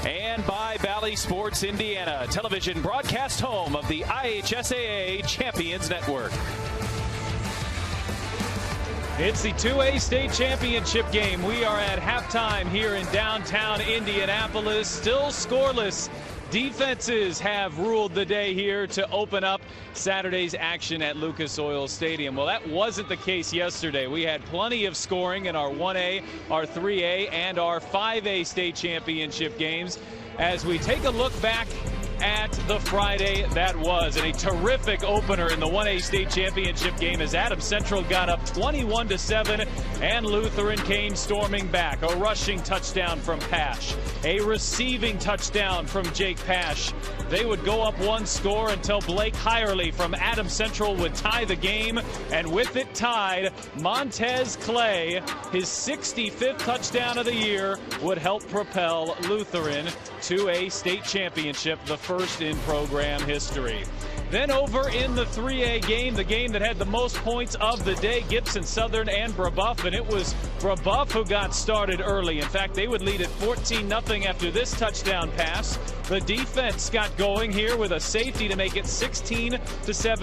And by Bally Sports Indiana, television broadcast home of the IHSAA Champions Network. It's the 2A state championship game. We are at halftime here in downtown Indianapolis, still scoreless. Defenses have ruled the day here to open up Saturday's action at Lucas Oil Stadium. Well, that wasn't the case yesterday. We had plenty of scoring in our 1A, our 3A, and our 5A state championship games. As we take a look back at the Friday that was, and a terrific opener in the 1A state championship game as Adams Central got up 21-7 and Lutheran came storming back. A rushing touchdown from Pash, a receiving touchdown from Jake Pash. They would go up one score until Blake Hirely from Adams Central would tie the game, and with it tied, Montez Clay, his 65th touchdown of the year, would help propel Lutheran to a state championship, the first in program history. Then over in the 3A game, the game that had the most points of the day, Gibson Southern and Brebeuf, and it was Brebeuf who got started early. In fact, they would lead at 14-0 after this touchdown pass. The defense got going here with a safety to make it 16-7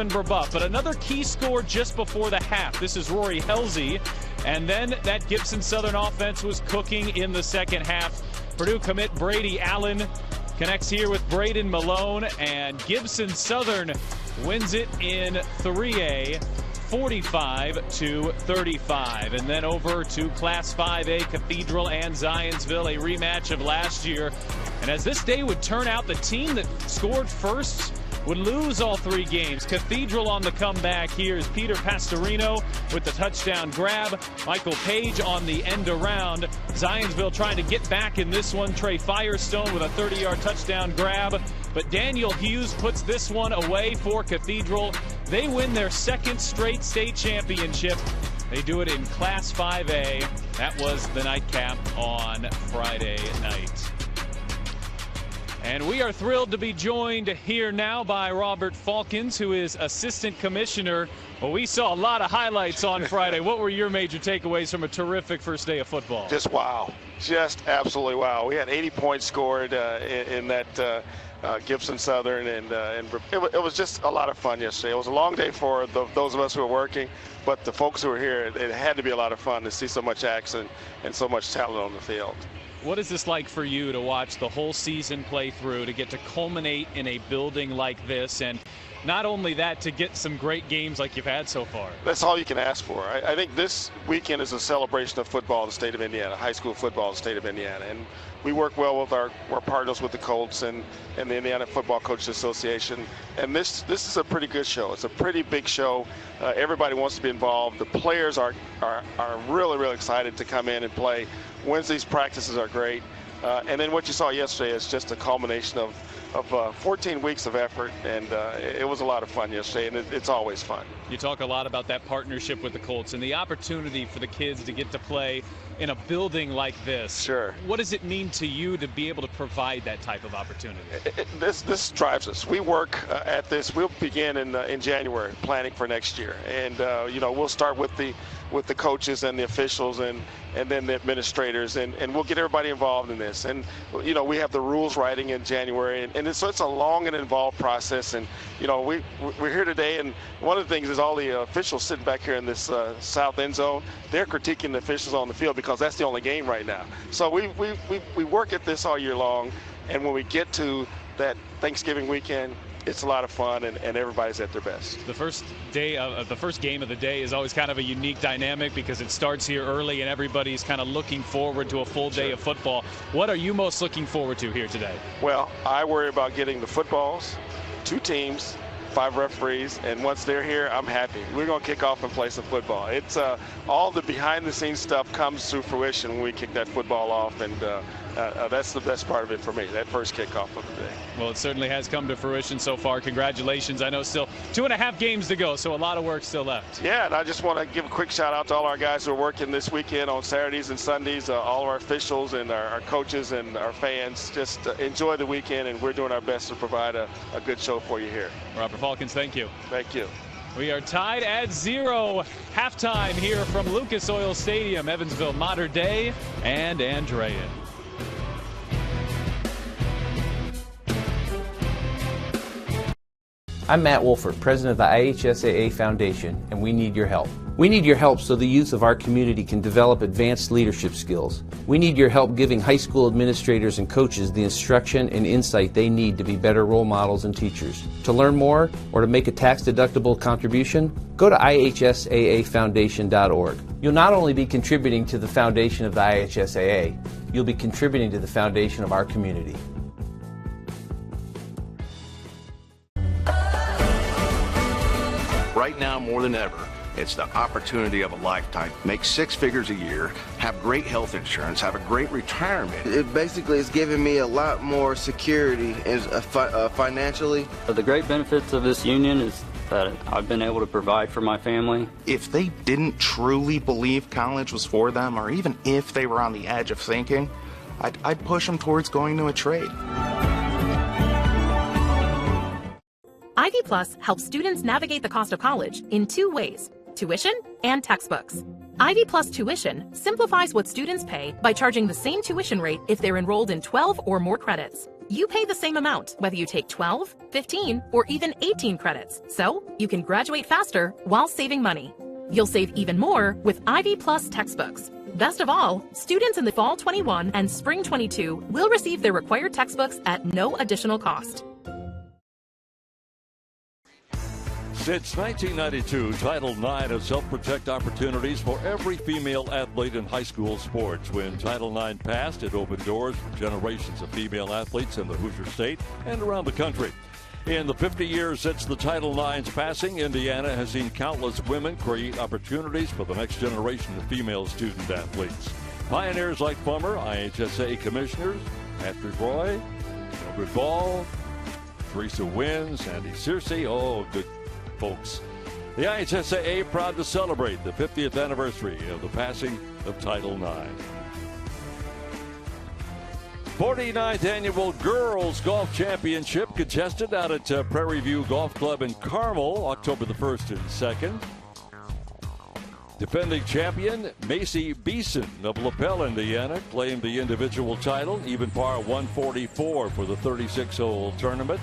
Brebeuf. But another key score just before the half. This is Rory Helsey. And then that Gibson Southern offense was cooking in the second half. Purdue commit Brady Allen connects here with Braden Malone, and Gibson Southern wins it in 3A, 45-35. And then over to Class 5A, Cathedral and Zionsville, a rematch of last year. And as this day would turn out, the team that scored first would lose all 3 games. Cathedral on the comeback here is Peter Pastorino with the touchdown grab. Michael Page on the end around. Zionsville trying to get back in this one. Trey Firestone with a 30-yard touchdown grab. But Daniel Hughes puts this one away for Cathedral. They win their 2nd straight state championship. They do it in Class 5A. That was the nightcap on Friday night. And we are thrilled to be joined here now by Robert Falcons, who is assistant commissioner. Well, we saw a lot of highlights on Friday. What were your major takeaways from a terrific first day of football? Just wow. Just absolutely wow. We had 80 points scored in that Gibson Southern, and it was just a lot of fun yesterday. It was a long day for those of us who were working, but the folks who were here, it had to be a lot of fun to see so much action and so much talent on the field. What is this like for you to watch the whole season play through, to get to culminate in a building like this, and not only that, to get some great games like you've had so far? That's all you can ask for. I think this weekend is a celebration of football in the state of Indiana, high school football in the state of Indiana. And we work well with our partners with the Colts and the Indiana Football Coaches Association. And this is a pretty good show. It's a pretty big show. Everybody wants to be involved. The players are really, really excited to come in and play. Wednesday's practices are great. And then what you saw yesterday is just a culmination of 14 weeks of effort, and it was a lot of fun yesterday, and it's always fun. You talk a lot about that partnership with the Colts and the opportunity for the kids to get to play in a building like this. Sure. What does it mean to you to be able to provide that type of opportunity? This drives us. We work at this. We'll begin in January planning for next year, and we'll start with the coaches and the officials and then the administrators, and we'll get everybody involved in this. And we have the rules writing in January, and so it's a long and involved process. And we're here today, and one of the things is all the officials sitting back here in this south end zone, they're critiquing the officials on the field because that's the only game right now. So we work at this all year long, and when we get to that Thanksgiving weekend, it's a lot of fun, and everybody's at their best. The first day of the first game of the day is always kind of a unique dynamic because it starts here early and everybody's kind of looking forward to a full day of football. What are you most looking forward to here today? Well, I worry about getting the footballs, 2 teams, 5 referees, and once they're here, I'm happy. We're going to kick off and play some football. It's all the behind-the-scenes stuff comes to fruition when we kick that football off, and that's the best part of it for me, that first kickoff of the day. Well, it certainly has come to fruition so far. Congratulations. I know still 2.5 games to go, so a lot of work still left. Yeah, and I just want to give a quick shout out to all our guys who are working this weekend on Saturdays and Sundays, all of our officials and our coaches and our fans. Just enjoy the weekend, and we're doing our best to provide a good show for you here. Robert Falcons, thank you. Thank you. We are tied at 0 halftime here from Lucas Oil Stadium, Evansville Mater Dei and Andrean. I'm Matt Wolford, president of the IHSAA Foundation, and we need your help. We need your help so the youth of our community can develop advanced leadership skills. We need your help giving high school administrators and coaches the instruction and insight they need to be better role models and teachers. To learn more or to make a tax-deductible contribution, go to ihsaafoundation.org. You'll not only be contributing to the foundation of the IHSAA, you'll be contributing to the foundation of our community. Right now, more than ever, it's the opportunity of a lifetime. Make 6 figures a year, have great health insurance, have a great retirement. It basically is giving me a lot more security financially. The great benefits of this union is that I've been able to provide for my family. If they didn't truly believe college was for them, or even if they were on the edge of thinking, I'd push them towards going to a trade. Ivy Plus helps students navigate the cost of college in 2 ways: tuition and textbooks. Ivy Plus Tuition simplifies what students pay by charging the same tuition rate if they're enrolled in 12 or more credits. You pay the same amount whether you take 12, 15, or even 18 credits, so you can graduate faster while saving money. You'll save even more with Ivy Plus textbooks. Best of all, students in the Fall 21 and Spring 22 will receive their required textbooks at no additional cost. Since 1992, Title IX has helped protect opportunities for every female athlete in high school sports. When Title IX passed, it opened doors for generations of female athletes in the Hoosier State and around the country. In the 50 years since the Title IX's passing, Indiana has seen countless women create opportunities for the next generation of female student athletes. Pioneers like former IHSA commissioners Patrick Roy, Mildred Ball, Teresa Wynn, Sandy Searcy, good folks. The IHSAA proud to celebrate the 50th anniversary of the passing of Title IX. 49th Annual Girls Golf Championship contested out at Prairie View Golf Club in Carmel, October the 1st and 2nd. Defending champion Macy Beeson of LaPel, Indiana, claimed the individual title, even par 144 for the 36-hole tournament.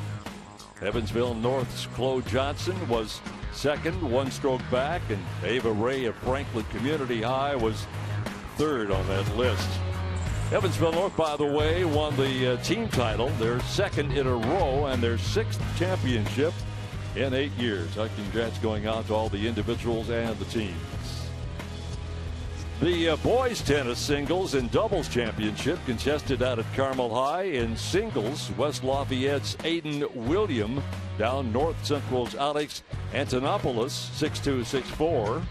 Evansville North's Chloe Johnson was second, one stroke back, and Ava Ray of Franklin Community High was third on that list. Evansville North, by the way, won the team title, their second in a row, and their sixth championship in 8 years. Our congrats going out to all the individuals and the teams. The boys tennis singles and doubles championship contested out at Carmel High. In singles, West Lafayette's Aiden William down North Central's Alex Antonopoulos 6-2, 6-4.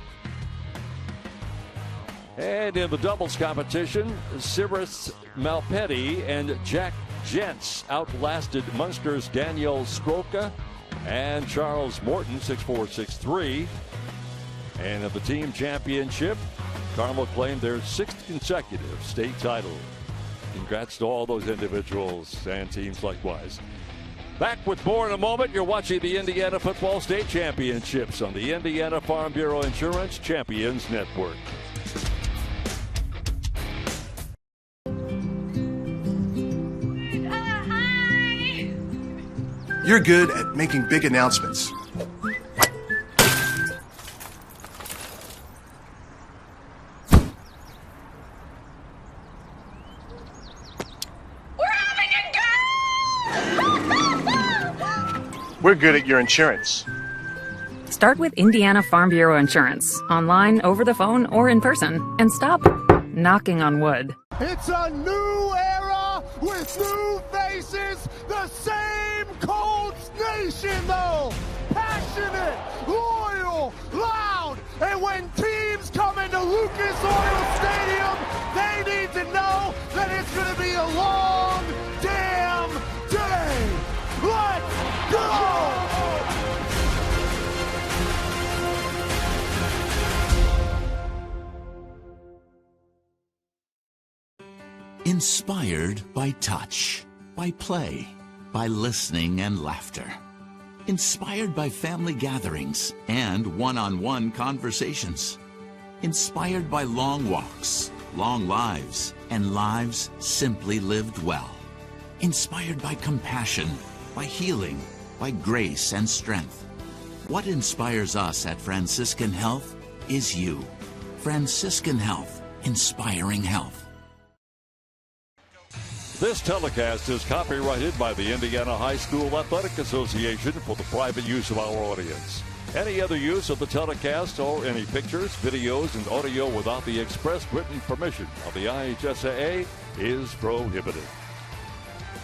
And in the doubles competition, Cyrus Malpetti and Jack Gents outlasted Munster's Daniel Stroka and Charles Morton 6-4, 6-3. And in the team championship, Carmel claimed their sixth consecutive state title. Congrats to all those individuals and teams likewise. Back with more in a moment. You're watching the Indiana Football State Championships on the Indiana Farm Bureau Insurance Champions Network. You're good at making big announcements. We're good at your insurance. Start with Indiana Farm Bureau Insurance, online, over the phone, or in person, and stop knocking on wood. It's a new era with new faces, the same Colts nation though. Passionate, loyal, loud, and when teams come into Lucas Oil Stadium, they need to know that it's going to be a long damn day. Let's go! Inspired by touch, by play, by listening and laughter. Inspired by family gatherings and one-on-one conversations. Inspired by long walks, long lives, and lives simply lived well. Inspired by compassion, by healing, by grace and strength. What inspires us at Franciscan Health is you. Franciscan Health, inspiring health. This telecast is copyrighted by the Indiana High School Athletic Association for the private use of our audience. Any other use of the telecast or any pictures, videos, and audio without the express written permission of the IHSAA is prohibited.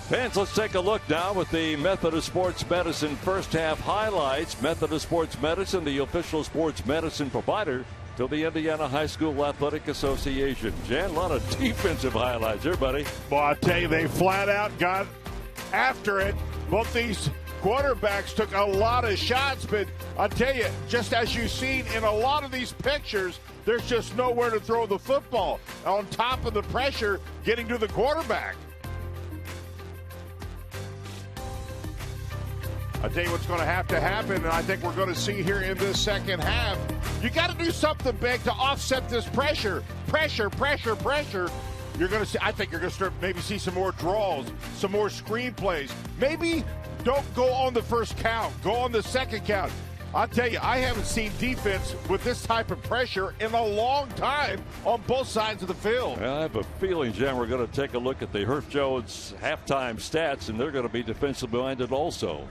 Fans, let's take a look now at the Methodist Sports Medicine first half highlights. Methodist Sports Medicine, the official sports medicine provider to the Indiana High School Athletic Association. Jan, a lot of defensive highlights here, buddy. Well, I tell you, they flat out got after it. Both these quarterbacks took a lot of shots, but I tell you, just as you've seen in a lot of these pictures, there's just nowhere to throw the football on top of the pressure getting to the quarterback. I tell you what's going to happen, and I think we're going to see here in this second half. You got to do something big to offset this pressure. Pressure. You're going to see. I think you're going to start maybe see some more draws, some more screen plays. Maybe don't go on the first count. Go on the second count. I'll tell you, I haven't seen defense with this type of pressure in a long time on both sides of the field. Well, I have a feeling, Jen, we're going to take a look at the Herff Jones halftime stats, and they're going to be defensive-minded also.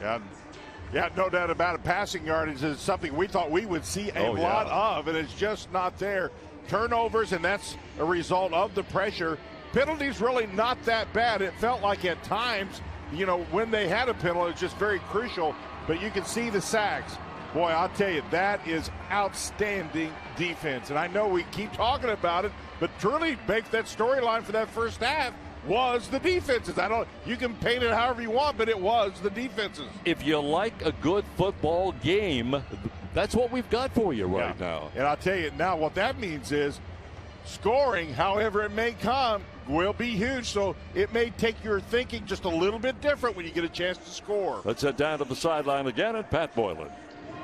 Yeah, no doubt about it. Passing yardage is something we thought we would see a lot of, and it's just not there. Turnovers, and that's a result of the pressure. Penalties really not that bad. It felt like at times, you know, when they had a penalty, it was just very crucial. But you can see the sacks. Boy, I'll tell you, that is outstanding defense. And I know we keep talking about it, but truly make that storyline for that first half was the defenses. You can paint it however you want, but it was the defenses. If you like a good football game, that's what we've got for you right now. And I'll tell you now, what that means is scoring, however it may come, will be huge. So it may take your thinking just a little bit different when you get a chance to score. Let's head down to the sideline again and Pat Boylan.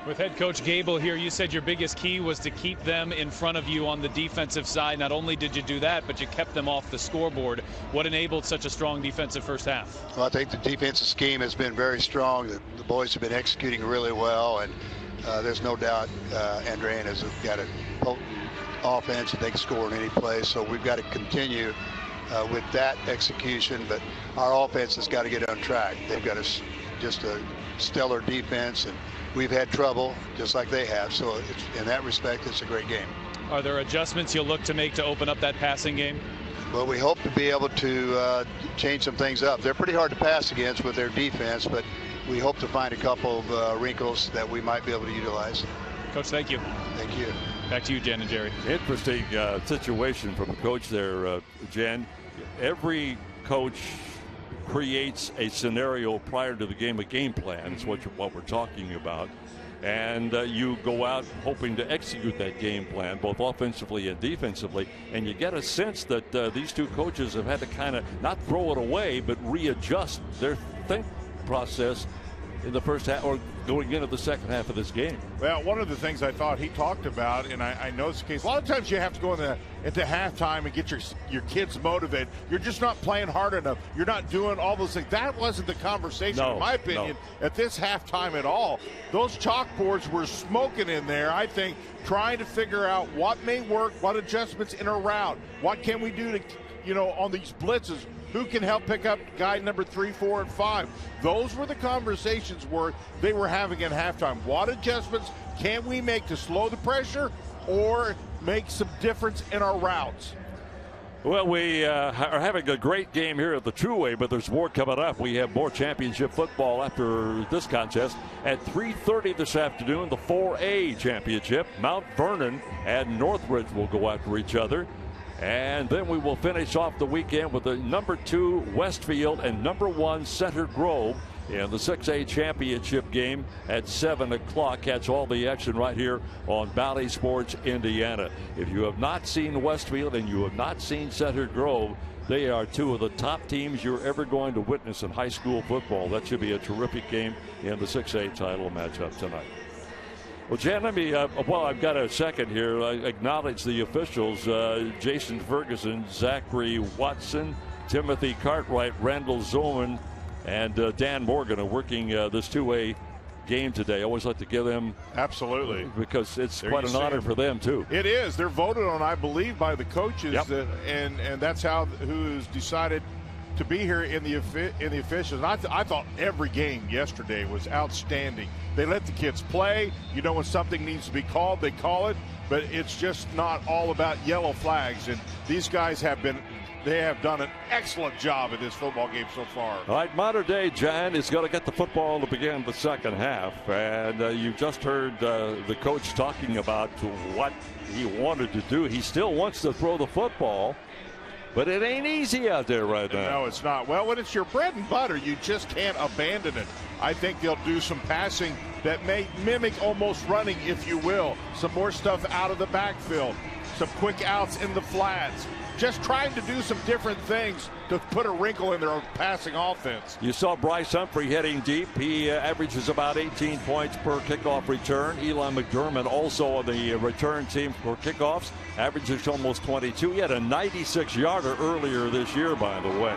With head coach Gable here, you said your biggest key was to keep them in front of you on the defensive side. Not only did you do that, but you kept them off the scoreboard. What enabled such a strong defensive first half? Well, I think the defensive scheme has been very strong. The boys have been executing really well, and there's no doubt Andrean has got a potent offense that they can score in any place. So we've got to continue with that execution, but our offense has got to get on track. They've got just a stellar defense, and we've had trouble just like they have. So in that respect, it's a great game. Are there adjustments you'll look to make to open up that passing game? Well, we hope to be able to change some things up. They're pretty hard to pass against with their defense, but we hope to find a couple of wrinkles that we might be able to utilize. Coach, thank you. Thank you. Back to you, Jen and Jerry. Interesting situation from the coach there, Jen. Every coach creates a scenario prior to the game, a game plan is what we're talking about. And you go out hoping to execute that game plan, both offensively and defensively. And you get a sense that these two coaches have had to kind of not throw it away, but readjust their think process in the first half or going into the second half of this game. Well, one of the things I thought he talked about, and I know it's the case, a lot of times you have to go into halftime and get your kids motivated. You're just not playing hard enough. You're not doing all those things. That wasn't the conversation, in my opinion, at this halftime at all. Those chalkboards were smoking in there, I think, trying to figure out what may work, what adjustments in a route, what can we do to, on these blitzes. Who can help pick up guy number 3, 4, and 5? Those were the conversations they were having at halftime. What adjustments can we make to slow the pressure or make some difference in our routes? Well, we are having a great game here at the True-Way, but there's more coming up. We have more championship football after this contest. At 3:30 this afternoon, the 4A championship. Mount Vernon and Northridge will go after each other. And then we will finish off the weekend with the number 2 Westfield and number 1 Center Grove in the 6A championship game at 7 o'clock. Catch all the action right here on Valley Sports Indiana. If you have not seen Westfield and you have not seen Center Grove, they are 2 of the top teams you're ever going to witness in high school football. That should be a terrific game in the 6A title matchup tonight. Well, Jan, let me, while I've got a second here, I acknowledge the officials, Jason Ferguson, Zachary Watson, Timothy Cartwright, Randall Zoman, and Dan Morgan are working this 2A game today. I always like to give them. Absolutely. Because it's quite an honor for them, too. It is. They're voted on, I believe, by the coaches, and that's who's decided to be here in the officials. And I thought every game yesterday was outstanding. They let the kids play. When something needs to be called, they call it. But it's just not all about yellow flags. And these guys have done an excellent job in this football game so far. All right, Mater Dei, John, is going to get the football to begin the second half. And you just heard the coach talking about what he wanted to do. He still wants to throw the football. But it ain't easy out there right now. No, it's not. Well, when it's your bread and butter, you just can't abandon it. I think they'll do some passing that may mimic almost running, if you will. Some more stuff out of the backfield. Some quick outs in the flats. Just trying to do some different things to put a wrinkle in their passing offense. You saw Bryce Humphrey heading deep. He averages about 18 points per kickoff return. Eli McDermott also on the return team for kickoffs. Averages almost 22. He had a 96-yarder earlier this year, by the way.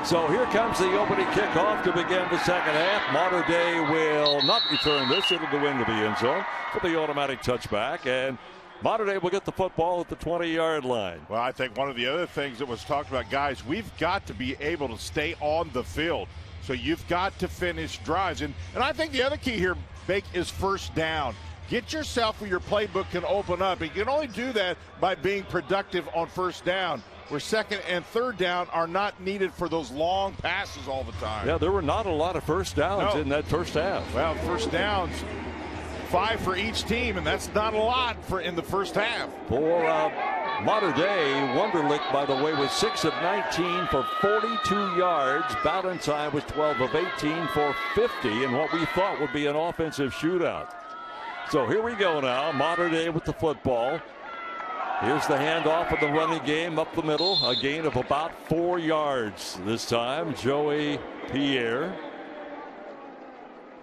So here comes the opening kickoff to begin the second half. Mater Dei will not return this. It'll go into the end zone for the automatic touchback. And Mater Dei will get the football at the 20-yard line. Well, I think one of the other things that was talked about, guys, we've got to be able to stay on the field. So you've got to finish drives. And I think the other key here, Bake, is first down. Get yourself where your playbook can open up. And you can only do that by being productive on first down, where second and third down are not needed for those long passes all the time. Yeah, there were not a lot of first downs in that first half. Well, first downs, 5 for each team, and that's not a lot in the first half. For Mater Dei, Wunderlich, by the way, was 6 of 19 for 42 yards. Ballantyne was 12 of 18 for 50 in what we thought would be an offensive shootout. So here we go now. Mater Dei with the football. Here's the handoff of the running game up the middle. A gain of about 4 yards this time. Joey Pierre.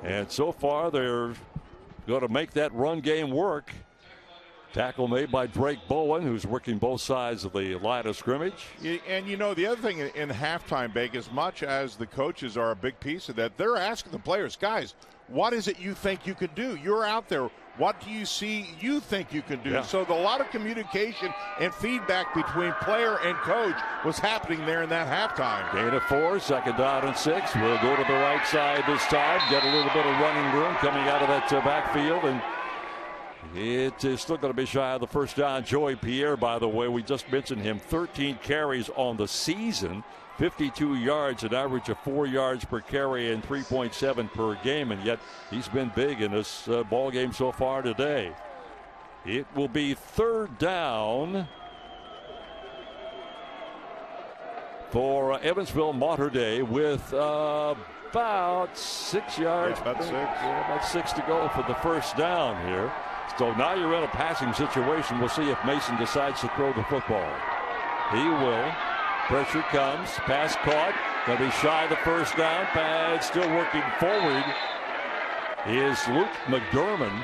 And so far they're going to make that run game work. Tackle made by Drayk Bowen, who's working both sides of the line of scrimmage. And you know, the other thing in halftime, Bake, as much as the coaches are a big piece of that, they're asking the players, guys, what is it you think you could do? You're out there. What do you see you think you can do? Yeah. So a lot of communication and feedback between player and coach was happening there in that halftime. Gain of 4, second down and 6. We'll go to the right side this time. Get a little bit of running room coming out of that backfield. And it is still going to be shy of the first down. Joey Pierre, by the way, we just mentioned him, 13 carries on the season. 52 yards, an average of 4 yards per carry and 3.7 per game, and yet he's been big in this ball game so far today. It will be third down for Evansville Mater Dei with about 6 yards. Yeah, about 6. Yeah, about 6 to go for the first down here. So now you're in a passing situation. We'll see if Mason decides to throw the football. He will. Pressure comes. Pass caught. Going to be shy of the first down. Pad still working forward is Luke McDermott.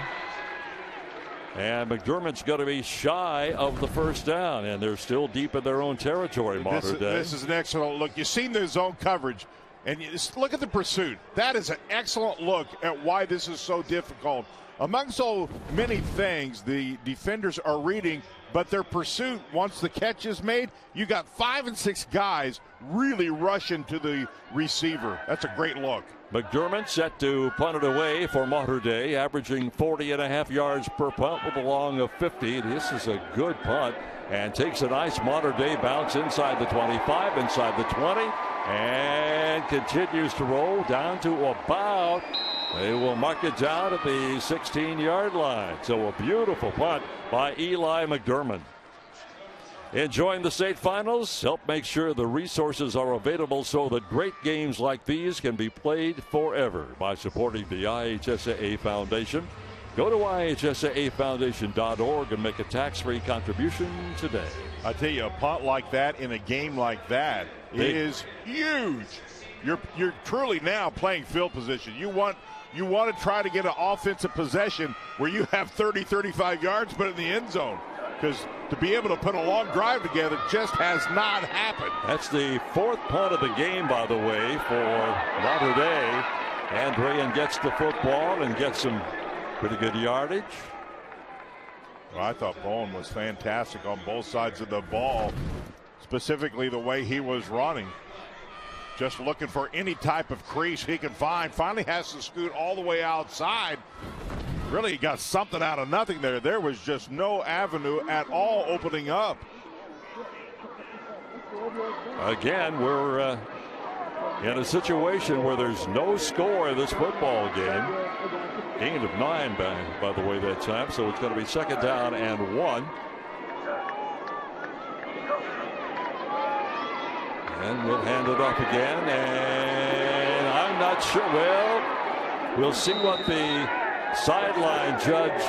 And McDermott's going to be shy of the first down. And they're still deep in their own territory, Mater Dei. This is an excellent look. You've seen the zone coverage. And you just look at the pursuit. That is an excellent look at why this is so difficult. Among so many things, the defenders are reading, but their pursuit, once the catch is made, you got 5 and 6 guys really rushing to the receiver. That's a great look. McDermott set to punt it away for Mater Dei, averaging 40.5 yards per punt with a long of 50. This is a good punt and takes a nice Mater Dei bounce inside the 25, inside the 20, and continues to roll down to about. They will mark it down at the 16-yard line. So a beautiful punt by Eli McDermott. Enjoying the state finals? Help make sure the resources are available so that great games like these can be played forever by supporting the IHSAA Foundation. Go to IHSAAfoundation.org and make a tax-free contribution today. I tell you, a punt like that in a game like that is huge. You're truly now playing field position. You want to try to get an offensive possession where you have 30, 35 yards, but in the end zone. Because to be able to put a long drive together just has not happened. That's the 4th punt of the game, by the way, for Mater Dei. Andrean gets the football and gets some pretty good yardage. Well, I thought Bowen was fantastic on both sides of the ball, specifically the way he was running. Just looking for any type of crease he can find. Finally has to scoot all the way outside. Really, he got something out of nothing there. There was just no avenue at all opening up. Again, we're in a situation where there's no score in this football game. Gain of 9, by the way, that time. So it's going to be second down and 1. And we'll hand it off again. And I'm not sure. Well, we'll see what the side judge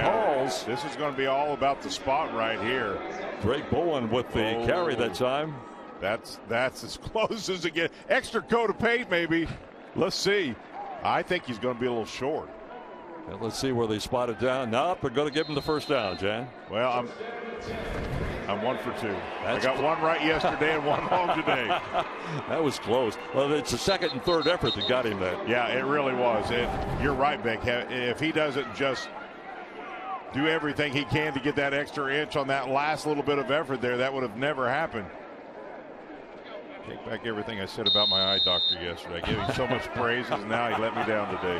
calls. This is going to be all about the spot right here. Drayk Bowen with the carry that time. That's as close as it gets. Extra coat of paint, maybe. Let's see. I think he's going to be a little short. Well, let's see where they spot it down. Nope, they're going to give him the first down, Jan. Well, I'm 1 for 2. I got one right yesterday and one wrong today. That was close. Well, it's the second and third effort that got him that. Yeah, it really was. You're right, Beck. If he doesn't just do everything he can to get that extra inch on that last little bit of effort there, that would have never happened. Take back everything I said about my eye doctor yesterday. I gave him so much praises, and now he let me down today.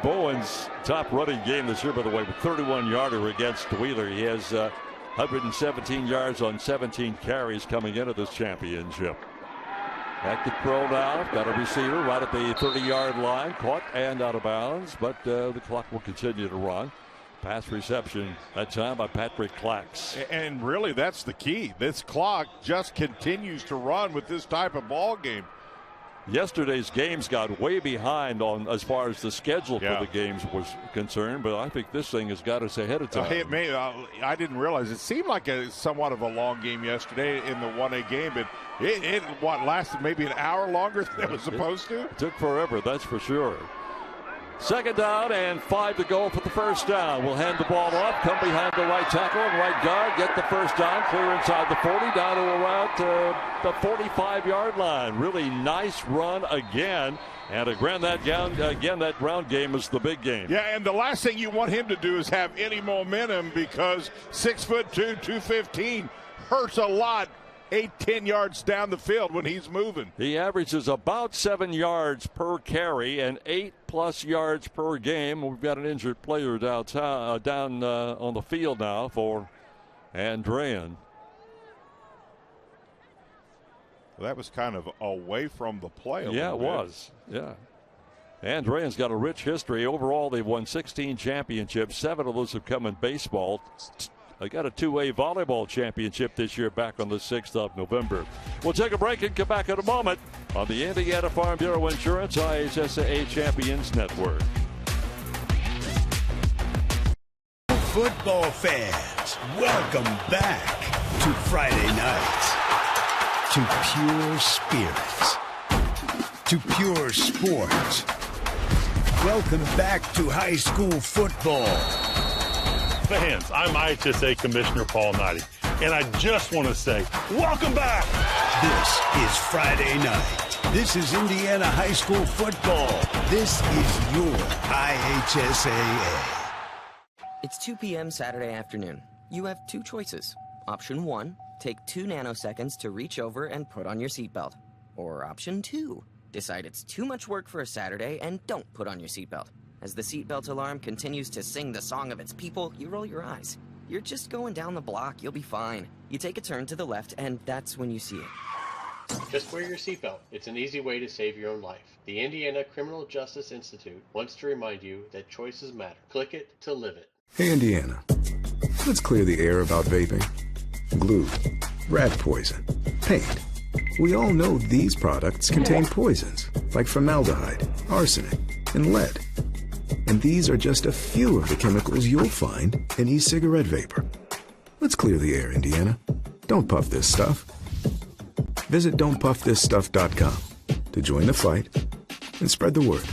Bowen's top running game this year, by the way, with 31-yarder against Wheeler. He has 117 yards on 17 carries coming into this championship. Back to throw now. Got a receiver right at the 30-yard line. Caught and out of bounds, but the clock will continue to run. Pass reception that time by Patrick Clax. And really, that's the key. This clock just continues to run with this type of ball game. Yesterday's games got way behind on as far as the schedule for the games was concerned, but I think this thing has got us ahead of time. I didn't realize it seemed like somewhat of a long game yesterday in the 1A game, but it lasted maybe an hour longer than it was supposed to. It took forever, that's for sure. Second down and 5 to go for the first down. We'll hand the ball off, come behind the right tackle and right guard, get the first down, clear inside the 40, down to around the 45-yard line. Really nice run again. And again, that ground game is the big game. Yeah, and the last thing you want him to do is have any momentum, because 6'2", 215 hurts a lot 8-10 yards down the field when he's moving. He averages about 7 yards per carry and 8+ yards per game. We've got an injured player down on the field now for Andrean. Well, that was kind of away from the play. Yeah, it was. Yeah. Andrean's got a rich history. Overall, they've won 16 championships. 7 of those have come in baseball. They got a 2A volleyball championship this year back on the 6th of November. We'll take a break and come back in a moment on the Indiana Farm Bureau Insurance IHSAA Champions Network. Football fans, welcome back to Friday night, to pure spirits, to pure sports. Welcome back to high school football. Fans, I'm IHSA Commissioner Paul Knighty, and I just want to say, welcome back! This is Friday night. This is Indiana high school football. This is your IHSAA. It's 2 p.m. Saturday afternoon. You have 2 choices. Option 1, take 2 nanoseconds to reach over and put on your seatbelt. Or option 2, decide it's too much work for a Saturday and don't put on your seatbelt. As the seatbelt alarm continues to sing the song of its people, you roll your eyes. You're just going down the block, you'll be fine. You take a turn to the left, and that's when you see it. Just wear your seatbelt. It's an easy way to save your own life. The Indiana Criminal Justice Institute wants to remind you that choices matter. Click it to live it. Hey, Indiana, let's clear the air about vaping. Glue, rat poison, paint. We all know these products contain poisons, like formaldehyde, arsenic, and lead. And these are just a few of the chemicals you'll find in e-cigarette vapor. Let's clear the air, Indiana. Don't puff this stuff. Visit don'tpuffthisstuff.com to join the fight and spread the word.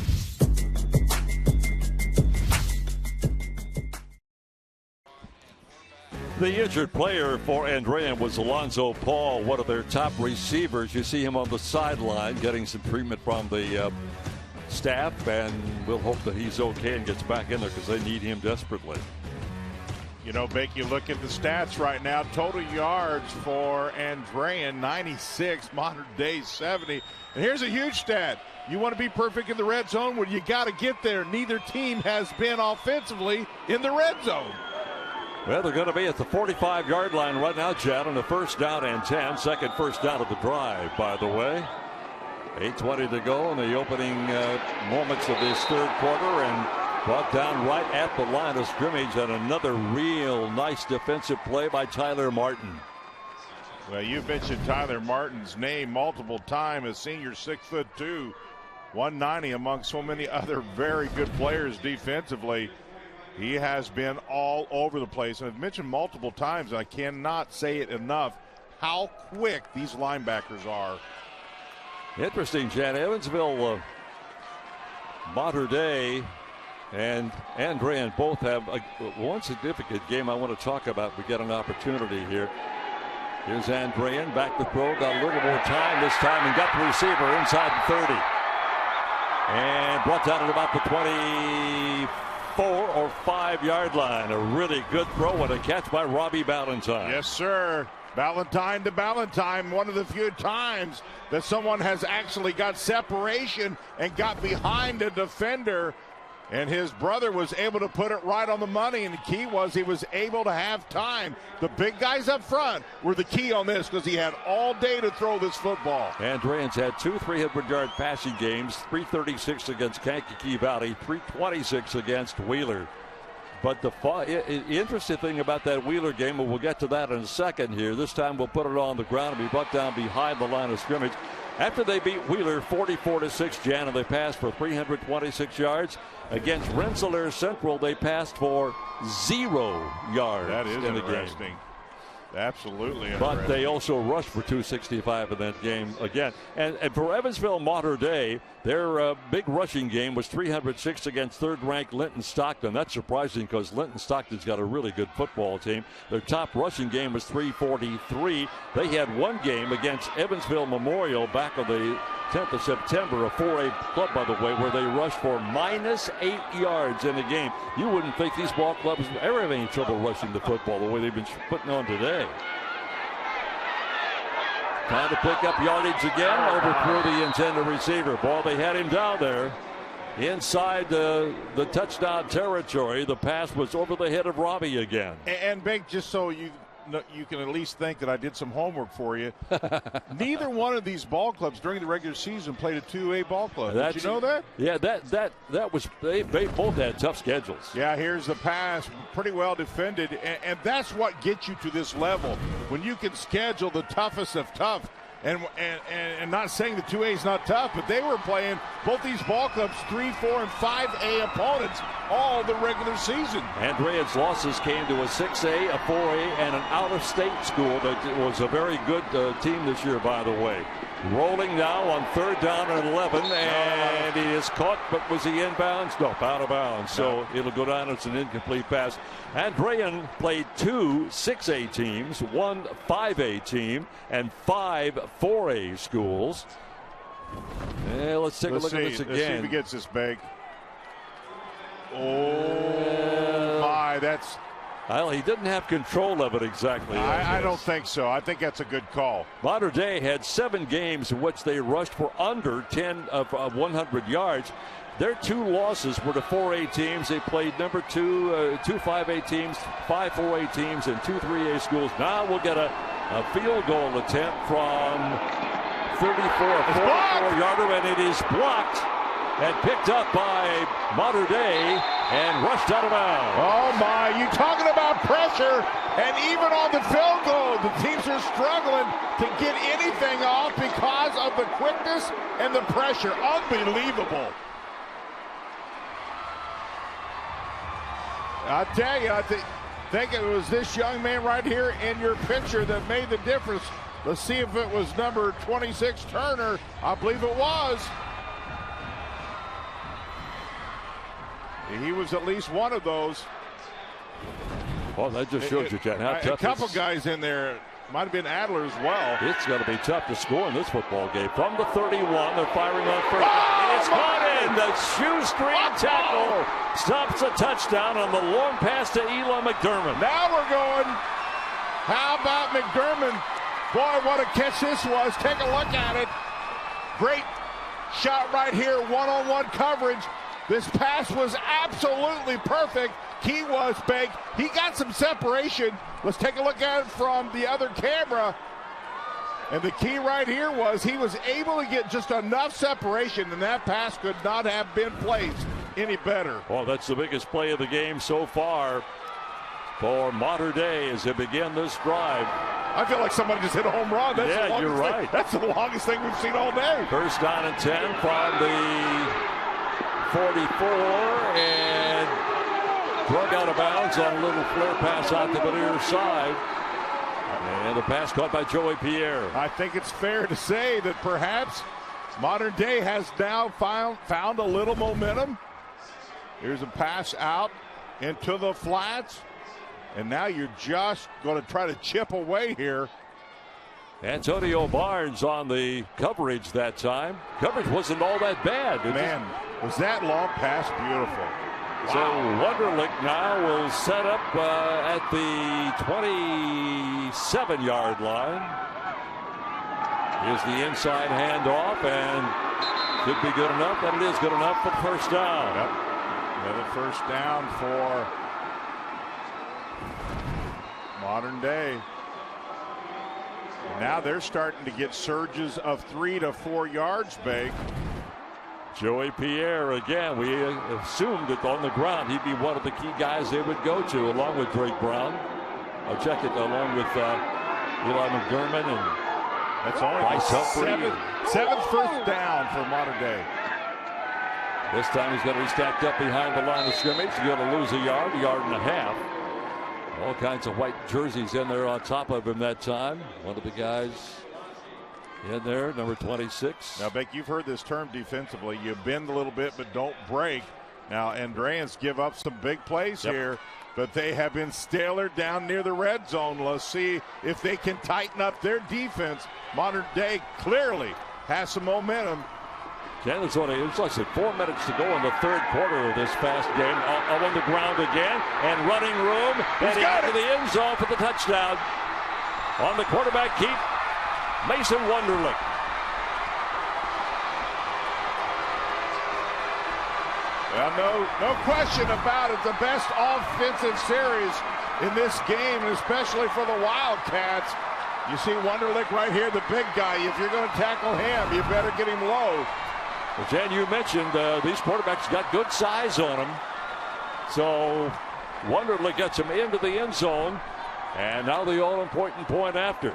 The injured player for Andrean was Alonzo Paul, one of their top receivers. You see him on the sideline getting some treatment from the staff, and we'll hope that he's okay and gets back in there because they need him desperately. You know, Beck, you look at the stats right now. Total yards for Andrean, 96, Mater Dei 70. And here's a huge stat. You want to be perfect in the red zone? Well, you got to get there. Neither team has been offensively in the red zone. Well, they're going to be at the 45-yard line right now, Chad, on the first down and 10. Second first down of the drive, by the way. 8:20 to go in the opening moments of this third quarter, and brought down right at the line of scrimmage, and another real nice defensive play by Tyler Martin. Well, you mentioned Tyler Martin's name multiple times, a senior 6'2", 190 among so many other very good players defensively. He has been all over the place, and I've mentioned multiple times, I cannot say it enough, how quick these linebackers are. Interesting, Chad. Evansville Mater Dei and Andrean both have one significant game I want to talk about. We get an opportunity here. Here's Andrean back to throw. Got a little more time this time and got the receiver inside the 30. And brought down at about the 24 or 5 yard line. A really good throw and a catch by Robbie Ballantyne. Yes, sir. Ballantyne to Ballantyne, one of the few times that someone has actually got separation and got behind a defender. And his brother was able to put it right on the money, and the key was he was able to have time. The big guys up front were the key on this because he had all day to throw this football. Andrean's had 2 300-yard passing games, 336 against Kankakee Valley, 326 against Wheeler. But the interesting thing about that Wheeler game, and we'll get to that in a second here, this time we'll put it on the ground and be brought down behind the line of scrimmage. After they beat Wheeler 44-6, Jan, and they passed for 326 yards. Against Rensselaer Central, they passed for 0 yards that is in the interesting. game. Absolutely. But they also rushed for 265 in that game again. And for Evansville Mater Dei, their big rushing game was 306 against third-ranked Linton Stockton. That's surprising because Linton Stockton's got a really good football team. Their top rushing game was 343. They had one game against Evansville Memorial back on the 10th of September, a 4A club, by the way, where they rushed for -8 yards in the game. You wouldn't think these ball clubs ever have any trouble rushing the football the way they've been putting on today. Trying to pick up yardage again, overthrew the intended receiver. Ball, they had him down there inside the touchdown territory. The pass was over the head of Robbie again. And Big, just so you can at least think that I did some homework for you. Neither one of these ball clubs during the regular season played a 2A ball club. Did you know that? Yeah, that was they both had tough schedules. Yeah, here's the pass, pretty well defended, and that's what gets you to this level when you can schedule the toughest of tough. And not saying the 2A is not tough, but they were playing both these ball clubs 3, 4, and 5A opponents all the regular season. Andrean's losses came to a 6A, a 4A, and an out-of-state school that was a very good team this year, by the way. Rolling now on 3rd down and 11, and he is caught, but was he inbounds? No, out of bounds. So it'll go down as an incomplete pass. Andrean played 2 6A teams, 1 5A team, and 5 4A schools. Let's take a look at this again. Let's see if he gets this big. Oh, my, that's... Well, he didn't have control of it exactly. I don't think so. I think that's a good call. Mater Dei had 7 games in which they rushed for under 10 of 100 yards. Their 2 losses were to 4A teams. They played number 2 5A teams, 5 4A teams, and 2 3A schools. Now we'll get a field goal attempt from 34, a 44-yarder, and it is blocked and picked up by Mater Dei and rushed out of bounds. Oh, my. You talking about pressure, and even on the field goal, the teams are struggling to get anything off because of the quickness and the pressure. Unbelievable. I tell you, I think it was this young man right here in your picture that made the difference. Let's see if it was number 26, Turner. I believe it was. He was at least one of those. Well, that just shows you, Jen, how tough. A couple guys in there. Might have been Adler as well. It's going to be tough to score in this football game. From the 31, they're firing on first. It's caught in. The shoestring tackle stops a touchdown on the long pass to Eli McDermott. Now we're going. How about McDermott? Boy, what a catch this was. Take a look at it. Great shot right here. One-on-one coverage. This pass was absolutely perfect. Key was big. He got some separation. Let's take a look at it from the other camera. And the key right here was he was able to get just enough separation, and that pass could not have been placed any better. Well, that's the biggest play of the game so far for Mater Dei as they begin this drive. I feel like somebody just hit a home run. That's you're right. That's the longest thing we've seen all day. First down and 10 from the 44, and drug out of bounds on a little flare pass out to the near side. And the pass caught by Joey Pierre. I think it's fair to say that perhaps Mater Dei has now found a little momentum. Here's a pass out into the flats. And now you're just going to try to chip away here Antonio Barnes on the coverage that time. Coverage wasn't all that bad. Man, was that long pass beautiful. So Wunderlich now will set up at the 27-yard line. Here's the inside handoff, and should be good enough. That it is good enough for the first down. Yep. Another first down for Modern Day. Now they're starting to get surges of 3 to 4 yards, Bake. Joey Pierre again. We assumed that on the ground he'd be one of the key guys they would go to, along with Drake Brown. I'll check it along with Eli McDermott and that's only seventh first down for Modern Day. This time he's going to be stacked up behind the line of scrimmage. He's going to lose a yard and a half. All kinds of white jerseys in there on top of him that time. One of the guys in there, number 26. Now, Beck, you've heard this term defensively. You bend a little bit, but don't break. Now, Andreans give up some big plays here, but they have been stellar down near the red zone. Let's see if they can tighten up their defense. Modern Day clearly has some momentum. Ken, it's only, it's like 4 minutes to go in the third quarter of this fast game. Up on the ground again, and running room, heading out to the end zone for the touchdown. On the quarterback keep, Mason Wunderlich. Well, no question about it. The best offensive series in this game, and especially for the Wildcats. You see Wunderlich right here, the big guy. If you're going to tackle him, you better get him low. Well, Jan, you mentioned these quarterbacks got good size on them. So Wunderlich gets him into the end zone, and now the all-important point after.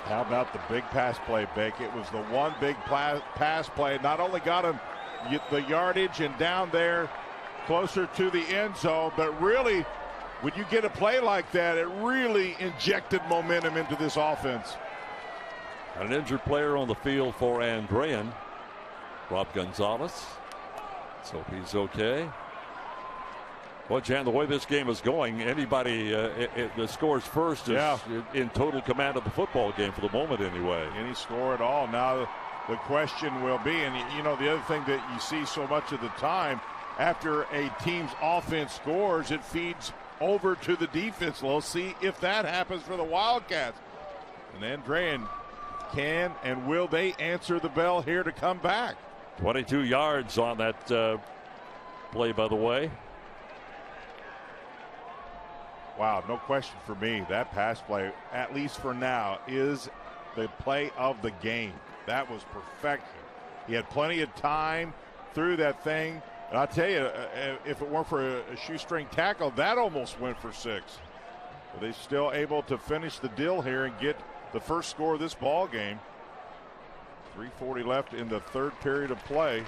How about the big pass play, Bake? It was the one big pass play. Not only got him the yardage and down there closer to the end zone, but really, when you get a play like that, it really injected momentum into this offense. An injured player on the field for Andrean, Rob Gonzalez. Let's hope he's okay. Well, Jan, the way this game is going, anybody that scores first is in total command of the football game for the moment anyway. Any score at all. Now the question will be, and you know the other thing that you see so much of the time, after a team's offense scores, it feeds over to the defense. We'll see if that happens for the Wildcats. And Andrean, can and will they answer the bell here to come back? 22 yards on that play, by the way. Wow, no question for me. That pass play, at least for now, is the play of the game. That was perfection. He had plenty of time through that thing. And I'll tell you, if it weren't for a shoestring tackle, that almost went for 6. But they're still able to finish the deal here and get the first score of this ball game. 3:40 left in the third period of play.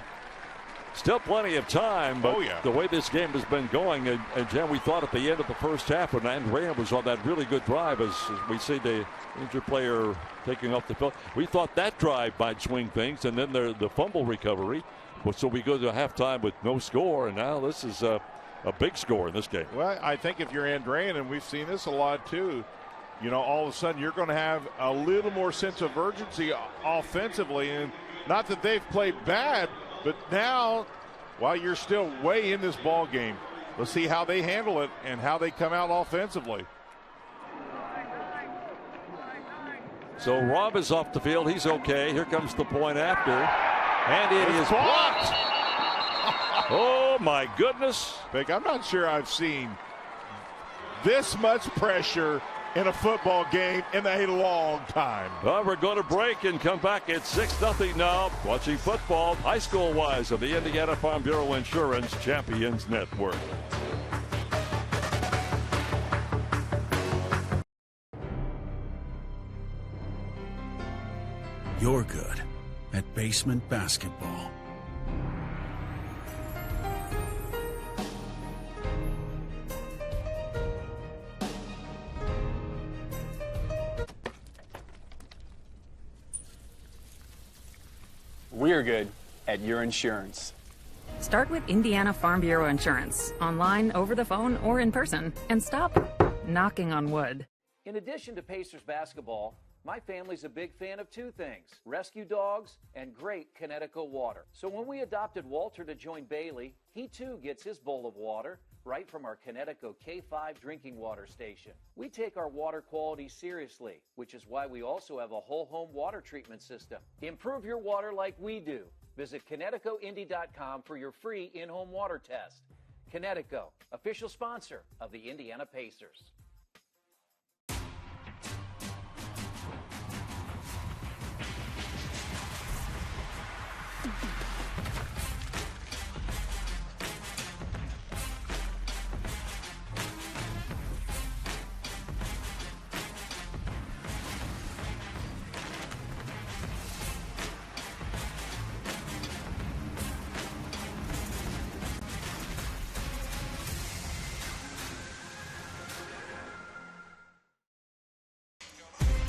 Still plenty of time, but the way this game has been going, and Jen, we thought at the end of the first half when Andrean was on that really good drive, as we see the injured player taking off the field, we thought that drive might swing things, and then the fumble recovery. So we go to halftime with no score, and now this is a big score in this game. Well, I think if you're Andrean, and we've seen this a lot too, you know, all of a sudden you're going to have a little more sense of urgency offensively, and not that they've played bad, but now, while you're still way in this ball game, let's see how they handle it and how they come out offensively. So Rob is off the field. He's okay. Here comes the point after. And it is blocked. Oh, my goodness. Big, I'm not sure I've seen this much pressure in a football game in a long time. Well, we're going to break and come back at 6-0 now. Watching football, high school wise, of the Indiana Farm Bureau Insurance Champions Network. You're good at basement basketball. We're good at your insurance. Start with Indiana Farm Bureau Insurance, online, over the phone, or in person, and stop knocking on wood. In addition to Pacers basketball, My family's a big fan of two things, rescue dogs and great Connecticut water. So when we adopted Walter to join Bailey, he too gets his bowl of water right from our Connecticut K5 drinking water station. We take our water quality seriously, which is why we also have a whole home water treatment system. Improve your water like we do. Visit ConnecticutIndy.com for your free in-home water test. Connecticut, official sponsor of the Indiana Pacers.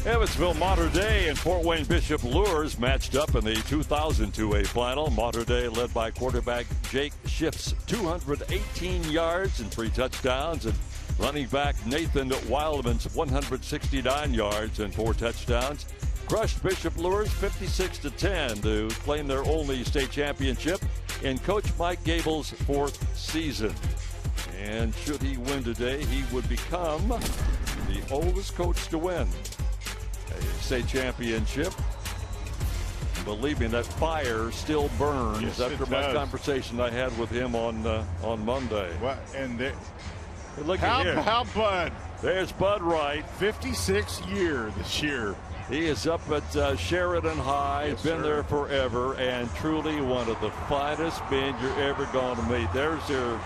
Evansville Mater Dei and Fort Wayne Bishop Lures matched up in the 2002A final. Mater Dei led by quarterback Jake Schiff's 218 yards and 3 touchdowns, and running back Nathan Wildman's 169 yards and 4 touchdowns. Crushed Bishop Lures 56-10 to claim their only state championship in Coach Mike Gable's 4th season. And should he win today, he would become the oldest coach to win a state championship. Believe me, that fire still burns after my conversation I had with him on Monday. Well, and look at here. How Bud? There's Bud Wright. 56 year this year. He is up at Sheridan High. Yes, been there forever, and truly one of the finest men you're ever going to meet. There's their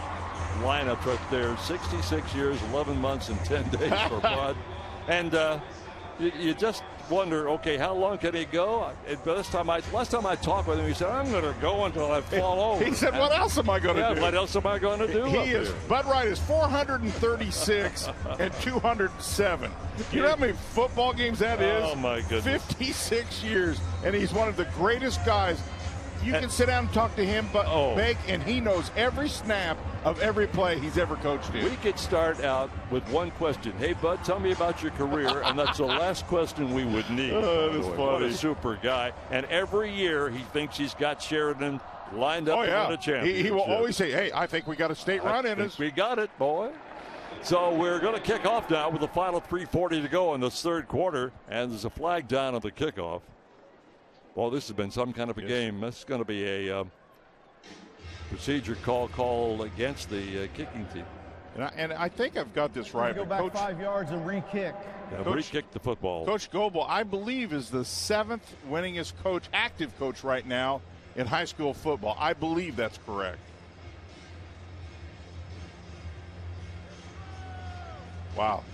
lineup right there. 66 years, 11 months, and 10 days for Bud. And you just wonder, okay, how long can he go? Last time I talked with him, he said, I'm going to go until I fall over. He said, what else am I going to do? What else am I going to do? Bud Wright is 436 and 207. You know how many football games that is? Oh, my goodness. 56 years, and he's one of the greatest guys. You can sit down and talk to him, but Bake, and he knows every snap of every play he's ever coached in. We could start out with one question. Hey, Bud, tell me about your career, and that's the last question we would need. Oh, that's funny. What a super guy. And every year he thinks he's got Sheridan lined up to win a championship. He will always say, hey, I think we got a state run in us. We got it, boy. So we're going to kick off now with the final 3:40 to go in this third quarter, and there's a flag down on the kickoff. Well, this has been some kind of a game. This is going to be a procedure call against the kicking team. And I think I've got this right. Go back Coach, 5 yards and re-kick. Yeah, re-kick the football. Coach Goebel, I believe, is the 7th winningest coach, active coach right now in high school football. I believe that's correct. Wow.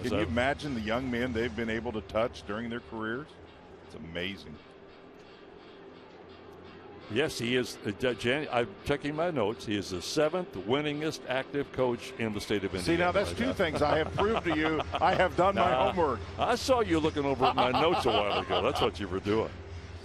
Can you imagine the young men they've been able to touch during their careers? It's amazing. Yes, he is. I'm checking my notes. He is the 7th winningest active coach in the state of Indiana. See, now that's two things I have proved to you. I have done my homework. I saw you looking over at my notes a while ago. That's what you were doing.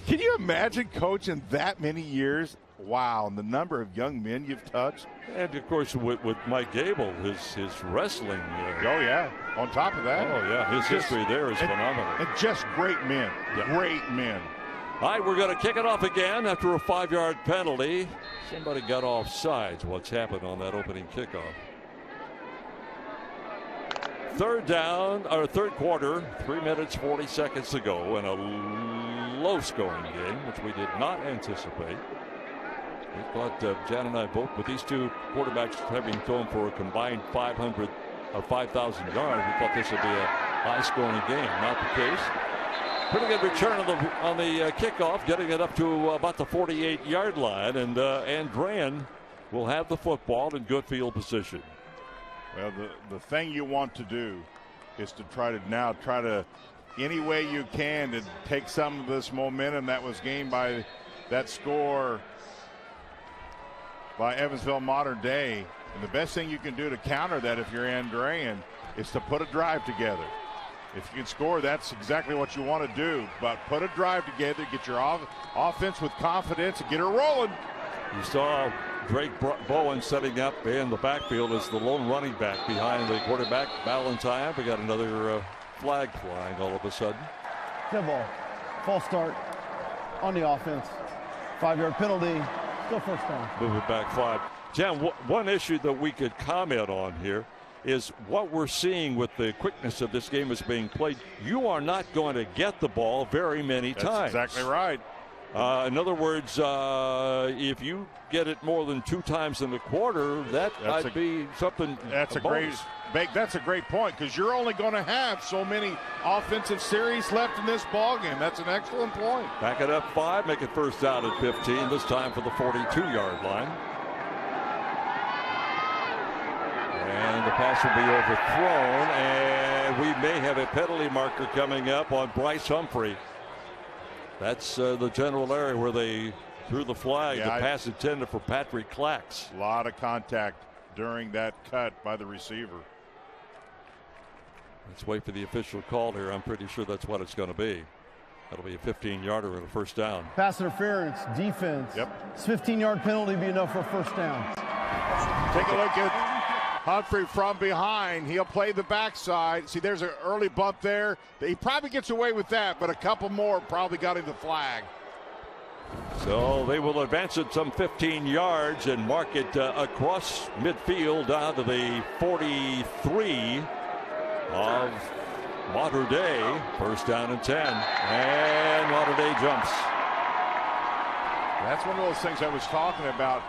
Can you imagine coaching that many years? Wow, and the number of young men you've touched. And, of course, with Mike Gable, his wrestling. Oh, yeah. On top of that. Oh, yeah. His history there is phenomenal. And just great men. Yeah. Great men. All right, we're going to kick it off again after a 5-yard penalty. Somebody got off sides. What's happened on that opening kickoff? Third quarter, 3 minutes, 40 seconds to go in a low-scoring game, which we did not anticipate. We thought, Jan and I both, with these two quarterbacks having thrown for a combined 5,000 yards, we thought this would be a high-scoring game. Not the case. Pretty good return on the kickoff, getting it up to about the 48-yard line, and Andrean will have the football in good field position. Well, the thing you want to do is to try to any way you can to take some of this momentum that was gained by that score by Evansville Mater Dei. And the best thing you can do to counter that if you're Andrean is to put a drive together. If you can score, that's exactly what you want to do. But put a drive together, get your offense with confidence, and get her rolling. You saw Drayk Bowen setting up in the backfield as the lone running back behind the quarterback, Valentine. We got another flag flying all of a sudden. Dead ball. False start on the offense. 5-yard penalty. Still first down. Move it back 5. Jan, one issue that we could comment on here is what we're seeing with the quickness of this game is being played. You are not going to get the ball very many times. That's exactly right. In other words, if you get it more than 2 times in the quarter, that might be something. That's a great point, because you're only going to have so many offensive series left in this ballgame. That's an excellent point. Back it up 5, make it first down at 15. This time for the 42-yard line. And the pass will be overthrown, and we may have a penalty marker coming up on Bryce Humphrey. That's the general area where they threw the flag. The pass intended for Patrick Clax. A lot of contact during that cut by the receiver. Let's wait for the official call here. I'm pretty sure that's what it's going to be. That'll be a 15-yarder and a first down. Pass interference, defense. Yep. This 15-yard penalty be enough for a first down. Take a look at Humphrey from behind. He'll play the backside. See, there's an early bump there. He probably gets away with that, but a couple more probably got him the flag. So they will advance it some 15 yards and mark it across midfield down to the 43 of Mater Dei. First down and 10. And Mater Dei jumps. That's one of those things I was talking about.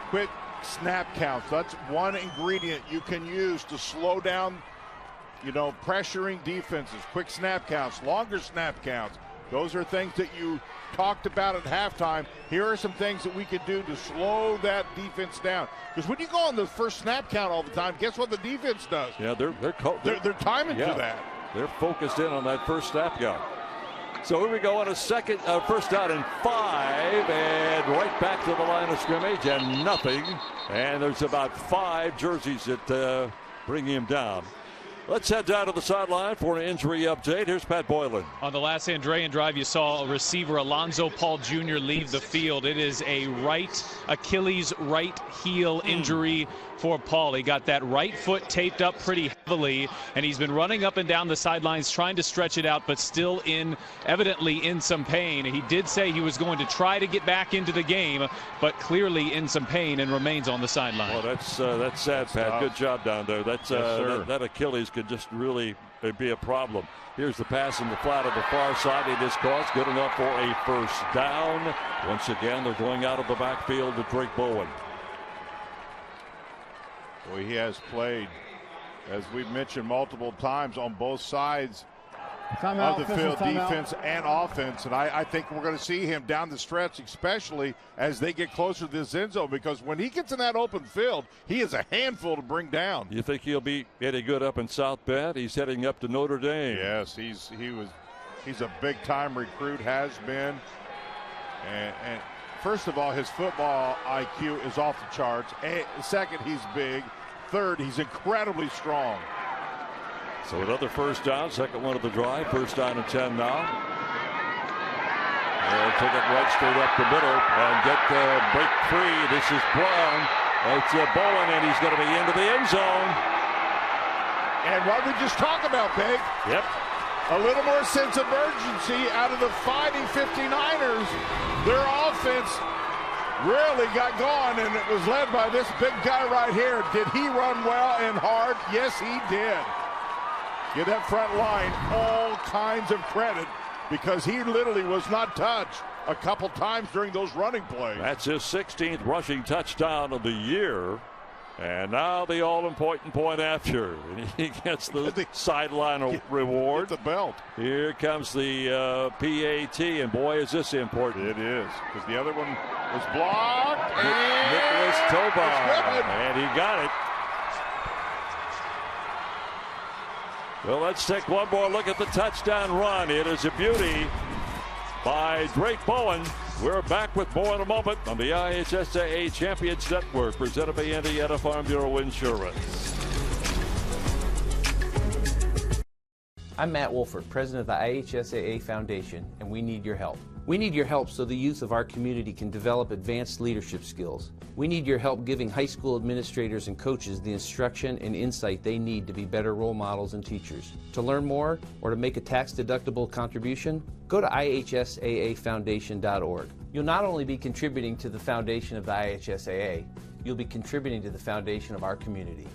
Quick snap counts. That's one ingredient you can use to slow down, pressuring defenses. Quick snap counts, longer snap counts. Those are things that you talked about at halftime. Here are some things that we could do to slow that defense down. Because when you go on the first snap count all the time, guess what the defense does? Yeah, they're timing to that. They're focused in on that first snap count. So here we go on a first down and 5, and right back to the line of scrimmage, and nothing. And there's about 5 jerseys that bring him down. Let's head down to the sideline for an injury update. Here's Pat Boylan. On the last Andrean drive, you saw a receiver, Alonzo Paul Jr., leave the field. It is a right Achilles right heel injury for Paul. He got that right foot taped up pretty heavily, and he's been running up and down the sidelines trying to stretch it out, but still evidently in some pain. He did say he was going to try to get back into the game, but clearly in some pain and remains on the sideline. Well, that's sad, Pat. Good job down there. That Achilles could just really be a problem. Here's the pass in the flat of the far side. It is caught. Good enough for a first down. Once again, they're going out of the backfield to Drayk Bowen. Boy, he has played, as we've mentioned multiple times, on both sides of the field, defense and offense. And I think we're going to see him down the stretch, especially as they get closer to this end zone, because when he gets in that open field, he is a handful to bring down. You think he'll be any good up in South Bend? He's heading up to Notre Dame. Yes, he's a big-time recruit, has been. And first of all, his football IQ is off the charts. Second, he's big. Third, he's incredibly strong. So another first down, second one of the drive. First down and 10 now. They'll take it right straight up the middle and get the break free. This is Brown. It's Bowen, and he's going to be into the end zone. And what we just talked about, Peg. Yep. A little more sense of urgency out of the fighting 59ers. Their offense really got going, and it was led by this big guy right here. Did he run well and hard? Yes, he did. Give that front line all kinds of credit, because he literally was not touched a couple times during those running plays. That's his 16th rushing touchdown of the year. And now the all-important point after. And he gets the sideline reward. The belt. Here comes the PAT, and boy, is this important. It is, because the other one was blocked. Nicholas Tobar, and he got it. Well, let's take one more look at the touchdown run. It is a beauty by Drayk Bowen. We're back with more in a moment on the IHSAA Champions Network, presented by Indiana Farm Bureau Insurance. I'm Matt Wolford, president of the IHSAA Foundation, and we need your help. We need your help so the youth of our community can develop advanced leadership skills. We need your help giving high school administrators and coaches the instruction and insight they need to be better role models and teachers. To learn more or to make a tax-deductible contribution, go to ihsaafoundation.org. You'll not only be contributing to the foundation of the IHSAA, you'll be contributing to the foundation of our community.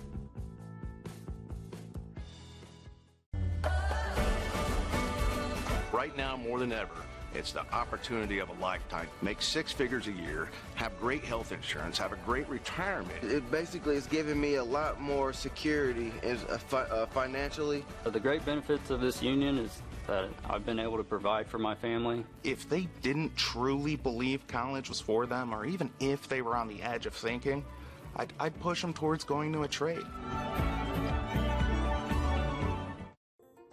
Right now, more than ever, it's the opportunity of a lifetime. Make 6 figures a year, have great health insurance, have a great retirement. It basically is giving me a lot more security financially. The great benefits of this union is that I've been able to provide for my family. If they didn't truly believe college was for them, or even if they were on the edge of thinking, I'd push them towards going to a trade.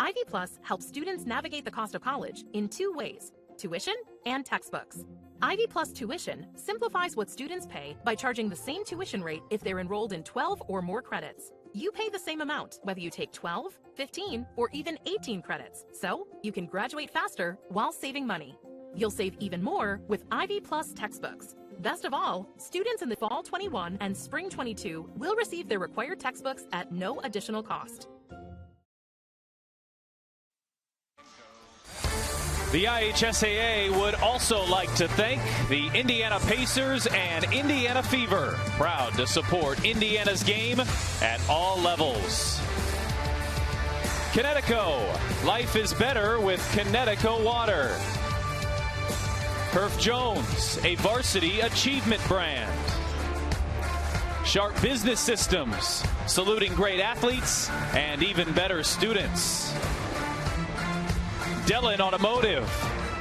Ivy Plus helps students navigate the cost of college in 2 ways: tuition and textbooks. Ivy Plus tuition simplifies what students pay by charging the same tuition rate if they're enrolled in 12 or more credits. You pay the same amount whether you take 12, 15, or even 18 credits, so you can graduate faster while saving money. You'll save even more with Ivy Plus textbooks. Best of all, students in the fall 21 and spring 22 will receive their required textbooks at no additional cost. The IHSAA would also like to thank the Indiana Pacers and Indiana Fever, proud to support Indiana's game at all levels. Connecticut, life is better with Connecticut water. Herf Jones, a varsity achievement brand. Sharp Business Systems, saluting great athletes and even better students. Dellin Automotive,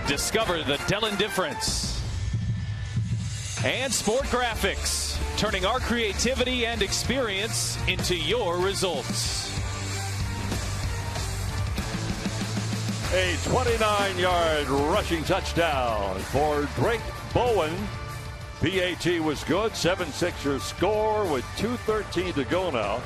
discover the Dellin difference. And Sport Graphics, turning our creativity and experience into your results. A 29-yard rushing touchdown for Drayk Bowen. PAT was good, 7-6 your score with 2:13 to go now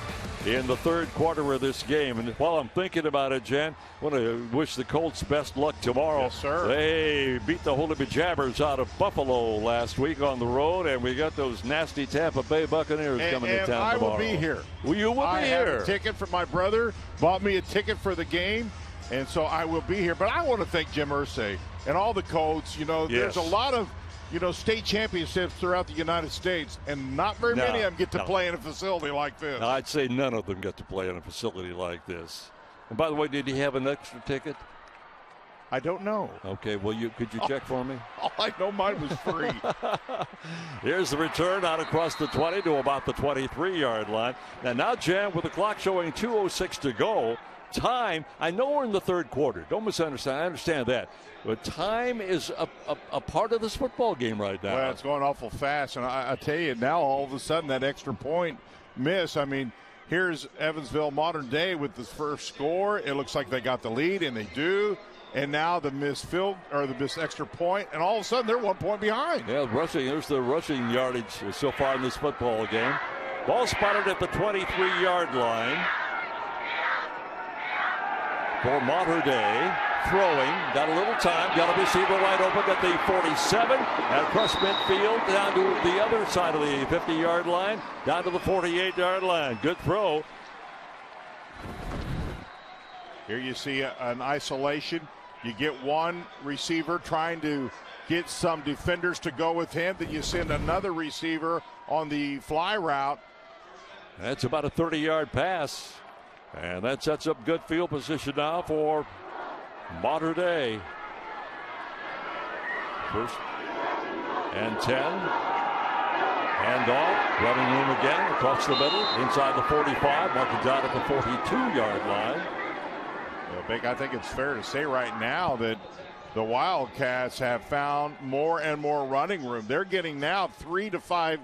in the third quarter of this game. And while I'm thinking about it, Jen, I want to wish the Colts best luck tomorrow. Yes, sir. They beat the Holy Jabbers out of Buffalo last week on the road, and we got those nasty Tampa Bay Buccaneers coming to town tomorrow. I will be here. Well, you will be here. I have a ticket for my brother, bought me a ticket for the game, and so I will be here. But I want to thank Jim Irsay and all the Colts. You know, Yes. there's a lot of state championships throughout the United States, and not very many of them get to play in a facility like this. No, I'd say none of them get to play in a facility like this. And by the way, did he have an extra ticket? I don't know. Okay, well, could you check for me? All I know, mine was free. Here's the return out across the 20 to about the 23-yard line. Now, Jan, with the clock showing 2:06 to go, time, I know we're in the third quarter. Don't misunderstand. I understand that. But time is a part of this football game right now. Well, it's going awful fast. And I tell you, now all of a sudden that extra point miss. I mean, here's Evansville Mater Dei with the first score. It looks like they got the lead, and they do. And now the missed extra point, and all of a sudden they're 1 point behind. Yeah, there's the rushing yardage so far in this football game. Ball spotted at the 23-yard line for Mater Dei. Throwing, got a little time, got a receiver wide open at the 47, and across midfield down to the other side of the 50-yard line, down to the 48-yard line. Good throw. Here you see an isolation. You get one receiver trying to get some defenders to go with him, then you send another receiver on the fly route. That's about a 30-yard pass, and that sets up good field position now for Mater Dei. First and 10. Hand off. Running room again across the middle. Inside the 45. Marking down at the 42-yard line. Well, Big, I think it's fair to say right now that the Wildcats have found more and more running room. They're getting now 3 to 5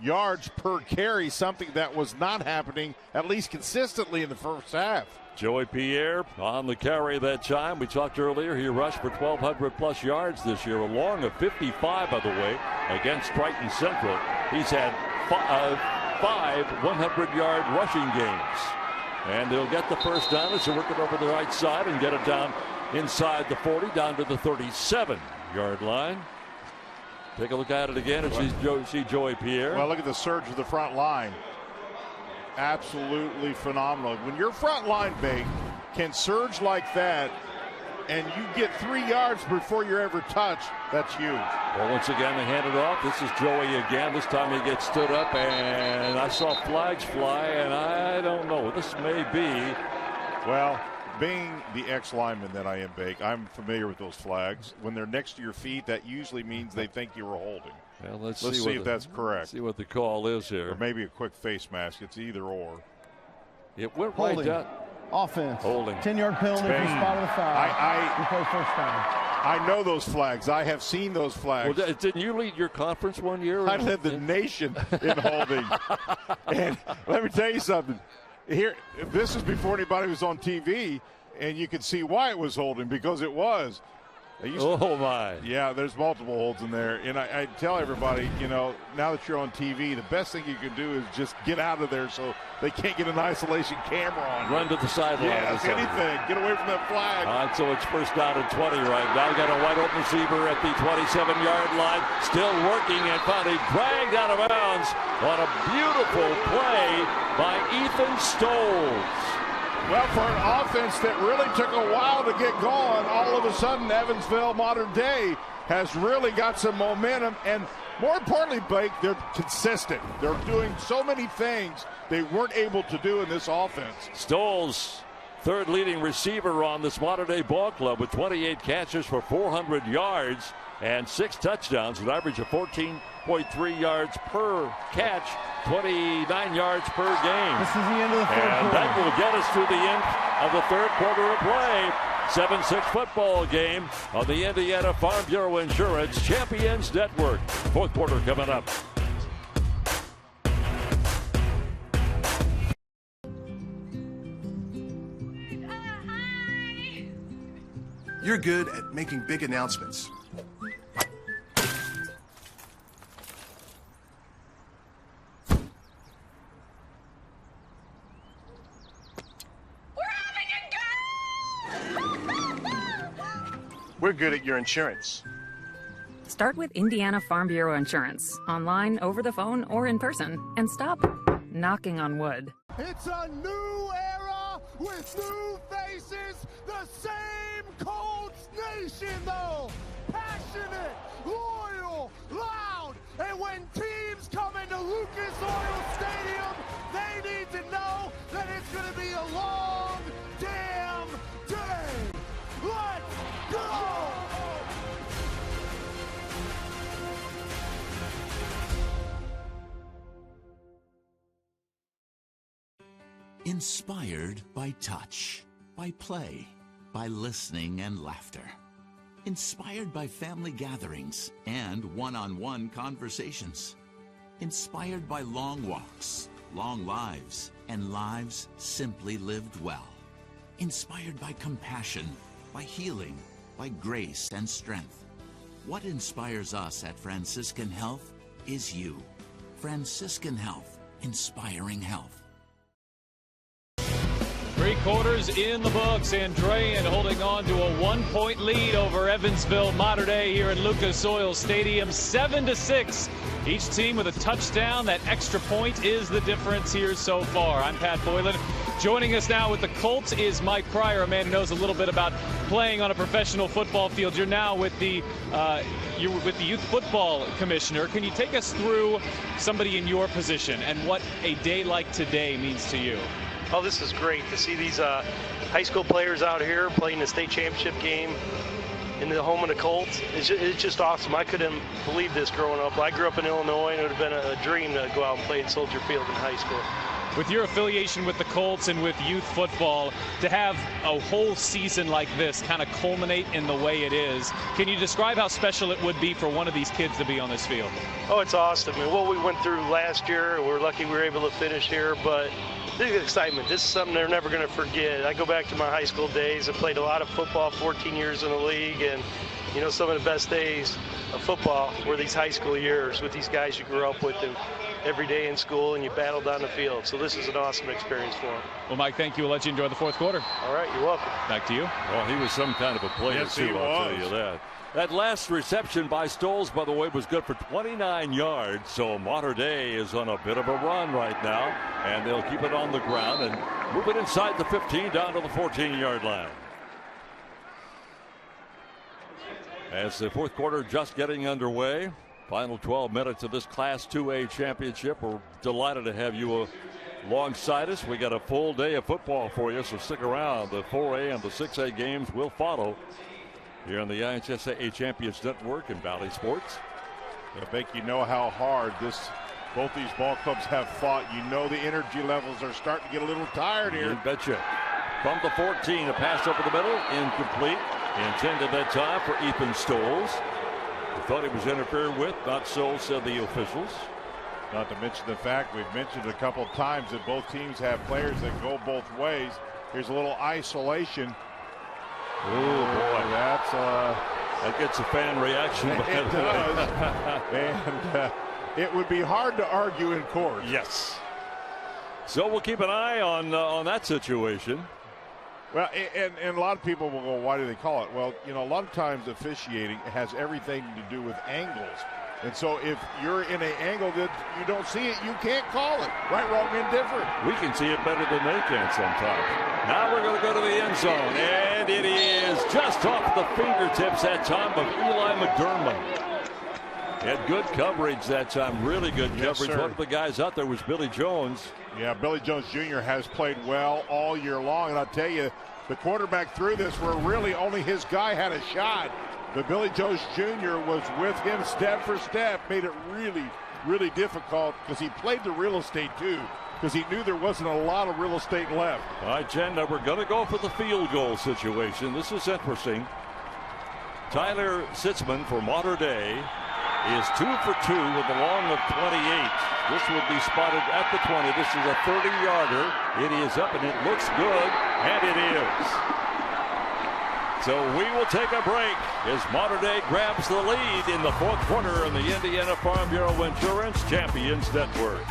yards per carry, something that was not happening at least consistently in the first half. Joey Pierre on the carry that time. We talked earlier, he rushed for 1,200 plus yards this year, along a 55, by the way, against Triton Central. He's had five 100-yard rushing games. And they'll get the first down as they work it over the right side and get it down inside the 40, down to the 37-yard line. Take a look at it again and see Joey Pierre. Well, look at the surge of the front line. Absolutely phenomenal. When your front line, Bake, can surge like that, and you get 3 yards before you're ever touched, that's huge. Well, once again, they hand it off. This is Joey again. This time he gets stood up, and I saw flags fly, and I don't know. This may be. Well, being the ex-lineman that I am, Bake, I'm familiar with those flags. When they're next to your feet, that usually means they think you were holding. Well, let's see if that's correct. See what the call is here. Or maybe a quick face mask. It's either or. It went holding. right down. Offense. Holding. 10-yard penalty from spot of the foul. We play first down. I know those flags. I have seen those flags. Well, didn't you lead your conference one year? I led the nation in holding. And let me tell you something. Here, this is before anybody was on TV, and you could see why it was holding, because it was. Oh, my. Yeah, there's multiple holds in there. And I tell everybody, you know, now that you're on TV, the best thing you can do is just get out of there so they can't get an isolation camera on. Run to the sideline. Yes, anything. Get away from that flag. So it's first down and 20 right now. Got a wide open receiver at the 27-yard line. Still working and finally dragged out of bounds on a beautiful play by Ethan Stoles. Well, for an offense that really took a while to get going, all of a sudden Evansville Mater Dei has really got some momentum, and more importantly, Blake, they're consistent. They're doing so many things they weren't able to do in this offense. Stoles, third leading receiver on this Mater Dei ball club with 28 catches for 400 yards and 6 touchdowns, an average of 14.3 yards per catch, 29 yards per game. This is the end of the third quarter. And that will get us to the end of the third quarter of play. 7-6 football game on the Indiana Farm Bureau Insurance Champions Network. Fourth quarter coming up. You're good at making big announcements. We're good at your insurance. Start with Indiana Farm Bureau Insurance, online, over the phone, or in person, and stop knocking on wood. It's a new era with new faces, the same Colts nation though. Passionate, loyal, loud, and when teams come into Lucas Oil Stadium, they need to know that it's going to be a long damn day. Let's go! Inspired by touch, by play, by listening and laughter. Inspired by family gatherings and one-on-one conversations. Inspired by long walks, long lives, and lives simply lived well. Inspired by compassion, by healing, by grace and strength. What inspires us at Franciscan Health is you. Franciscan Health, inspiring health. 3 quarters in the books. Andrean holding on to a 1-point lead over Evansville Mater Dei here at Lucas Oil Stadium, 7-6. Each team with a touchdown. That extra point is the difference here so far. I'm Pat Boylan. Joining us now with the Colts is Mike Pryor, a man who knows a little bit about playing on a professional football field. You're now with the youth football commissioner. Can you take us through somebody in your position and what a day like today means to you? Oh, this is great to see these high school players out here playing the state championship game in the home of the Colts. It's just awesome. I couldn't believe this growing up. I grew up in Illinois, and it would have been a dream to go out and play in Soldier Field in high school. With your affiliation with the Colts and with youth football, to have a whole season like this kind of culminate in the way it is, can you describe how special it would be for one of these kids to be on this field? Oh, it's awesome. I mean, what we went through last year, we're lucky we were able to finish here, but this is excitement. This is something they're never going to forget. I go back to my high school days. I played a lot of football, 14 years in the league, and you know, some of the best days of football were these high school years with these guys you grew up with. every day in school, and you battled on the field. So this is an awesome experience for him. Well, Mike, thank you. We'll let you enjoy the fourth quarter. All right, you're welcome. Back to you. Well, he was some kind of a player, yes, too, I'll tell you that. That last reception by Stoles, by the way, was good for 29 yards. So Mater Dei is on a bit of a run right now, and they'll keep it on the ground and move it inside the 15 down to the 14-yard line. As the fourth quarter just getting underway, final 12 minutes of this Class 2A championship. We're delighted to have you alongside us. We got a full day of football for you, so stick around. The 4A and the 6A games will follow here on the IHSAA Champions Network and Valley Sports. I think you know how hard both these ball clubs have fought. You know the energy levels are starting to get a little tired here. You betcha. From the 14, a pass over the middle, incomplete. Intended that time for Ethan Stoles. Thought he was interfered with, not so, said the officials. Not to mention the fact we've mentioned a couple of times that both teams have players that go both ways. Here's a little isolation. Oh boy, that gets a fan reaction. It does. And it would be hard to argue in court. Yes. So we'll keep an eye on that situation. Well, and a lot of people will go, why do they call it? Well, you know, a lot of times officiating has everything to do with angles. And so if you're in an angle that you don't see it, you can't call it. Right, wrong, indifferent. We can see it better than they can sometimes. Now we're going to go to the end zone, and it is just off the fingertips that time of Eli McDermott. Had good coverage that time, really good coverage. Sir. One of the guys out there was Billy Jones. Yeah, Billy Jones Jr. has played well all year long, and I'll tell you, the quarterback threw this where really only his guy had a shot. But Billy Jones Jr. was with him step for step, made it really, really difficult because he played the real estate too, because he knew there wasn't a lot of real estate left. All right, Jen, now we're going to go for the field goal situation. This is interesting. Tyler Sitzman for Mater Dei is 2 for 2 with a long of 28. This would be spotted at the 20. This is a 30-yarder. It is up, and it looks good, and it is. So we will take a break as Mater Dei grabs the lead in the fourth quarter in the Indiana Farm Bureau Insurance Champions Network.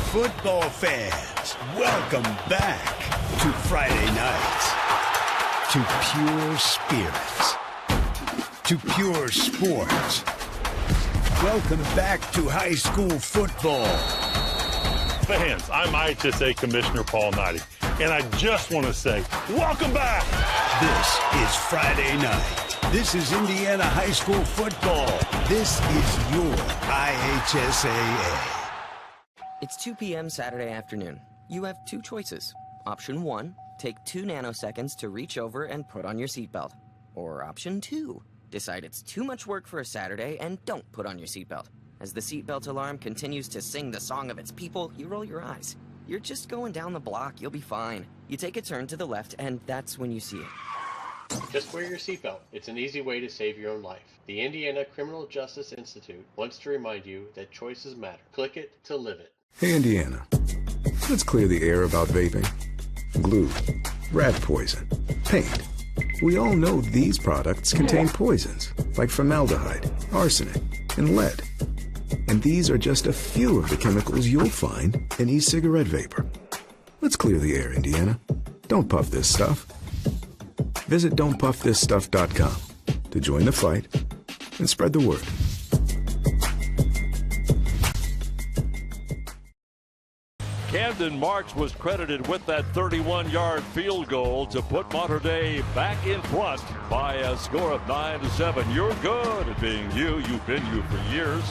Football fans, welcome back to Friday nights, to pure spirits, to pure sports. Welcome back to high school football. Fans, I'm IHSA Commissioner Paul Knighty, and I just want to say, welcome back! This is Friday night. This is Indiana high school football. This is your IHSAA. It's 2 p.m. Saturday afternoon. You have two choices. Option 1, take 2 nanoseconds to reach over and put on your seatbelt. Or option 2, decide it's too much work for a Saturday and don't put on your seatbelt. As the seatbelt alarm continues to sing the song of its people, you roll your eyes. You're just going down the block, you'll be fine. You take a turn to the left, and that's when you see it. Just wear your seatbelt. It's an easy way to save your own life. The Indiana Criminal Justice Institute wants to remind you that choices matter. Click it to live it. Hey, Indiana, let's clear the air about vaping. Glue, rat poison, paint. We all know these products contain poisons like formaldehyde, arsenic, and lead. And these are just a few of the chemicals you'll find in e-cigarette vapor. Let's clear the air, Indiana. Don't puff this stuff. Visit don'tpuffthisstuff.com to join the fight and spread the word. Camden Marks was credited with that 31-yard field goal to put Mater Dei back in front by a score of 9-7. You're good at being you. You've been you for years.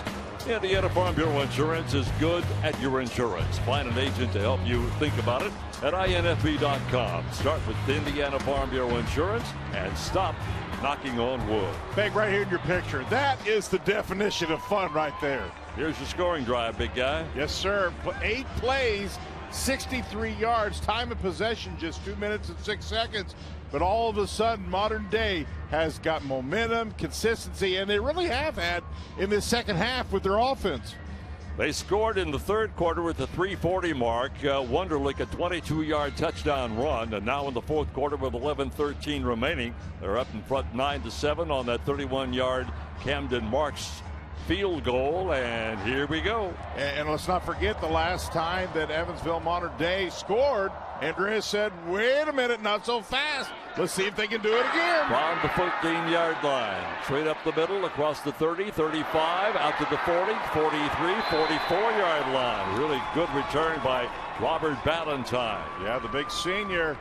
Indiana Farm Bureau Insurance is good at your insurance. Find an agent to help you think about it at infb.com. Start with Indiana Farm Bureau Insurance and stop knocking on wood. Peg, right here in your picture. That is the definition of fun right there. Here's your scoring drive, big guy. Yes, sir. 8 plays, 63 yards. Time of possession, just 2 minutes and 6 seconds. But all of a sudden, Mater Dei has got momentum, consistency, and they really have had in this second half with their offense. They scored in the third quarter at the 3:40 mark. Wunderlich, a 22-yard touchdown run. And now in the fourth quarter with 11:13 remaining, they're up in front 9-7 on that 31-yard Camden Marks field goal. And here we go. And let's not forget the last time that Evansville Mater Dei scored, Andrean said, wait a minute, not so fast. Let's see if they can do it again. From the 14-yard line. Straight up the middle, across the 30, 35, out to the 40, 43, 44-yard line. Really good return by Robert Ballantyne. Yeah, the big senior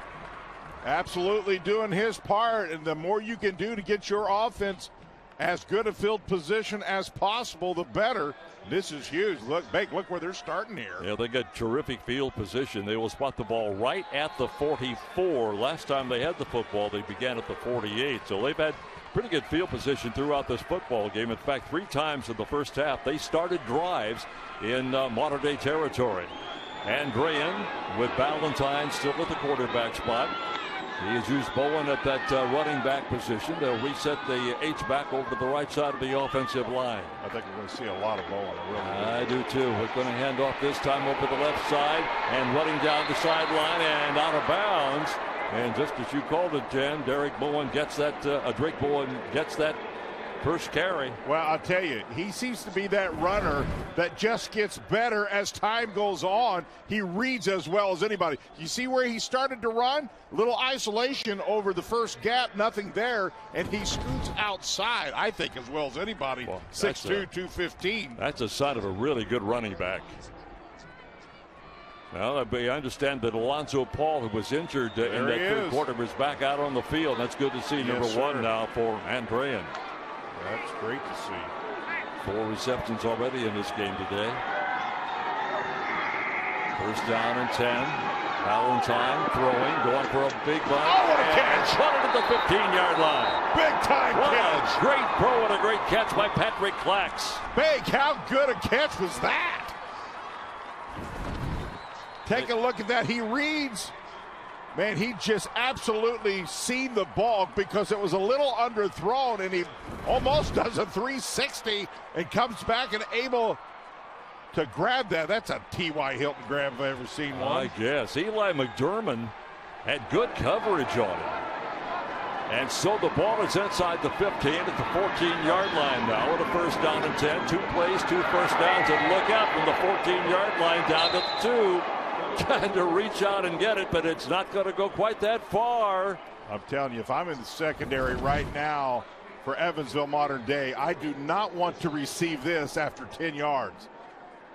absolutely doing his part. And the more you can do to get your offense as good a field position as possible, the better. This is huge. Look where they're starting here. Yeah, they got terrific field position. They will spot the ball right at the 44. Last time they had the football, they began at the 48. So they've had pretty good field position throughout this football game. In fact, 3 times in the first half, they started drives in Mater Dei territory. Andrean with Ballantyne still at the quarterback spot. He has used Bowen at that running back position. They'll reset the H-back over to the right side of the offensive line. I think we're going to see a lot of Bowen. I do too. We're going to hand off this time over the left side and running down the sideline and out of bounds. And just as you called it, Jen, Drayk Bowen gets that. Drayk Bowen gets that first carry. Well, I'll tell you, he seems to be that runner that just gets better as time goes on. He reads as well as anybody. You see where he started to run? Little isolation over the first gap, nothing there, and he scoots outside, I think, as well as anybody. Well, 6'2", 215. That's a sign of a really good running back. Well, I understand that Alonzo Paul, who was injured in that third quarter, is back out on the field. That's good to see. Number one now for Andrean. That's great to see. 4 receptions already in this game today. First down and 10. Ballantyne throwing, going for a big run. Oh, what a catch! Run it at the 15-yard line. Big time catch. A great throw and a great catch by Patrick Clax. Big, how good a catch was that? Take a look at that. He reads. Man, he just absolutely seen the ball because it was a little underthrown, and he almost does a 360 and comes back and able to grab that. That's a T.Y. Hilton grab if I've ever seen one. I guess. Eli McDermott had good coverage on it. And so the ball is inside the 15 at the 14-yard line now with a first down and 10. 2 plays, 2 first downs, and look out from the 14-yard line down to the 2. Trying to reach out and get it, but it's not going to go quite that far. I'm telling you, if I'm in the secondary right now for Evansville Mater Dei, I do not want to receive this after 10 yards.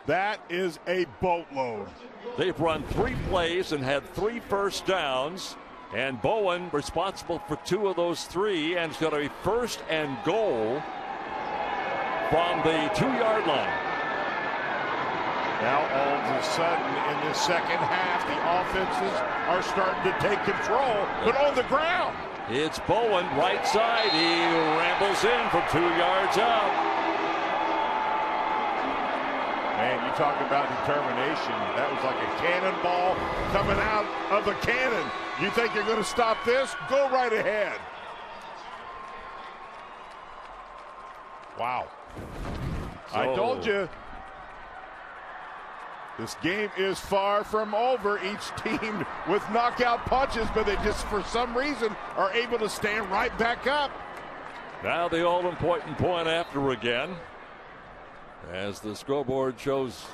That is a boatload. They've run 3 plays and had 3 first downs, and Bowen responsible for 2 of those 3, and it's going to be first and goal from the 2-yard line. Now, all of a sudden, in the second half, the offenses are starting to take control, but on the ground. It's Bowen, right side. He rambles in from 2 yards out. Man, you talk about determination. That was like a cannonball coming out of a cannon. You think you're going to stop this? Go right ahead. Wow. I told you. This game is far from over. Each team with knockout punches, but they just, for some reason, are able to stand right back up. Now the all-important point after again, as the scoreboard shows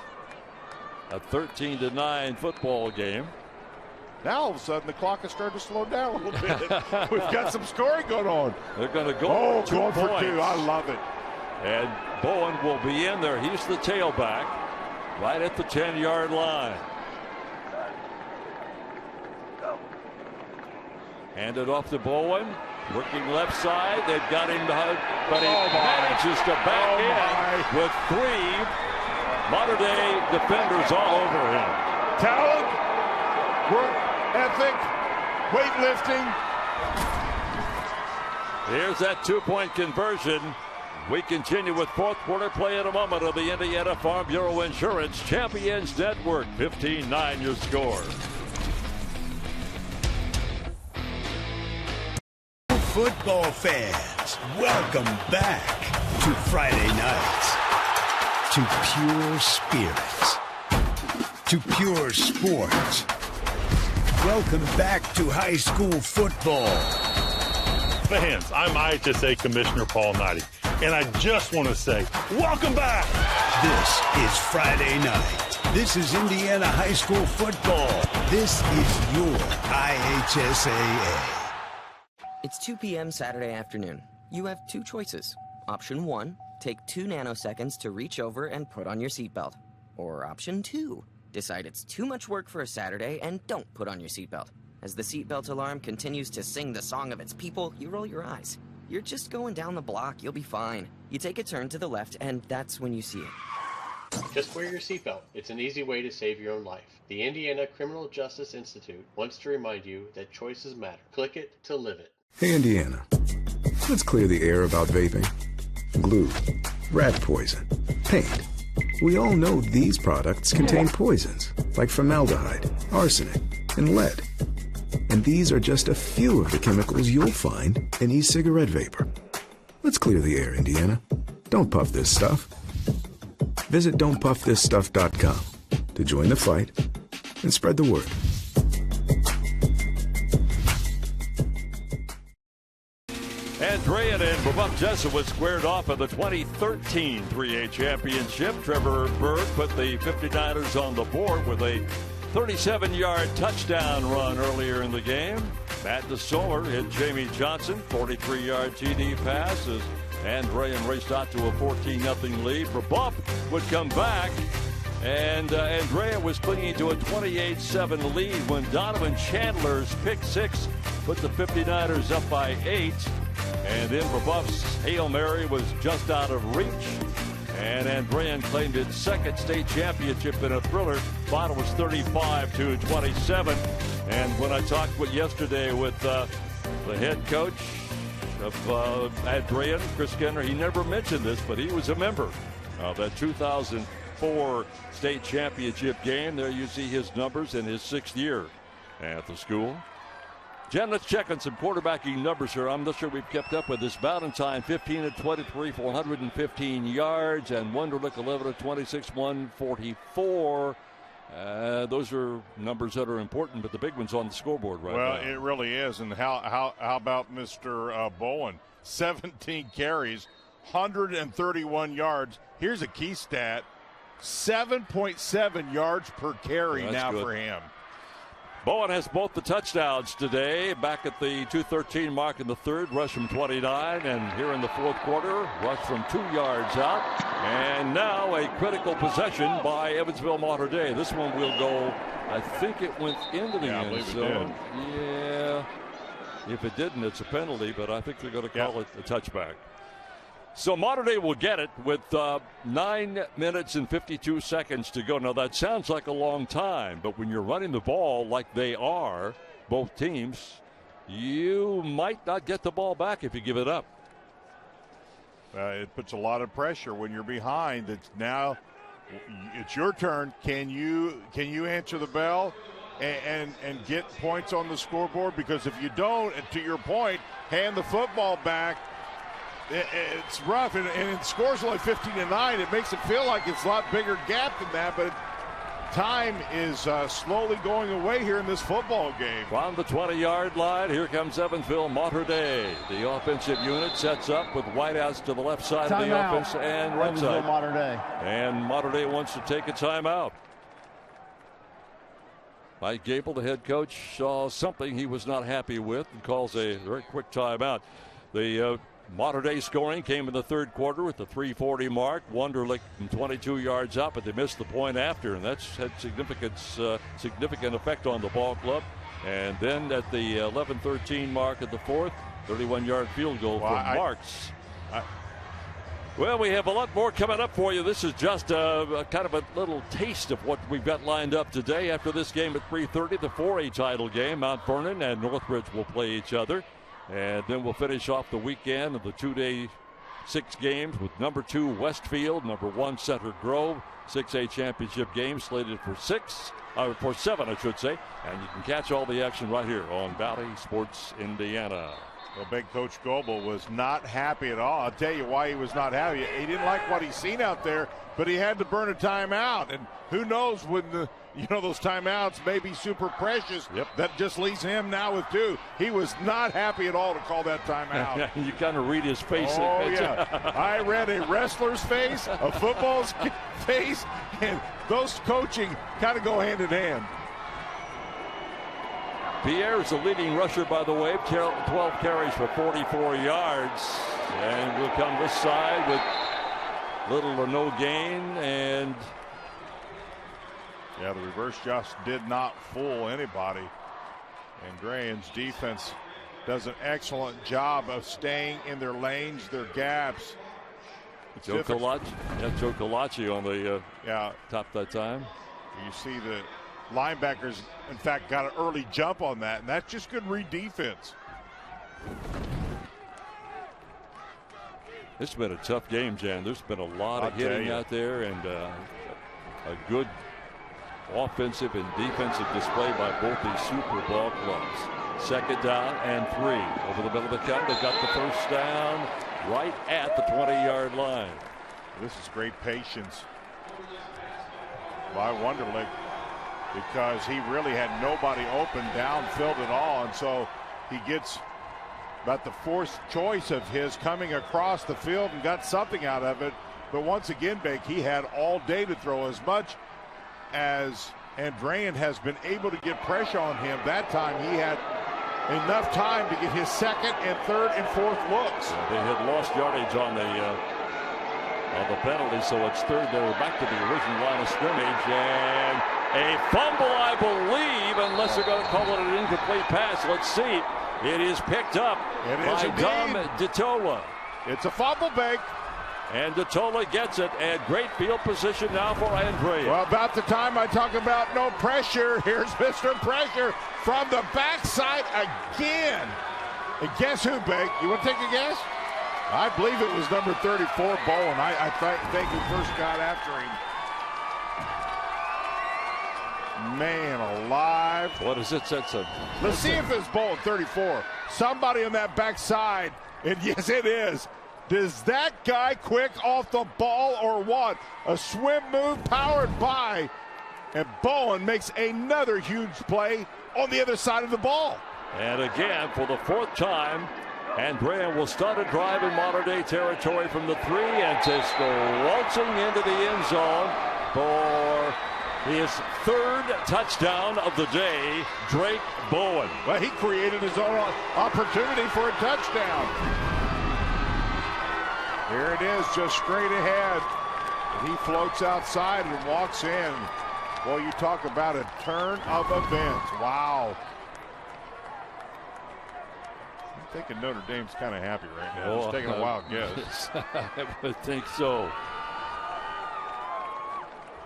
a 13-9 football game. Now all of a sudden the clock has started to slow down a little bit. We've got some scoring going on. They're going to go 2 going points. For 2. I love it. And Bowen will be in there. He's the tailback. Right at the 10-yard line. Handed off to Bowen. Working left side. They've got him, but he manages to back in with 3 Mater Dei defenders all over him. Talent, work ethic, weightlifting. Here's that 2-point conversion. We continue with fourth quarter play in a moment of the Indiana Farm Bureau Insurance Champions Network. 15-9 your score. Football fans, welcome back to Friday nights. to pure spirits, to pure sports. Welcome back to high school football. Fans, I'm IHSA Commissioner Paul Knighty, and I just want to say, welcome back! This is Friday night. This is Indiana high school football. This is your IHSAA. It's 2 p.m. Saturday afternoon. You have two choices. Option 1, take 2 nanoseconds to reach over and put on your seatbelt. Or option 2, decide it's too much work for a Saturday and don't put on your seatbelt. As the seatbelt alarm continues to sing the song of its people, you roll your eyes. You're just going down the block, you'll be fine. You take a turn to the left, and that's when you see it. Just wear your seatbelt. It's an easy way to save your own life. The Indiana Criminal Justice Institute wants to remind you that choices matter. Click it to live it. Hey, Indiana. Let's clear the air about vaping. Glue, rat poison, paint. We all know these products contain poisons like formaldehyde, arsenic, and lead. And these are just a few of the chemicals you'll find in e-cigarette vapor. Let's clear the air, Indiana. Don't puff this stuff. Visit don'tpuffthisstuff.com to join the fight and spread the word. Andrean and Brabant Jesuit squared off in the 2013 3A championship. Trevor Berg put the 59ers on the board with a 37-yard touchdown run earlier in the game. Matt DeSoler hit Jamie Johnson, 43-yard TD pass as Andrean raced out to a 14-0 lead. Brabant would come back, and Andrea was clinging to a 28-7 lead when Donovan Chandler's pick six put the 59ers up by 8. And then Brabant's Hail Mary was just out of reach. And Andrean claimed its second state championship in a thriller. Final was 35-27. And when I talked yesterday with the head coach of Andrean, Chris Kenner, he never mentioned this, but he was a member of that 2004 state championship game. There you see his numbers in his 6th year at the school. Jen, let's check on some quarterbacking numbers here. I'm not sure we've kept up with this. Valentine, 15 of 23 for 115 yards, and Wunderlich, 11 of 26, 144. Those are numbers that are important, but the big one's on the scoreboard right now. Well, it really is. And how about Mr. Bowen? 17 carries, 131 yards. Here's a key stat: 7.7 yards per carry now good for him. Bowen has both the touchdowns today. Back at the 2:13 mark in the third, rush from 29, and here in the fourth quarter, rush from 2 yards out. And now a critical possession by Evansville Mater Dei. This one will go, I think it went into the end zone. Yeah, if it didn't, it's a penalty, but I think they're going to call it a touchback. So Mater Dei will get it with 9 minutes and 52 seconds to go. Now that sounds like a long time, but when you're running the ball like they are, both teams, you might not get the ball back if you give it up. It puts a lot of pressure when you're behind. It's your turn. Can you answer the bell and get points on the scoreboard? Because if you don't, and to your point, hand the football back, it's rough, and it scores only 15-9. It makes it feel like it's a lot bigger gap than that, but time is slowly going away here in this football game. From the 20-yard line, here comes Evansville Mater Dei. The offensive unit sets up with wideouts to the left side of the offense and right side. Mater Dei. And Mater Dei wants to take a timeout. Mike Gable, the head coach, saw something he was not happy with and calls a very quick timeout. The Mater Dei scoring came in the third quarter at the 3:40 mark. Wunderlich from 22 yards out, but they missed the point after, and that's had significant effect on the ball club. And then at the 11:13 mark of the fourth, 31-yard field goal from Marks. Well, we have a lot more coming up for you. This is just a kind of a little taste of what we've got lined up today. After this game at 3:30, the 4A title game, Mount Vernon and Northridge will play each other. And then we'll finish off the weekend of the 2-day 6 games with number 2 Westfield, number 1 Center Grove, 6A championship game slated for 7, I should say. And you can catch all the action right here on Valley Sports Indiana. Well, big Coach Goebel was not happy at all. I'll tell you why he was not happy. He didn't like what he's seen out there, but he had to burn a timeout. And who knows when those timeouts may be super precious. Yep. That just leaves him now with 2. He was not happy at all to call that timeout. You kind of read his face. Oh, yeah. I read a wrestler's face, a football's face, and those coaching kind of go hand in hand. Pierre is the leading rusher, by the way. 12 carries for 44 yards. And we'll come this side with little or no gain. And yeah, the reverse just did not fool anybody. Andrean's defense does an excellent job of staying in their lanes, their gaps. Joe Colaci on the top that time. You see the linebackers, in fact, got an early jump on that, and that's just good read defense. It's been a tough game, Jan. There's been a lot of hitting out there, and a good offensive and defensive display by both these Super Bowl clubs. 2nd down and 3 over the middle of the count. They got the first down right at the 20-yard line. This is great patience by Wonderlic, because he really had nobody open downfield at all, and so he gets about the 4th choice of his coming across the field and got something out of it. But once again, Bake, he had all day to throw. As much as Andrean has been able to get pressure on him, that time he had enough time to get his 2nd and 3rd and 4th looks. They had lost yardage on the penalty, so it's 3rd. They're back to the original line of scrimmage, and a fumble, I believe, unless they're going to call it an incomplete pass. Let's see. It is picked up by Dom DeTola. It's a fumble, Bake. And DeTola gets it, and great field position now for Andrean. Well, about the time I talk about no pressure, here's Mr. Pressure from the backside again. And guess who, Bake? You want to take a guess? I believe it was number 34, Bowen. I think he first got after him. Man alive. What is it? Let's see if it's Bowen, 34. Somebody on that backside, and yes, it is. Is that guy quick off the ball or what? A swim move powered by, and Bowen makes another huge play on the other side of the ball. And again, for the 4th time, Andrean will start a drive in Mater Dei territory from the 3 and just go waltzing into the end zone for his 3rd touchdown of the day, Drayk Bowen. Well, he created his own opportunity for a touchdown. Here it is, just straight ahead. He floats outside and walks in. Boy, you talk about a turn of events. Wow. I'm thinking Notre Dame's kind of happy right now. Just taking a wild guess. I would think so.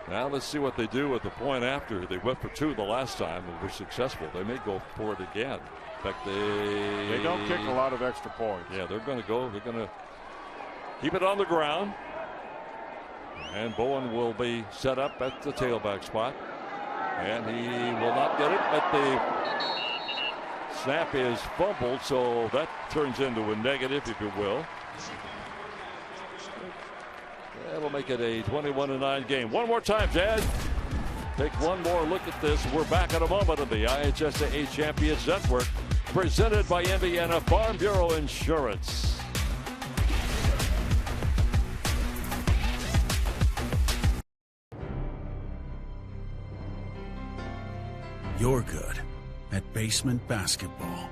Now let's see what they do with the point after. They went for 2 the last time and were successful. They may go for it again. In fact, they don't kick a lot of extra points. Yeah, they're going to go. They're going to keep it on the ground. And Bowen will be set up at the tailback spot. And he will not get it, but the snap is fumbled, so that turns into a negative, if you will. That'll make it a 21-9 game. One more time, Dad. Take one more look at this. We're back in a moment on the IHSAA Champions Network, presented by Indiana Farm Bureau Insurance. You're good at basement basketball.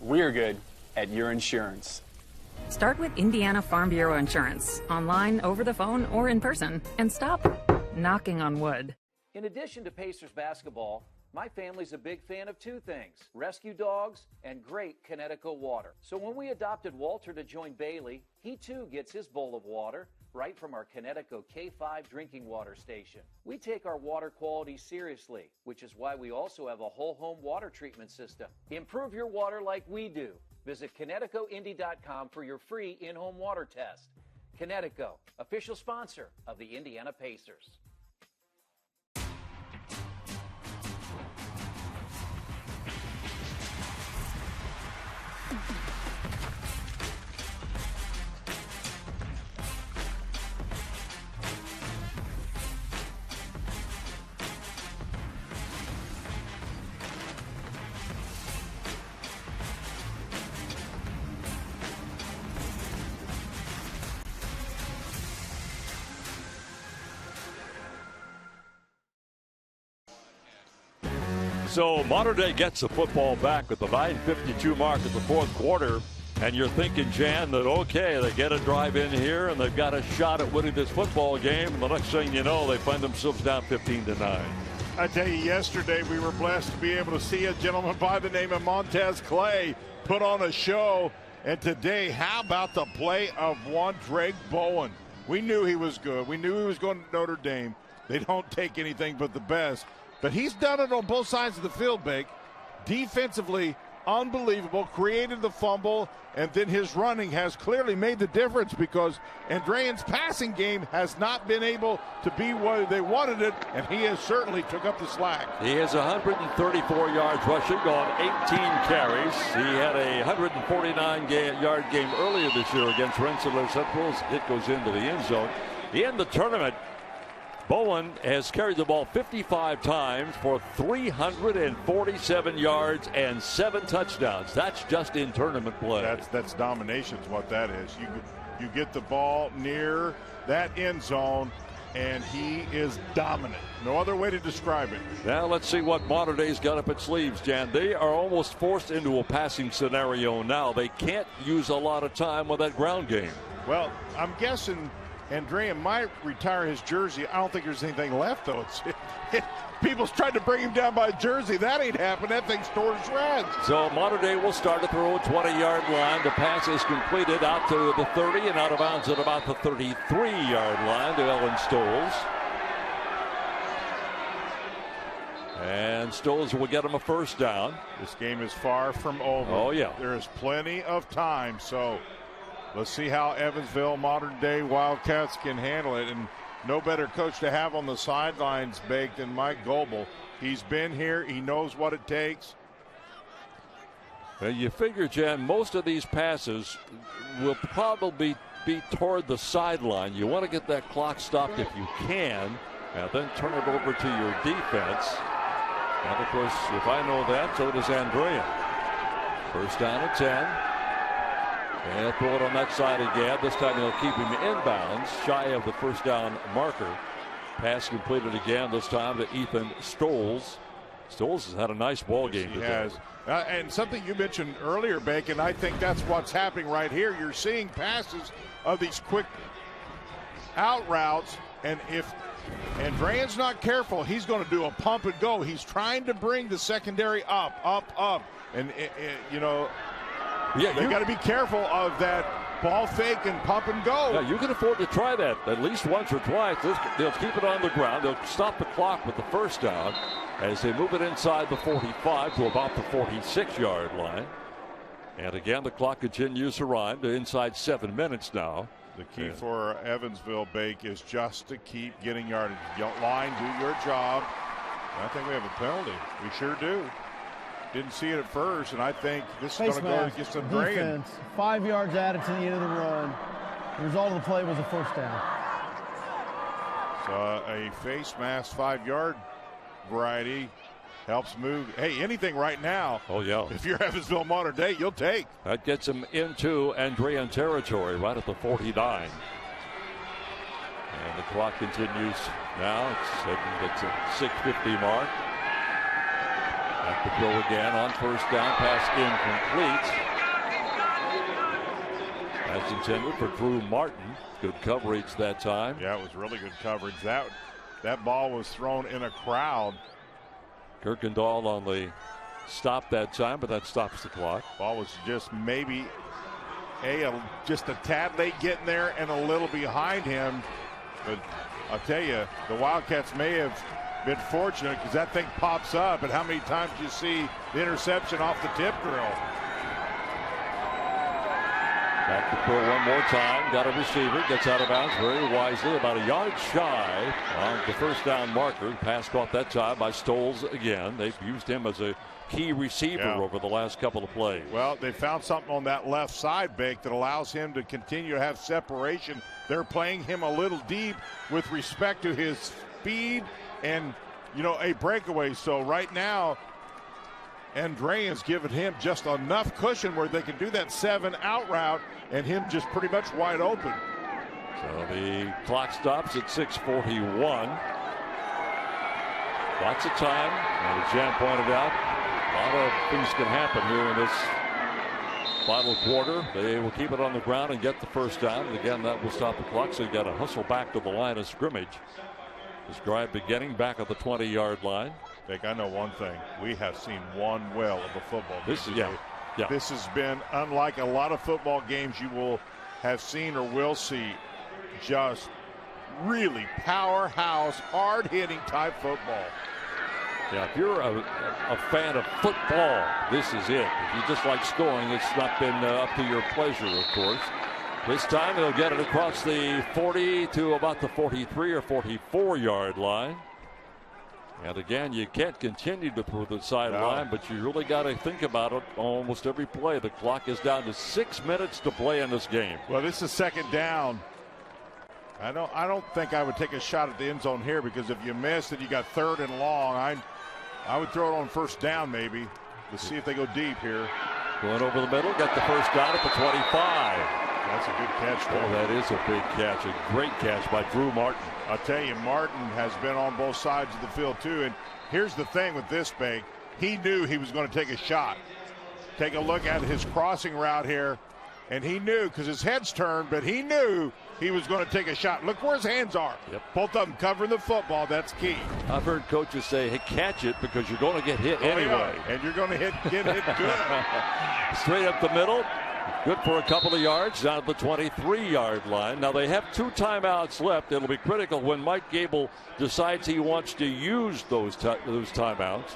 We're good at your insurance. Start with Indiana Farm Bureau Insurance, online, over the phone, or in person, and stop knocking on wood. In addition to Pacers basketball, my family's a big fan of 2 things: rescue dogs and great Connecticut water. So when we adopted Walter to join Bailey, he too gets his bowl of water right from our Connecticut K5 drinking water station. We take our water quality seriously, which is why we also have a whole home water treatment system. Improve your water like we do Visit ConnecticutIndy.com for your free in-home water test. Connecticut, official sponsor of the Indiana Pacers. So Mater Dei gets the football back at the 9:52 mark of the fourth quarter. And you're thinking, Jan, that, okay, they get a drive in here and they've got a shot at winning this football game. And the next thing you know, they find themselves down 15-9. I tell you, yesterday we were blessed to be able to see a gentleman by the name of Montez Clay put on a show. And today, how about the play of one Drayk Bowen? We knew he was good. We knew he was going to Notre Dame. They don't take anything but the best. But he's done it on both sides of the field, Bake. Defensively, unbelievable, created the fumble, and then his running has clearly made the difference because Andrean's passing game has not been able to be what they wanted it, and he has certainly took up the slack. He has 134 yards rushing on 18 carries. He had a 149-yard game earlier this year against Rensselaer Central. It goes into the end zone. In the tournament, Bowen has carried the ball 55 times for 347 yards and 7 touchdowns. That's just in tournament play. That's domination is what that is. You get the ball near that end zone, and he is dominant. No other way to describe it. Now let's see what Mater Dei's got up its sleeves, Jan. They are almost forced into a passing scenario now. They can't use a lot of time with that ground game. Well, I'm guessing Andrean might retire his jersey. I don't think there's anything left, though. People's tried to bring him down by jersey. That ain't happened. That thing's torn to shreds. So Mater Dei will start at the 20-yard line. The pass is completed out to the 30 and out of bounds at about the 33-yard line to Ellen Stoles. And Stoles will get him a first down. This game is far from over. Oh, yeah. There is plenty of time, so let's see how Evansville Mater Dei Wildcats can handle it. And no better coach to have on the sidelines, Bake, than Mike Goebel. He's been here. He knows what it takes. Well, you figure, Jan, most of these passes will probably be toward the sideline. You want to get that clock stopped if you can, and then turn it over to your defense. And, of course, if I know that, so does Andrean. First down at 10. And they'll throw it on that side again. This time they'll keep him inbounds, shy of the first down marker. Pass completed again, this time to Ethan Stoles. Stoles has had a nice ball game today. He has. And something you mentioned earlier, Bacon, I think that's what's happening right here. You're seeing passes of these quick out routes, and if Andrean's not careful, he's going to do a pump and go. He's trying to bring the secondary up. And, you know, yeah, you got to be careful of that ball fake and pump and go. Yeah, you can afford to try that at least once or twice. They'll keep it on the ground. They'll stop the clock with the first down as they move it inside the 45 to about the 46-yard line. And again, the clock continues to run to inside 7 minutes now. The key for Evansville, Bake, is just to keep getting yardage. Line, do your job. I think we have a penalty. We sure do. Didn't see it at first, and I think this is going to go against Andrean. 5 yards added to the end of the run. The result of the play was a first down. So a face mask 5-yard variety helps move. Hey, anything right now. Oh, yeah. If you're Evansville Mater Dei, you'll take. That gets him into Andrean territory right at the 49. And the clock continues now. It's a 6:50 mark. At the throw again on first down, pass incomplete. That's intended for Drew Martin. Good coverage that time. Yeah, it was really good coverage. That ball was thrown in a crowd. Kirkendall on the stop that time, but that stops the clock. Ball was just maybe just a tad late getting there and a little behind him. But I'll tell you, the Wildcats may have been fortunate because that thing pops up, and how many times do you see the interception off the tip drill? Back to throw one more time. Got a receiver. Gets out of bounds very wisely. About a yard shy on the first down marker. Pass caught that time by Stoles again. They've used him as a key receiver over the last couple of plays. Well, they found something on that left side, Bake, that allows him to continue to have separation. They're playing him a little deep with respect to his speed and, you know, a breakaway. So right now, Andrean's given him just enough cushion where they can do that 7-out route and him just pretty much wide open. So the clock stops at 6:41. Lots of time, and as Jan pointed out, a lot of things can happen here in this final quarter. They will keep it on the ground and get the first down, and again that will stop the clock. So you got to hustle back to the line of scrimmage. This drive beginning back at the 20-yard line. Vic, I know one thing. We have seen one well of a football game. This has been unlike a lot of football games you will have seen or will see. Just really powerhouse, hard-hitting type football. Yeah, if you're a fan of football, this is it. If you just like scoring, it's not been up to your pleasure, of course. This time they'll get it across the 40 to about the 43 or 44-yard line. And again, you can't continue to throw the sideline, but you really got to think about it almost every play. The clock is down to 6 minutes to play in this game. Well, this is second down. I don't think I would take a shot at the end zone here, because if you miss and you got third and long, I would throw it on first down maybe. Let's see if they go deep here. Going over the middle, got the first down at the 25. That's a good catch. Oh, that is a big catch. A great catch by Drew Martin. I'll tell you, Martin has been on both sides of the field too. And here's the thing with this, Big. He knew he was going to take a shot. Take a look at his crossing route here. And he knew, because his head's turned, but he knew he was going to take a shot. Look where his hands are. Yep. Both of them covering the football. That's key. I've heard coaches say, hey, catch it, because you're going to get hit anyway. Yeah. And you're going to get hit good. Straight up the middle. Good for a couple of yards down at the 23-yard line. Now they have 2 timeouts left. It'll be critical when Mike Gable decides he wants to use those timeouts.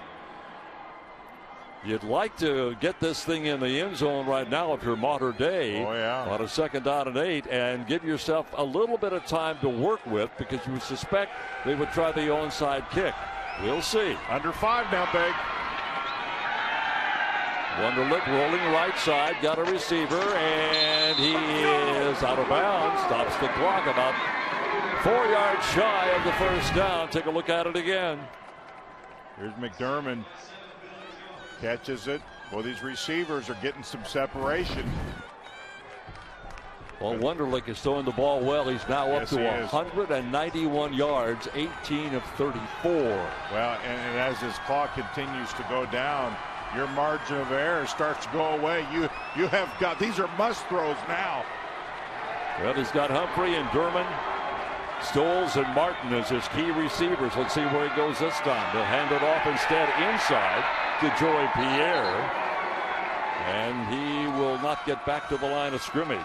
You'd like to get this thing in the end zone right now if you're Mater Dei on a 2nd down and 8, and give yourself a little bit of time to work with, because you suspect they would try the onside kick. We'll see. Under 5 now, Big. Wunderlich rolling right side, got a receiver, and he is out of bounds. Stops the clock about 4 yards shy of the first down. Take a look at it again. Here's McDermott. Catches it. Well, these receivers are getting some separation. Well, Wunderlich is throwing the ball well. He's now up to 191 yards, 18 of 34. Well, and as this clock continues to go down, your margin of error starts to go away. You have got, these are must throws now. Well, he's got Humphrey and Derman, Stoles and Martin as his key receivers. Let's see where he goes this time. They'll hand it off instead inside to Joy Pierre, and he will not get back to the line of scrimmage.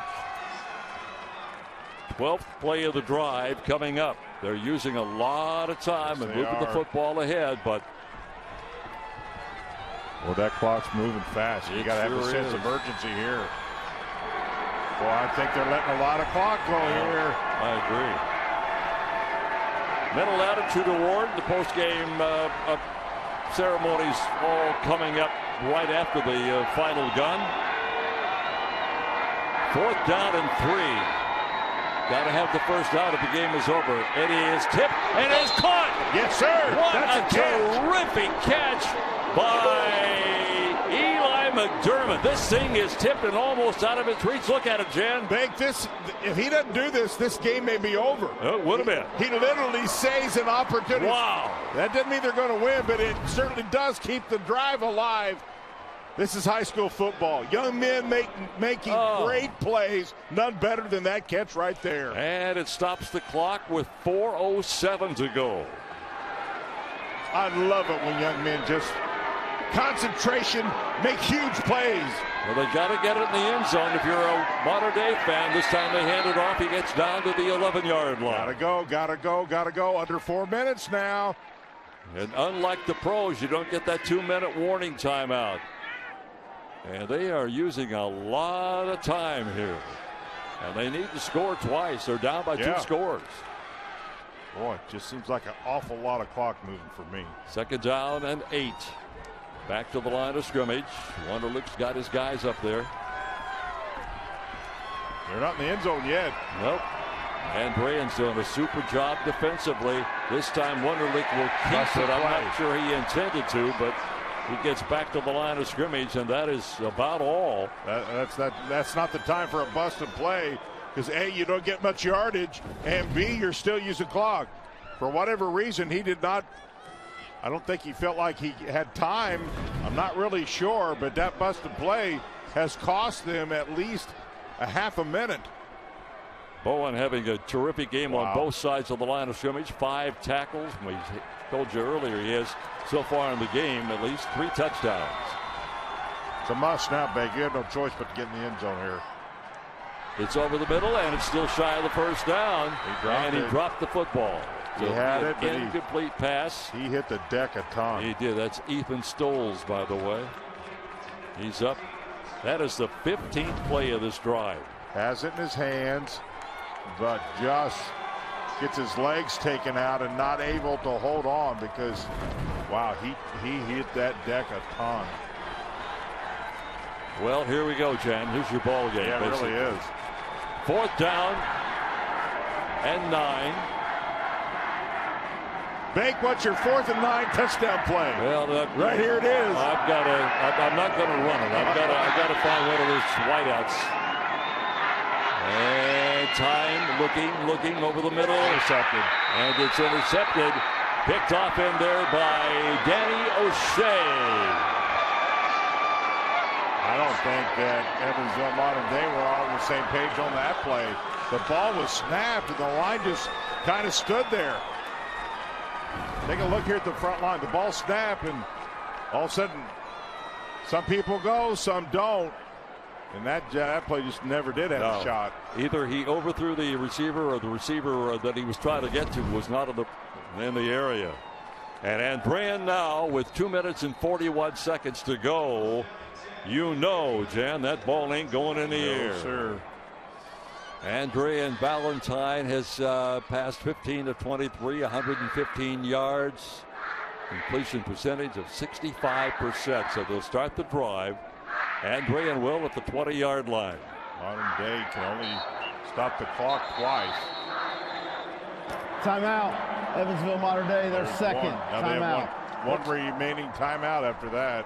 12th play of the drive coming up. They're using a lot of time and moving the football ahead, but well, that clock's moving fast. You got to have a sense of urgency here. Well, I think they're letting a lot of clock go here. I agree. Mental Attitude Award, the post-game ceremonies all coming up right after the final gun. 4th down and 3. Got to have the first down if the game is over. It is tipped and is caught. Yes, sir. What That's a terrific catch by Eli McDermott. This thing is tipped and almost out of its reach. Look at it, Jen. Big, if he doesn't do this, this game may be over. It would have been. He literally saves an opportunity. Wow. That doesn't mean they're going to win, but it certainly does keep the drive alive. This is high school football. Young men making great plays. None better than that catch right there. And it stops the clock with 4:07 to go. I love it when young men just concentration, make huge plays. Well, they got to get it in the end zone. If you're a Mater Dei fan, this time they hand it off. He gets down to the 11-yard line. Gotta go. Under 4 minutes now. And unlike the pros, you don't get that 2-minute warning timeout. And they are using a lot of time here. And they need to score twice. They're down by 2 scores. Boy, it just seems like an awful lot of clock moving for me. 2nd down and 8. Back to the line of scrimmage. Wonderlick's got his guys up there. They're not in the end zone yet. Nope. Andrean's doing a super job defensively. This time Wonderlick will keep it. I'm not sure he intended to, but he gets back to the line of scrimmage, and that is about all. That's not the time for a busted play, because A, you don't get much yardage, and B, you're still using clock. For whatever reason, he did not. I don't think he felt like he had time. I'm not really sure, but that busted play has cost them at least a half a minute. Bowen having a terrific game on both sides of the line of scrimmage. 5 tackles. We told you earlier he has so far in the game at least 3 touchdowns. It's a must now, Big. You have no choice but to get in the end zone here. It's over the middle, and it's still shy of the first down. He dropped the football. He had it, but incomplete pass. He hit the deck a ton. He did. That's Ethan Stoles, by the way. He's up. That is the 15th play of this drive. Has it in his hands, but just gets his legs taken out and not able to hold on because, wow, he hit that deck a ton. Well, here we go, Jan. Here's your ball game. Yeah, it really is. 4th down and 9. Bake, what's your 4th and 9 touchdown play? Well, right here it is. I'm not going to run it. I've got to find one of those wideouts. And time looking over the middle. Intercepted. And it's intercepted. Picked off in there by Danny O'Shea. I don't think that Evansville Mater Dei were all on the same page on that play. The ball was snapped and the line just kind of stood there. Take a look here at the front line. The ball snapped and all of a sudden some people go, some don't. And that play just never did have a shot. Either he overthrew the receiver or the receiver that he was trying to get to was not in the area. And Andrean now with 2 minutes and 41 seconds to go. You know, Jan, that ball ain't going in the air. Sir. Andrean Valentine has passed 15 of 23, 115 yards. Completion percentage of 65%. So they'll start the drive. Andrean will at the 20-yard line. Mater Dei can only stop the clock twice. Timeout. Evansville Mater Dei, their second timeout. One remaining timeout after that.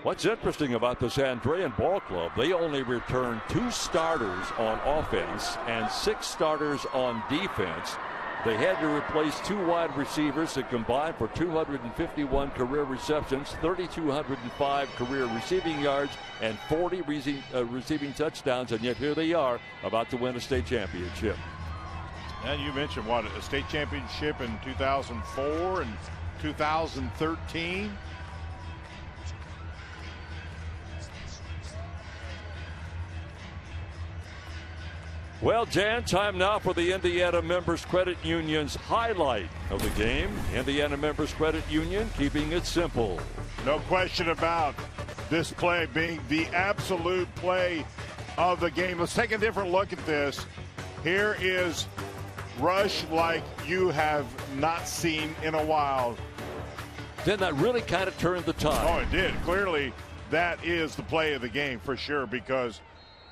What's interesting about this Andrean ball club, they only return 2 starters on offense and 6 starters on defense. They had to replace 2 wide receivers that combined for 251 career receptions, 3,205 career receiving yards, and 40 receiving touchdowns, and yet here they are about to win a state championship. And you mentioned a state championship in 2004 and 2013. Well, Jan, time now for the Indiana Members Credit Union's highlight of the game. Indiana Members Credit Union keeping it simple. No question about this play being the absolute play of the game. Let's take a different look at this. Here is rush like you have not seen in a while. Then that really kind of turned the tide. Oh, it did. Clearly, that is the play of the game for sure, because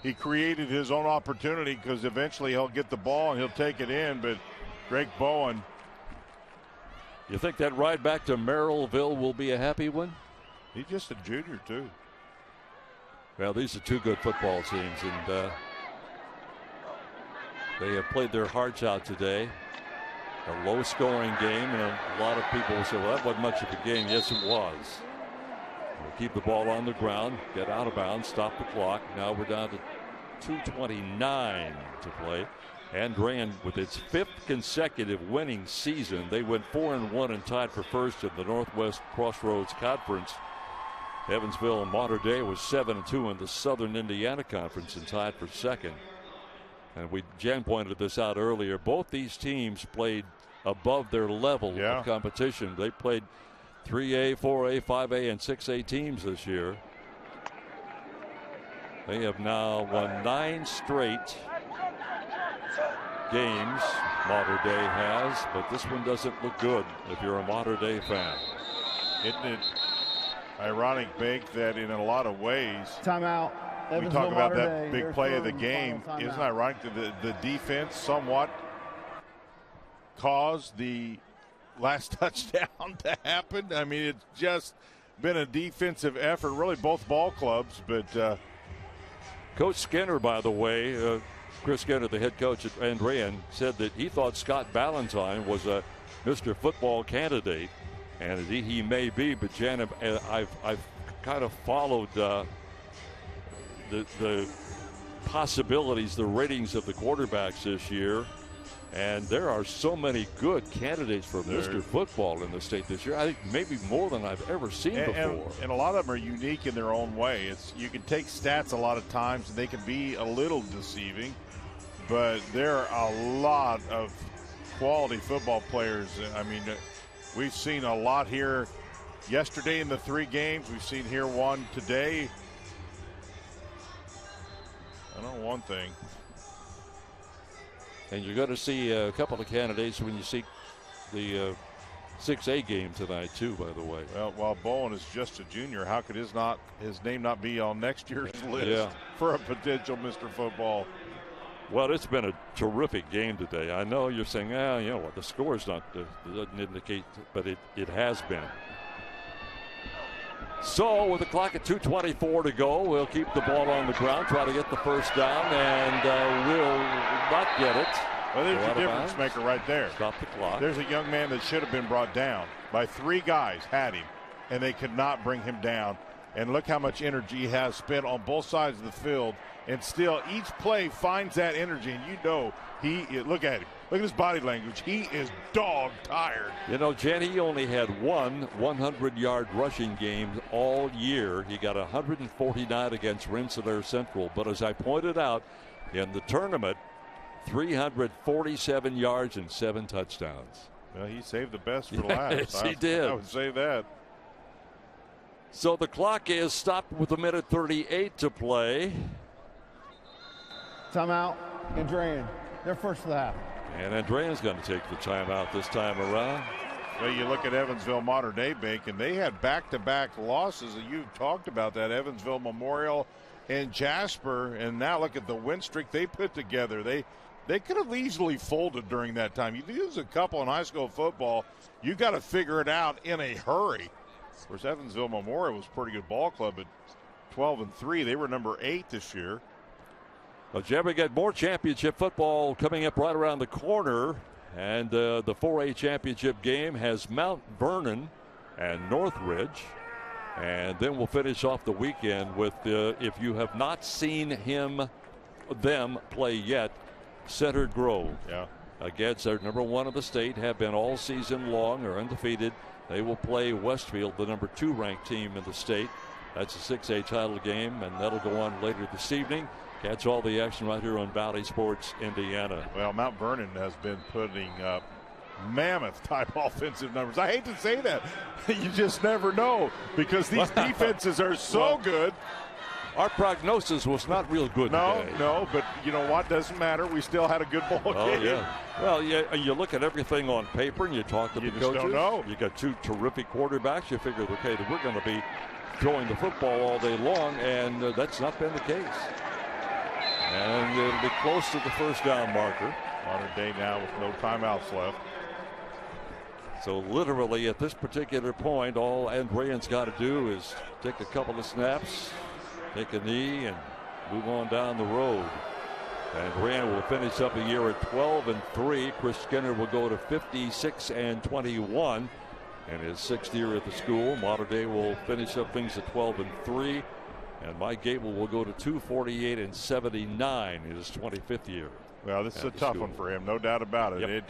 he created his own opportunity, because eventually he'll get the ball and he'll take it in. But Drayk Bowen. You think that ride back to Merrillville will be a happy one? He's just a junior, too. Well, these are 2 good football teams, and they have played their hearts out today. A low-scoring game, and a lot of people will say, well, that wasn't much of a game. Yes, it was. We'll keep the ball on the ground, get out of bounds, stop the clock. Now we're down to 2:29 to play. Andrean with its 5th consecutive winning season. They went 4-1 and tied for first in the Northwest Crossroads Conference. Evansville Mater Dei was 7-2 in the Southern Indiana Conference and tied for second. And Jan pointed this out earlier. Both these teams played above their level of competition. They played 3A, 4A, 5A, and 6A teams this year. They have now won 9 straight games, Mater Dei has, but this one doesn't look good if you're a Mater Dei fan. Isn't it ironic, Big, that in a lot of ways, timeout. We talk about that big play of the game. Isn't it ironic that the defense somewhat caused the last touchdown to happen? I mean, it's just been a defensive effort, really both ball clubs, but Coach Skinner, by the way, Chris Skinner, the head coach at Andrean, said that he thought Scott Ballantyne was a Mr. Football candidate, and he may be, but Jan, I've kind of followed the possibilities, the ratings of the quarterbacks this year, and there are so many good candidates for Mr. Football in the state this year. I think maybe more than I've ever seen before. And a lot of them are unique in their own way. You can take stats a lot of times, and they can be a little deceiving, but there are a lot of quality football players. I mean, we've seen a lot here yesterday in the 3 games. We've seen here one today. I know one thing. And you're going to see a couple of candidates when you see the 6A game tonight, too, by the way. Well, while Bowen is just a junior, how could his name not be on next year's list for a potential Mr. Football? Well, it's been a terrific game today. I know you're saying, you know what, the score's not doesn't indicate, but it has been. So with the clock at 2:24 to go, we'll keep the ball on the ground, try to get the first down, and we'll not get it. Well, there's a difference maker right there. Stop the clock. There's a young man that should have been brought down by 3 guys, had him, and they could not bring him down. And look how much energy he has spent on both sides of the field, and still each play finds that energy, and you know look at him. Look at his body language. He is dog tired. You know, Jen, he only had one 100-yard rushing game all year. He got 149 against Rensselaer Central. But as I pointed out, in the tournament, 347 yards and 7 touchdowns. Well, he saved the best for last. Yes, he did. I would say that. So the clock is stopped with 1:38 to play. Timeout, Andrean. They're first of the half. And Andrean's going to take the timeout this time around. Well, you look at Evansville Mater Dei, Bacon. They had back-to-back losses, and you talked about that, Evansville Memorial and Jasper. And now look at the win streak they put together. They could have easily folded during that time. You lose a couple in high school football, you got to figure it out in a hurry. Of course, Evansville Memorial was a pretty good ball club at 12-3. They were number 8 this year. Well, Jim, we got more championship football coming up right around the corner. And the 4A championship game has Mount Vernon and Northridge. And then we'll finish off the weekend with, if you have not seen them play yet, Center Grove. Yeah. Against their number 1 of the state, have been all season long, are undefeated. They will play Westfield, the number 2 ranked team in the state. That's a 6A title game, and that'll go on later this evening. Catch all the action right here on Valley Sports Indiana. Well, Mount Vernon has been putting up mammoth-type offensive numbers. I hate to say that. You just never know because these defenses are so good. Our prognosis was not real good today. No, but you know what? Doesn't matter. We still had a good ball game. Oh, yeah. Well, yeah, you look at everything on paper and you talk to the coaches. Don't know. You got 2 terrific quarterbacks. You figure, okay, that we're going to be throwing the football all day long, and that's not been the case. And it'll be close to the first down marker. Mater Dei now with no timeouts left. So literally at this particular point, all Andrean's got to do is take a couple of snaps, take a knee, and move on down the road. Andrean will finish up a year at 12-3. Chris Skinner will go to 56-21 in his 6th year at the school. Mater Dei will finish up things at 12-3. And Mike Gable will go to 248-79 in his 25th year. Well, this is a tough one for him, no doubt about it.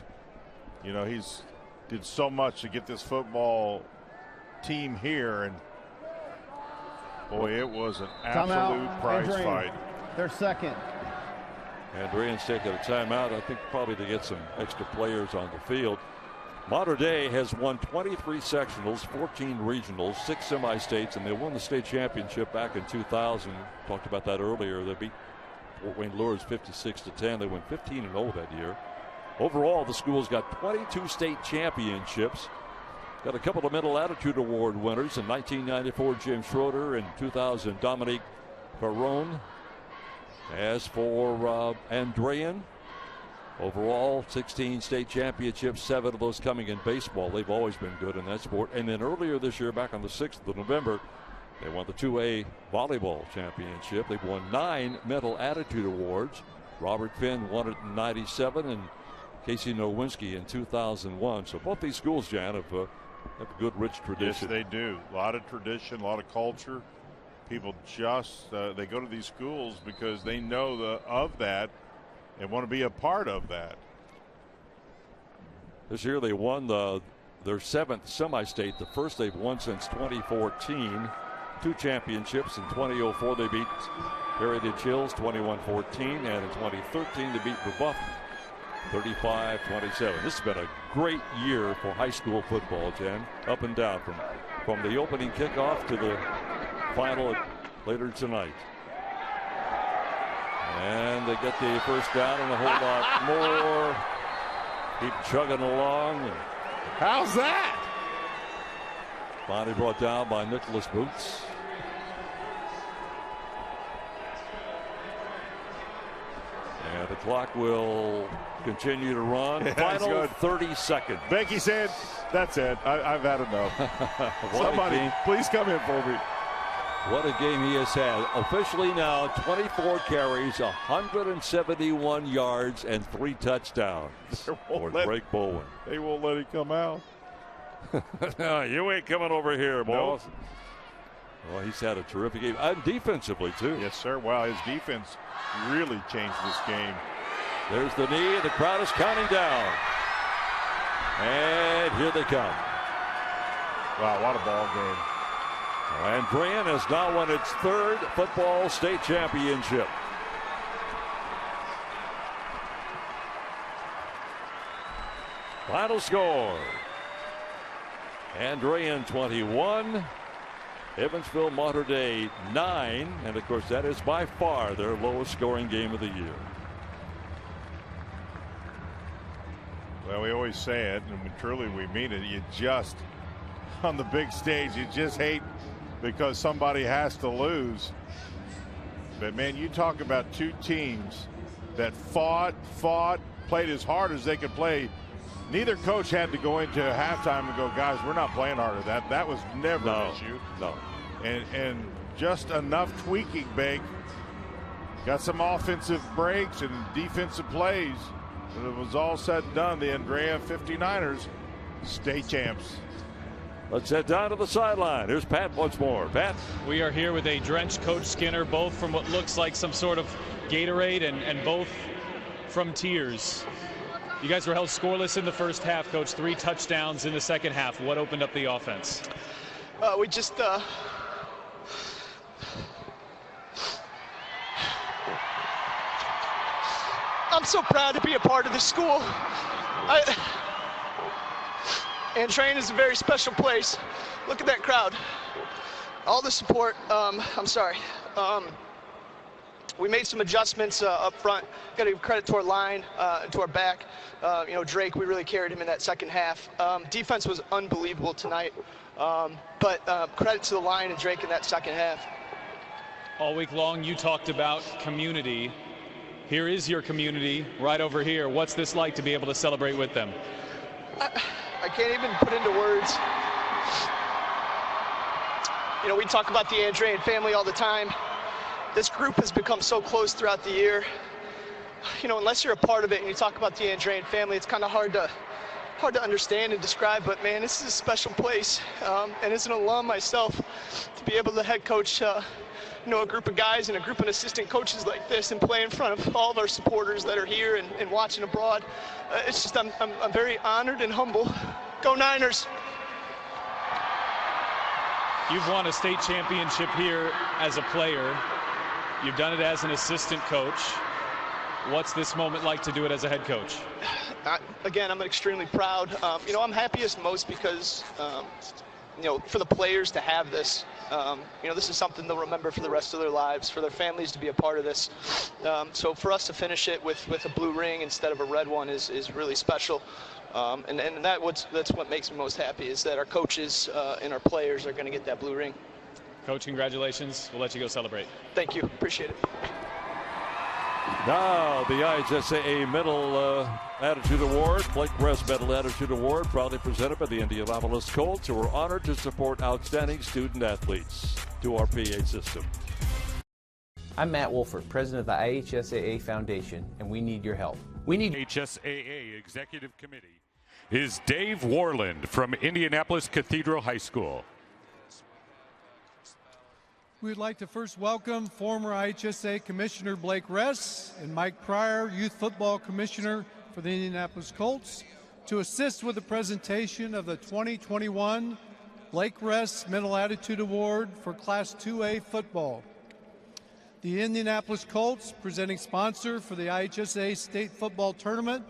Yep. He's did so much to get this football team here, and boy, it was an absolute prize fight. They're second. Andrean's taking a timeout, I think probably to get some extra players on the field. Mater Dei has won 23 sectionals, 14 regionals, 6 semi-states, and they won the state championship back in 2000. Talked about that earlier. They beat Fort Wayne Luers 56-10. They went 15-0 that year. Overall, the school's got 22 state championships. Got a couple of Mental Attitude Award winners. In 1994, Jim Schroeder. In 2000, Dominique Perron. As for Andrean, overall 16 state championships, 7 of those coming in baseball. They've always been good in that sport. And then earlier this year, back on the 6th of November, they won the 2A volleyball championship. They've won 9 Mental Attitude Awards. Robert Finn won it in 97 and Casey Nowinski in 2001. So both these schools, Jan, have a good, rich tradition. Yes, they do. A lot of tradition, a lot of culture. People just, they go to these schools because they know of that and want to be a part of that. This year they won their 7th semi-state, the first they've won since 2014. 2 championships. In 2004 they beat Heritage Hills 21-14, and in 2013 they beat Rebuff 35-27. This has been a great year for high school football, Jen. Up and down from the opening kickoff to the final later tonight. And they get the first down and a whole lot more. Keep chugging along. How's that? Finally brought down by Nicholas Boots. And the clock will continue to run. Final 30 seconds. Becky said, that's it. I've had enough. Somebody, please come in for me. What a game he has had. Officially now, 24 carries, 171 yards, and 3 touchdowns for Drayk Bowen. They won't let him come out. No, you ain't coming over here, boss. Nope. Well, he's had a terrific game. And defensively, too. Yes, sir. Wow, his defense really changed this game. There's the knee. The crowd is counting down. And here they come. Wow, what a ball game. Andrean has now won its 3rd football state championship. Final score. Andrean 21. Evansville Mater Dei 9. And of course that is by far their lowest scoring game of the year. Well, we always say it, and truly we mean it. You just, on the big stage, you just hate because somebody has to lose. But man, you talk about 2 teams that fought, played as hard as they could play. Neither coach had to go into halftime and go, guys, we're not playing harder. That was never an issue. No. And just enough tweaking, Bank. Got some offensive breaks and defensive plays. When it was all said and done, the Andrea 59ers, state champs. Let's head down to the sideline. Here's Pat once more. Pat. We are here with a drenched Coach Skinner, both from what looks like some sort of Gatorade and both from tears. You guys were held scoreless in the first half, Coach. 3 touchdowns in the second half. What opened up the offense? We just I'm so proud to be a part of this school. Andrean is a very special place. Look at that crowd. All the support. I'm sorry. We made some adjustments up front. Got to give credit to our line, to our back. Drayk, we really carried him in that second half. Defense was unbelievable tonight. But credit to the line and Drayk in that second half. All week long, you talked about community. Here is your community right over here. What's this like to be able to celebrate with them? I can't even put into words. We talk about the Andrean family all the time. This group has become so close throughout the year. Unless you're a part of it and you talk about the Andrean family, it's kind of hard to understand and describe, but man, this is a special place. And as an alum myself, to be able to head coach a group of guys and a group of assistant coaches like this and play in front of all of our supporters that are here and watching abroad, it's just, I'm very honored and humble. Go Niners! You've won a state championship here as a player. You've done it as an assistant coach. What's this moment like to do it as a head coach? again, I'm extremely proud. You know, I'm happiest most because, you know, for the players to have this, you know, this is something they'll remember for the rest of their lives, for their families to be a part of this. So for us to finish it with a blue ring instead of a red one is really special. And that's what makes me most happy, is that our coaches and our players are going to get that blue ring. Coach, congratulations. We'll let you go celebrate. Thank you. Appreciate it. Now the IHSAA Mental Attitude Award, Blake Rest Mental Attitude Award, proudly presented by the Indianapolis Colts, who are honored to support outstanding student athletes to our PA system. I'm Matt Wolford, president of the IHSAA Foundation, and we need your help. We need IHSAA Executive Committee is Dave Warland from Indianapolis Cathedral High School. We'd like to first welcome former IHSA Commissioner Blake Rest and Mike Pryor, Youth Football Commissioner for the Indianapolis Colts, to assist with the presentation of the 2021 Blake Rest Mental Attitude Award for Class 2A football. The Indianapolis Colts, presenting sponsor for the IHSA State Football Tournament,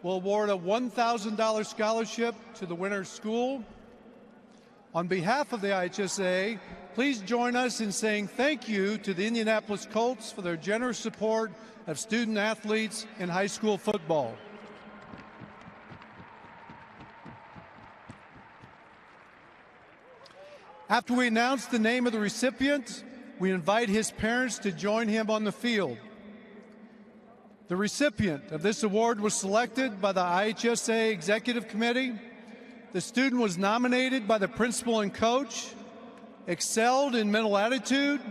will award a $1,000 scholarship to the winner's school. On behalf of the IHSA, please join us in saying thank you to the Indianapolis Colts for their generous support of student athletes in high school football. After we announce the name of the recipient, we invite his parents to join him on the field. The recipient of this award was selected by the IHSA Executive Committee. The student was nominated by the principal and coach, excelled in mental attitude,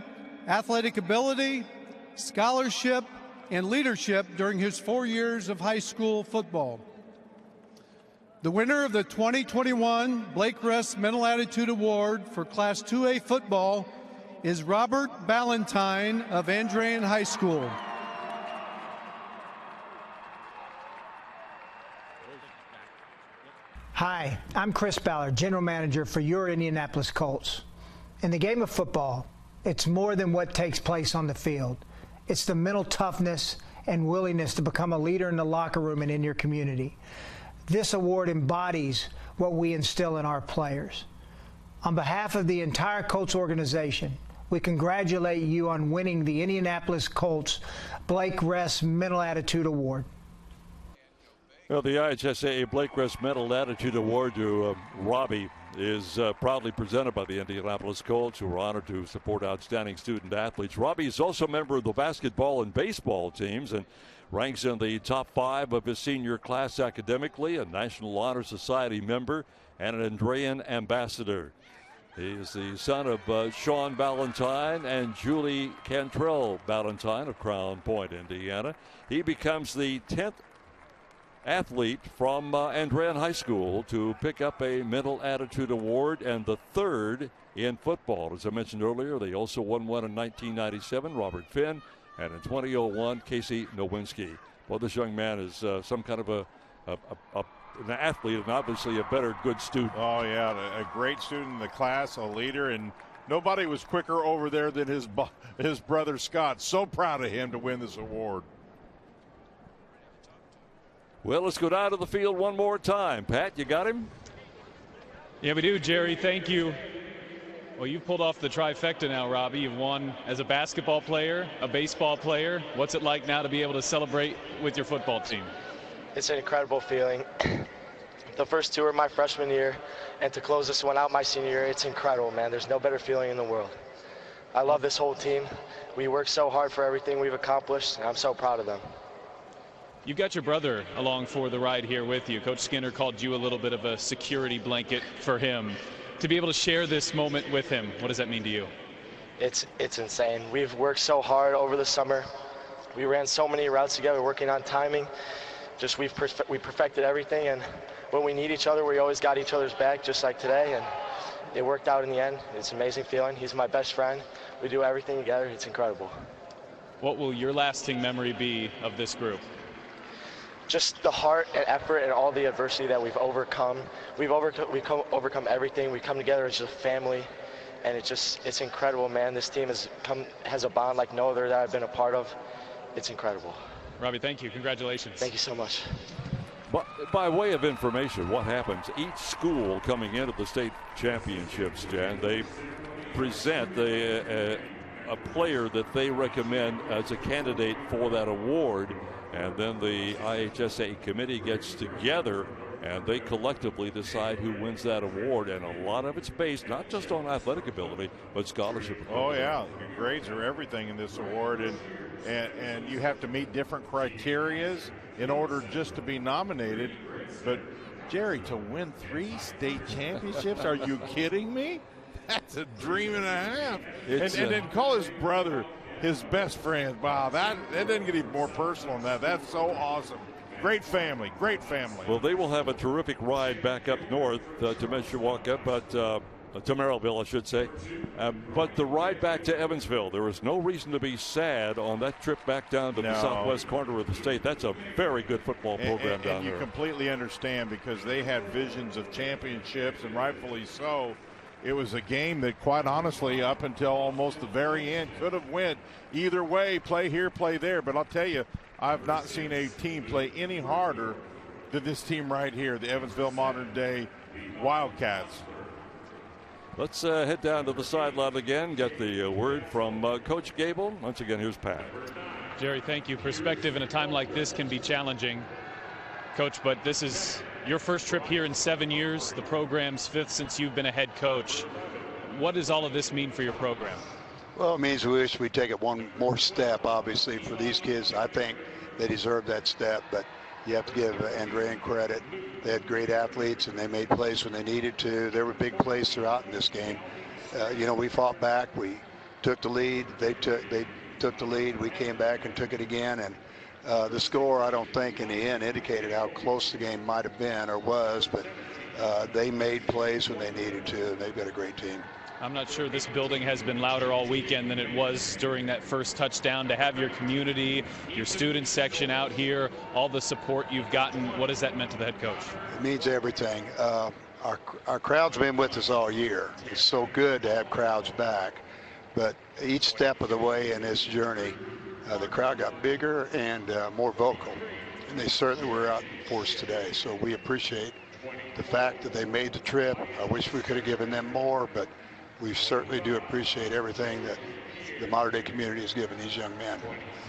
athletic ability, scholarship, and leadership during his 4 years of high school football. The winner of the 2021 Blake Rest Mental Attitude Award for Class 2A football is Robert Ballantyne of Andrean High School. Hi, I'm Chris Ballard, General Manager for your Indianapolis Colts. In the game of football, it's more than what takes place on the field. It's the mental toughness and willingness to become a leader in the locker room and in your community. This award embodies what we instill in our players. On behalf of the entire Colts organization, we congratulate you on winning the Indianapolis Colts Blake Rest Mental Attitude Award. Well, the IHSAA Blake Rest Mental Attitude Award to Robbie is proudly presented by the Indianapolis Colts, who are honored to support outstanding student athletes. Robbie is also a member of the basketball and baseball teams and ranks in the top 5 of his senior class academically, a National Honor Society member, and an Andrean ambassador. He is the son of Sean Ballantyne and Julie Cantrell Ballantyne of Crown Point, Indiana. He becomes the 10th athlete from Andrean High School to pick up a Mental Attitude Award, and the 3rd in football. As I mentioned earlier, they also won one in 1997, Robert Finn, and in 2001, Casey Nowinski. Well, this young man is some kind of an athlete and obviously a better good student. Oh, yeah, a great student in the class, a leader, and nobody was quicker over there than his brother Scott. So proud of him to win this award. Well, let's go down to the field one more time. Pat, you got him? Yeah, we do, Jerry. Thank you. Well, you've pulled off the trifecta now, Robbie. You've won as a basketball player, a baseball player. What's it like now to be able to celebrate with your football team? It's an incredible feeling. The first 2 were my freshman year, and to close this one out my senior year, it's incredible, man. There's no better feeling in the world. I love this whole team. We work so hard for everything we've accomplished, and I'm so proud of them. You've got your brother along for the ride here with you. Coach Skinner called you a little bit of a security blanket for him. To be able to share this moment with him, what does that mean to you? It's insane. We've worked so hard over the summer. We ran so many routes together, working on timing. Just we perfected everything, and when we need each other, we always got each other's back, just like today, and it worked out in the end. It's an amazing feeling. He's my best friend. We do everything together. It's incredible. What will your lasting memory be of this group? Just the heart and effort and all the adversity that we've overcome. We've overcome everything. We come together as a family, and it's incredible, man. This team has a bond like no other that I've been a part of. It's incredible. Robbie, thank you. Congratulations. Thank you so much. But by way of information, what happens? Each school coming into the state championships, Jan, they present a player that they recommend as a candidate for that award, and then the IHSA committee gets together and they collectively decide who wins that award, and a lot of it's based not just on athletic ability but scholarship ability. Oh yeah, grades are everything in this award, and you have to meet different criterias in order just to be nominated. But Jerry, to win 3 state championships, are you kidding me? That's a dream and a half. And then call his brother his best friend. Wow, that doesn't get even more personal than that. That's so awesome. Great family, great family. Well, they will have a terrific ride back up north to Mishawaka, but to Merrillville, I should say. But the ride back to Evansville, there is no reason to be sad on that trip back down to the southwest corner of the state. That's a very good football program down there. You completely understand, because they had visions of championships, and rightfully so. It was a game that, quite honestly, up until almost the very end, could have went either way, play here, play there. But I'll tell you, I've not seen a team play any harder than this team right here, the Evansville Mater Dei Wildcats. Let's head down to the sideline again, get the word from Coach Gable. Once again, here's Pat. Jerry, thank you. Perspective in a time like this can be challenging, Coach, but this is your first trip here in 7 years, the program's 5th since you've been a head coach. What does all of this mean for your program? Well, it means we wish we'd take it one more step, obviously, for these kids. I think they deserve that step, but you have to give Andrean credit. They had great athletes, and they made plays when they needed to. There were big plays throughout in this game. We fought back. We took the lead. They took the lead. We came back and took it again. And the score, I don't think, in the end, indicated how close the game might have been or was, but they made plays when they needed to, and they've got a great team. I'm not sure this building has been louder all weekend than it was during that first touchdown. To have your community, your student section out here, all the support you've gotten, what has that meant to the head coach? It means everything. Our crowd's been with us all year. It's so good to have crowds back. But each step of the way in this journey, the crowd got bigger and more vocal. And they certainly were out in force today. So we appreciate the fact that they made the trip. I wish we could have given them more, but we certainly do appreciate everything that the Mater Dei community has given these young men.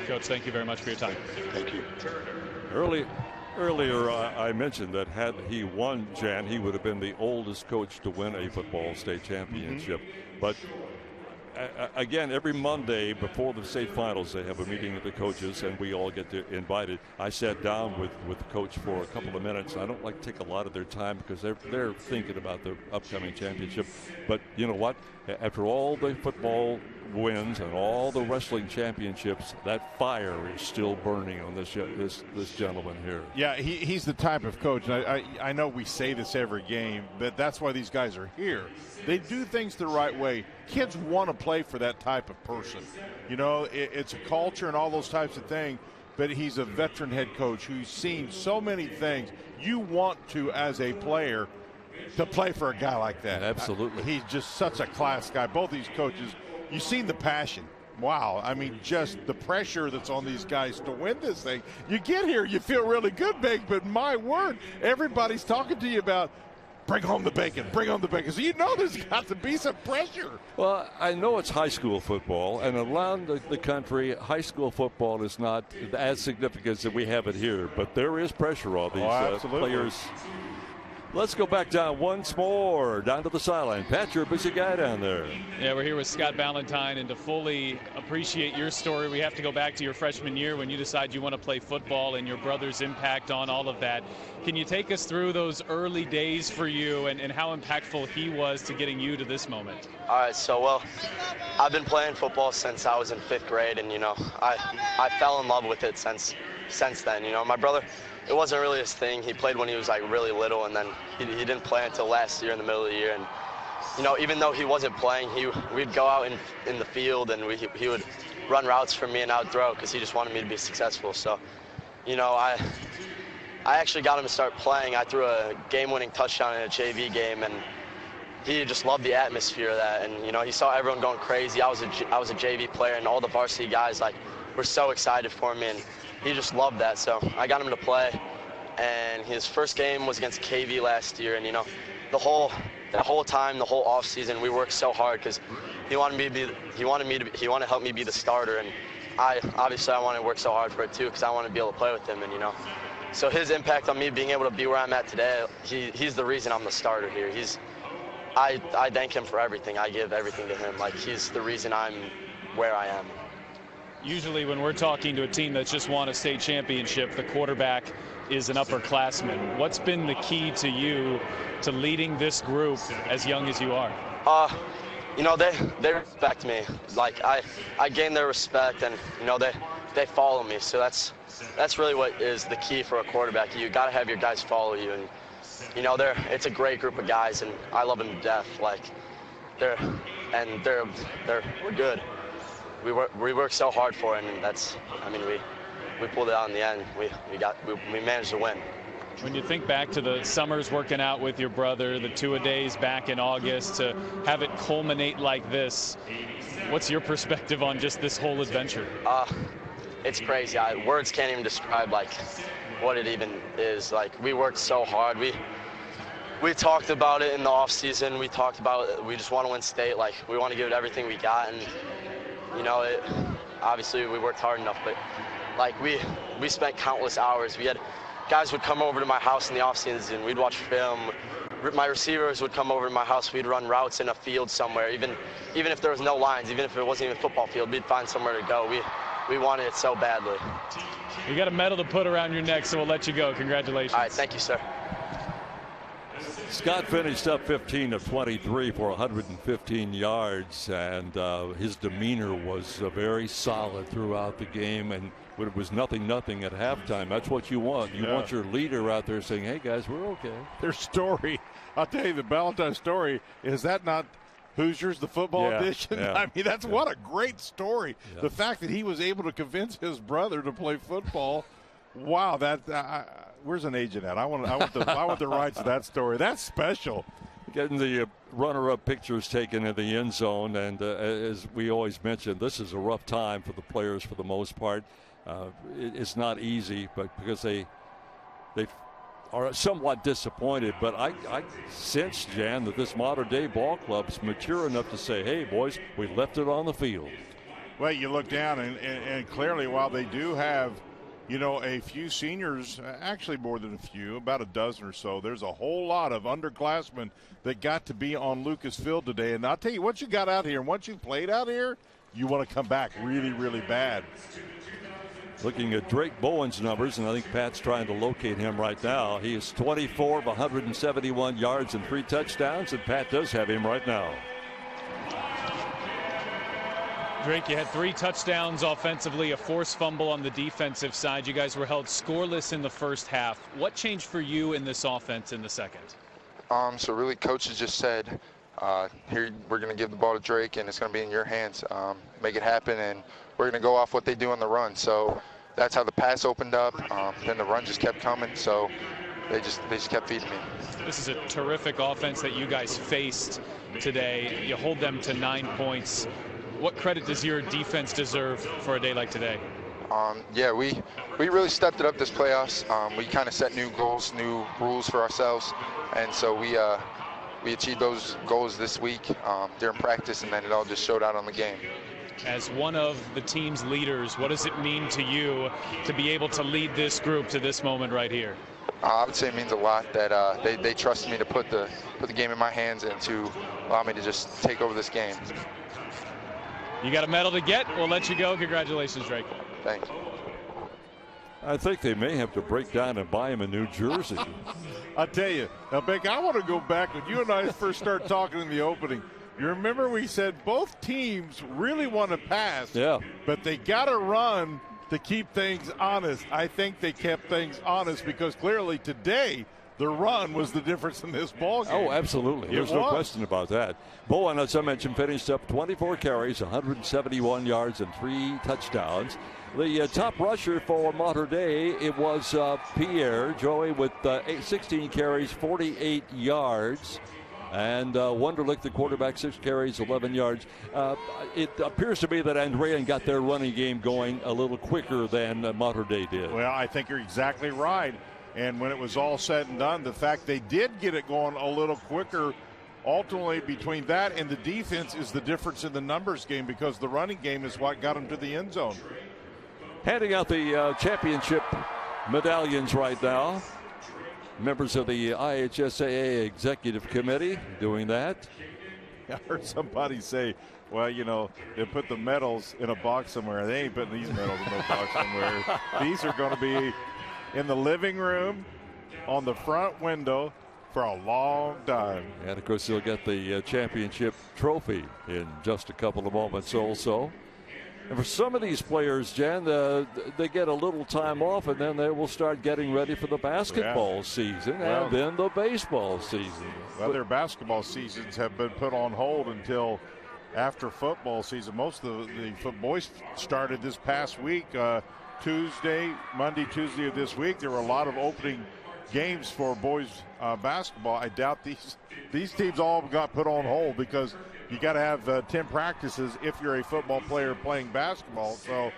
Coach, thank you very much for your time. Thank you. Earlier, I mentioned that had he won, Jan, he would have been the oldest coach to win a football state championship. But again, every Monday before the state finals, they have a meeting with the coaches, and we all get invited. I sat down with the coach for a couple of minutes. I don't like to take a lot of their time because they're thinking about the upcoming championship. But you know what? After all the football wins and all the wrestling championships, that fire is still burning on this gentleman here. Yeah, he's the type of coach. And I know we say this every game, but that's why these guys are here. They do things the right way. Kids want to play for that type of person. It's a culture and all those types of things, but he's a veteran head coach who's seen so many things. You want to, as a player, to play for a guy like that. Absolutely. He's just such a class guy. Both these coaches, you've seen the passion. Wow. I mean, just the pressure that's on these guys to win this thing. You get here, you feel really good, Big, but my word, everybody's talking to you about bring home the bacon, bring home the bacon. So there's got to be some pressure. Well, I know it's high school football, and around the country, high school football is not as significant as we have it here, but there is pressure on these players. Let's go back down once more, down to the sideline. Pat, you're a busy guy down there. Yeah, we're here with Scott Ballantyne, and to fully appreciate your story, we have to go back to your freshman year when you decide you want to play football and your brother's impact on all of that. Can you take us through those early days for you and how impactful he was to getting you to this moment? All right, so, I've been playing football since I was in 5th grade, and, I fell in love with it since then. My brother, it wasn't really his thing. He played when he was really little, and then he didn't play until last year in the middle of the year. And even though he wasn't playing, we'd go out in the field, and he would run routes for me and I would throw because he just wanted me to be successful. So, I actually got him to start playing. I threw a game-winning touchdown in a JV game, and he just loved the atmosphere of that. And he saw everyone going crazy. I was a JV player, and all the varsity guys were so excited for me, and he just loved that. So I got him to play. and his first game was against KV last year. And you know, the whole time, the whole off season, we worked so hard because he wanted to help me be the starter, and I wanted to work so hard for it too because I want to be able to play with him. And you know, so his impact on me being able to be where I'm at today, he's the reason I'm the starter here. I thank him for everything. I give everything to him. Like, he's the reason I'm where I am. Usually when we're talking to a team that's just won a state championship, the quarterback is an upperclassman. What's been the key to you to leading this group as young as you are? You know, they respect me. Like, I gain their respect, and you know, they follow me. So that's really what is the key for a quarterback. You got to have your guys follow you, and you know, it's a great group of guys, and I love them to death. Like, we're good. We work so hard for it, and we pulled it out in the end. We managed to win. When you think back to the summers working out with your brother, the two-a-days back in August, to have it culminate like this, what's your perspective on just this whole adventure? It's crazy. Words can't even describe like what it even is. Like, we worked so hard. We talked about it in the off season. We talked about we just want to win state. Like, we want to give it everything we got, and you know, obviously we worked hard enough, but like we spent countless hours. We had guys would come over to my house in the off season. We'd watch film. My receivers would come over to my house. We'd run routes in a field somewhere. Even if there was no lines, even if it wasn't even a football field, we'd find somewhere to go. We wanted it so badly. You got a medal to put around your neck, so we'll let you go. Congratulations. All right, thank you, sir. Scott finished up 15 of 23 for 115 yards, and his demeanor was very solid throughout the game, and it was 0-0 at halftime. That's what you want. You want your leader out there saying, hey, guys, we're okay. Their story, I'll tell you, the Ballantyne story, is that not Hoosiers, the football edition? Yeah. I mean, that's what a great story. Yeah. The fact that he was able to convince his brother to play football, wow, where's an agent at? I want the rights to that story. That's special. Getting the runner-up pictures taken in the end zone, and as we always mention, this is a rough time for the players for the most part. It's not easy, but because they are somewhat disappointed. But I sense, Jan, that this Mater Dei ball club is mature enough to say, hey, boys, we left it on the field. Well, you look down, and clearly, while they do have, you know, a few seniors, actually more than a few, about a dozen or so, there's a whole lot of underclassmen that got to be on Lucas Field today. And I'll tell you, once you got out here and once you played out here, you want to come back really, really bad. Looking at Drayk Bowen's numbers, and I think Pat's trying to locate him right now. He is 24 of 171 yards and 3 touchdowns, and Pat does have him right now. Drayk, you had 3 touchdowns offensively, a forced fumble on the defensive side. You guys were held scoreless in the first half. What changed for you in this offense in the second? So really, coaches just said, here, we're going to give the ball to Drayk, and it's going to be in your hands. Make it happen, and we're going to go off what they do on the run. So that's how the pass opened up. Then the run just kept coming, so they just kept feeding me. This is a terrific offense that you guys faced today. You hold them to 9 points. What credit does your defense deserve for a day like today? Yeah, we really stepped it up this playoffs. We kind of set new goals, new rules for ourselves, and so we achieved those goals this week during practice, and then it all just showed out on the game. As one of the team's leaders, what does it mean to you to be able to lead this group to this moment right here? I would say it means a lot that they trust me to put the game in my hands and to allow me to just take over this game. You got a medal to get. We'll let you go. Congratulations, Drayk. Thanks. I think they may have to break down and buy him a new jersey. I'll tell you. Now, Beck, I want to go back when you and I first started talking in the opening. You remember we said both teams really want to pass, but they got to run to keep things honest. I think they kept things honest because clearly today the run was the difference in this ball game. Oh, absolutely. There's no question about that. Bowen, as I mentioned, finished up 24 carries, 171 yards, and 3 touchdowns. The top rusher for Mater Dei, it was Pierre Joey with 16 carries, 48 yards. And Wunderlich, the quarterback, 6 carries, 11 yards. It appears to me that Andrean got their running game going a little quicker than Mater Dei did. Well, I think you're exactly right. And when it was all said and done, the fact they did get it going a little quicker, ultimately between that and the defense is the difference in the numbers game, because the running game is what got them to the end zone. Handing out the championship medallions right now. Members of the IHSAA Executive Committee doing that. I heard somebody say, well, you know, they put the medals in a box somewhere. They ain't putting these medals in a box somewhere. These are going to be in the living room on the front window for a long time. And, of course, they'll get the championship trophy in just a couple of moments also. And for some of these players, Jan, they get a little time off, and then they will start getting ready for the basketball season and then the baseball season. Well, their basketball seasons have been put on hold until after football season. Most of the boys started this past week, Monday, Tuesday of this week. There were a lot of opening games for boys basketball. I doubt these teams all got put on hold because you got to have 10 practices if you're a football player playing basketball. So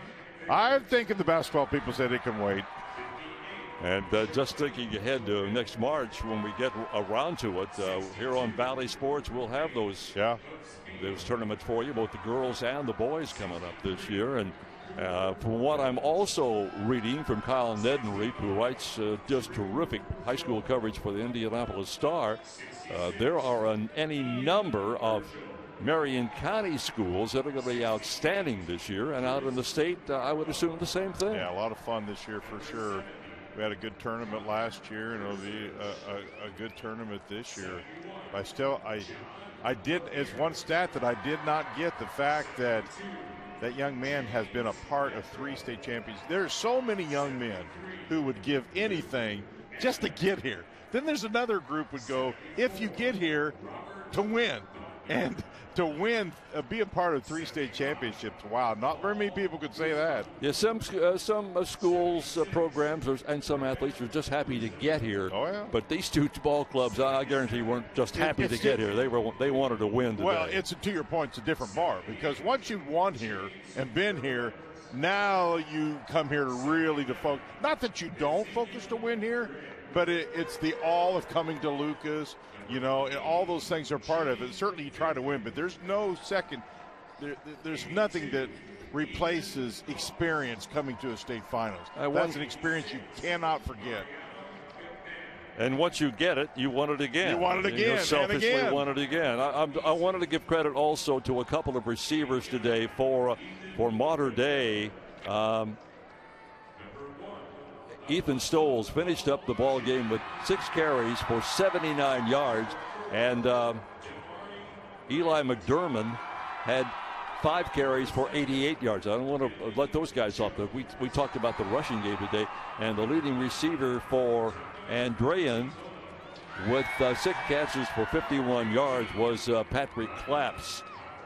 I'm thinking the basketball people said it can wait. And just thinking ahead to next March when we get around to it, here on Valley Sports, we'll have those tournaments for you, both the girls and the boys coming up this year. And from what I'm also reading from Kyle Nedenreep, who writes just terrific high school coverage for the Indianapolis Star, there are any number of Marion County schools that are going to be outstanding this year, and out in the state, I would assume the same thing. Yeah, a lot of fun this year for sure. We had a good tournament last year, and it'll be a good tournament this year. I did, as one stat that I did not get, the fact that that young man has been a part of 3 state champions. There's so many young men who would give anything just to get here. Then there's another group would go, if you get here, to win. And to win, be a part of 3 state championships, wow, not very many people could say that. Yeah, some schools, programs, and some athletes are just happy to get here. Oh, yeah. But these 2 ball clubs, I guarantee, weren't just happy to get here. They wanted to win today. Well, to your point, it's a different bar, because once you've won here and been here, now you come here to really to focus. Not that you don't focus to win here, but it's the all of coming to Lucas. You know, and all those things are part of it. Certainly you try to win, but there's no second. There's nothing that replaces experience coming to a state finals. That's an experience you cannot forget. And once you get it, you want it again. You want it again. You selfishly and again. want it again. I wanted to give credit also to a couple of receivers today for Mater Dei. Ethan Stoles finished up the ball game with 6 carries for 79 yards, and Eli McDermott had 5 carries for 88 yards. I don't want to let those guys off. We talked about the rushing game today, and the leading receiver for Andrean with 6 catches for 51 yards was Patrick Claps.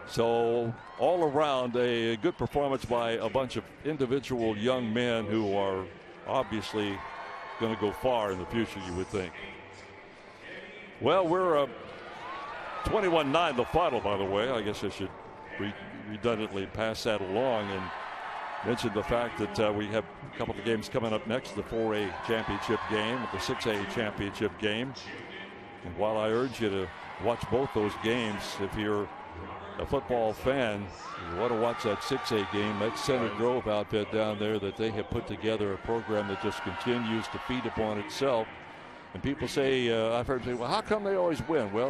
So all around a good performance by a bunch of individual young men who are obviously going to go far in the future, you would think. Well, we're 21-9 the final, by the way. I guess I should redundantly pass that along and mention the fact that we have a couple of games coming up next, the 4A championship game, the 6A championship game. And while I urge you to watch both those games, if you're a football fan, you want to watch that 6A game. That Center Grove outfit down there, that they have put together a program that just continues to feed upon itself. And people say, I've heard say, well, how come they always win? Well,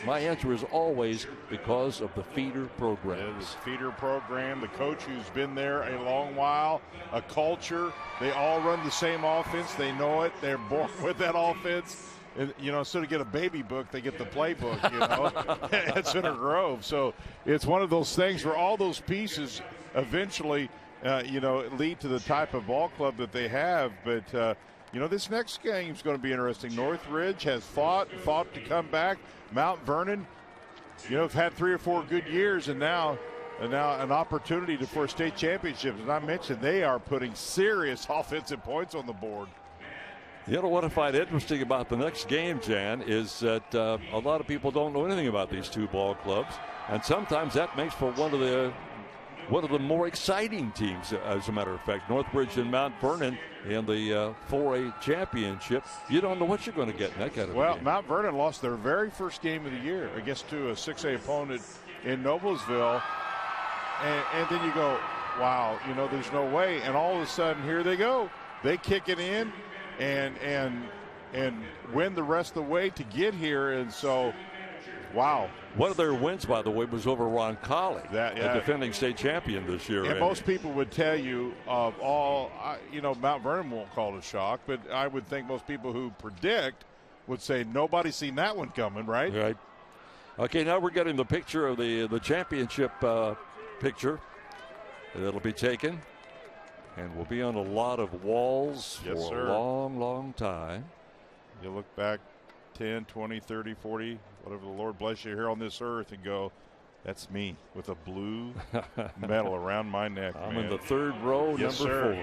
my answer is always because of the feeder program. The feeder program, the coach who's been there a long while, a culture. They all run the same offense. They know it. They're born with that offense. You know, instead of get a baby book, they get the playbook, you know, at Center Grove. So it's one of those things where all those pieces eventually, lead to the type of ball club that they have. But, this next game is going to be interesting. Northridge has fought to come back. Mount Vernon, have had 3 or 4 good years, and now an opportunity for a state championship. As I mentioned, they are putting serious offensive points on the board. You know what I find interesting about the next game, Jan, is that a lot of people don't know anything about these 2 ball clubs, and sometimes that makes for one of the one of the more exciting teams, as a matter of fact. Northbridge and Mount Vernon in the 4A championship. You don't know what you're going to get in that kind of Well, game. Mount Vernon lost their very first game of the year against a 6A opponent in Noblesville. And then you go, wow, there's no way. And all of a sudden, here they go. They kick it in and win the rest of the way to get here. And so, wow. One of their wins, by the way, was over Ron Colley, the defending state champion this year. And most people would tell you of all, Mount Vernon won't call it a shock, but I would think most people who predict would say nobody's seen that one coming, right? Right. Okay, now we're getting the picture of the championship picture. It'll be taken and will be on a lot of walls for a long, long time. You look back 10, 20, 30, 40, whatever the Lord bless you here on this earth, and go, that's me with a blue medal around my neck. I'm man. in the third row, Yes, number sir.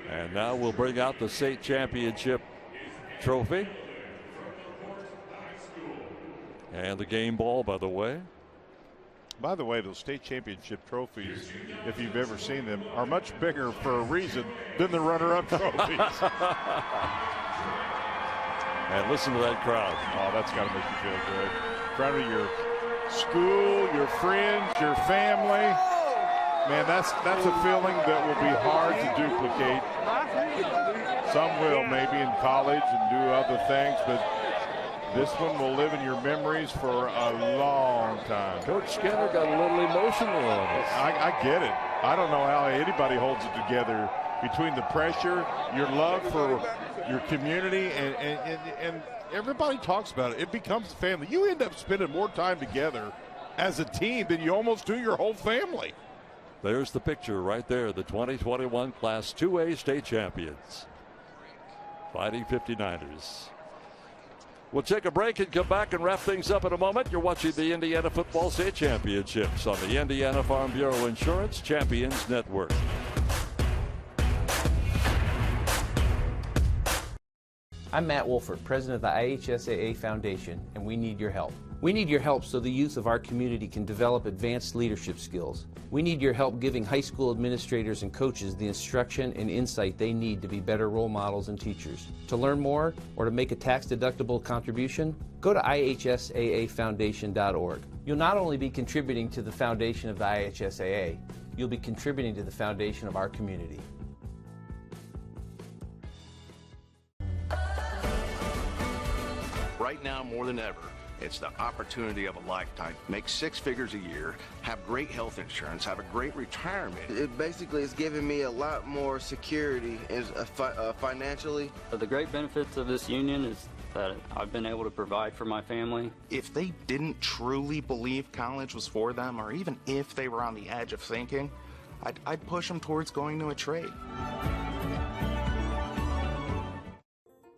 4. And now we'll bring out the state championship trophy. And the game ball, by the way. By the way, those state championship trophies, if you've ever seen them, are much bigger for a reason than the runner-up trophies. And listen to that crowd. Oh, that's got to make you feel good. In front of your school, your friends, your family. Man, that's a feeling that will be hard to duplicate. Some will maybe in college and do other things, but this one will live in your memories for a long time. Coach Skinner got a little emotional on us. I get it. I don't know how anybody holds it together between the pressure, your love for your community, and everybody talks about it. It becomes family. You end up spending more time together as a team than you almost do your whole family. There's the picture right there. The 2021 Class 2A state champions. Fighting 59ers. We'll take a break and come back and wrap things up in a moment. You're watching the Indiana Football State Championships on the Indiana Farm Bureau Insurance Champions Network. I'm Matt Wolford, president of the IHSAA Foundation, and we need your help. We need your help so the youth of our community can develop advanced leadership skills. We need your help giving high school administrators and coaches the instruction and insight they need to be better role models and teachers. To learn more or to make a tax-deductible contribution, go to ihsaafoundation.org. You'll not only be contributing to the foundation of the IHSAA, you'll be contributing to the foundation of our community. Right now, more than ever, it's the opportunity of a lifetime. Make 6 figures a year, have great health insurance, have a great retirement. It basically is giving me a lot more security financially. The great benefits of this union is that I've been able to provide for my family. If they didn't truly believe college was for them, or even if they were on the edge of thinking, I'd push them towards going to a trade.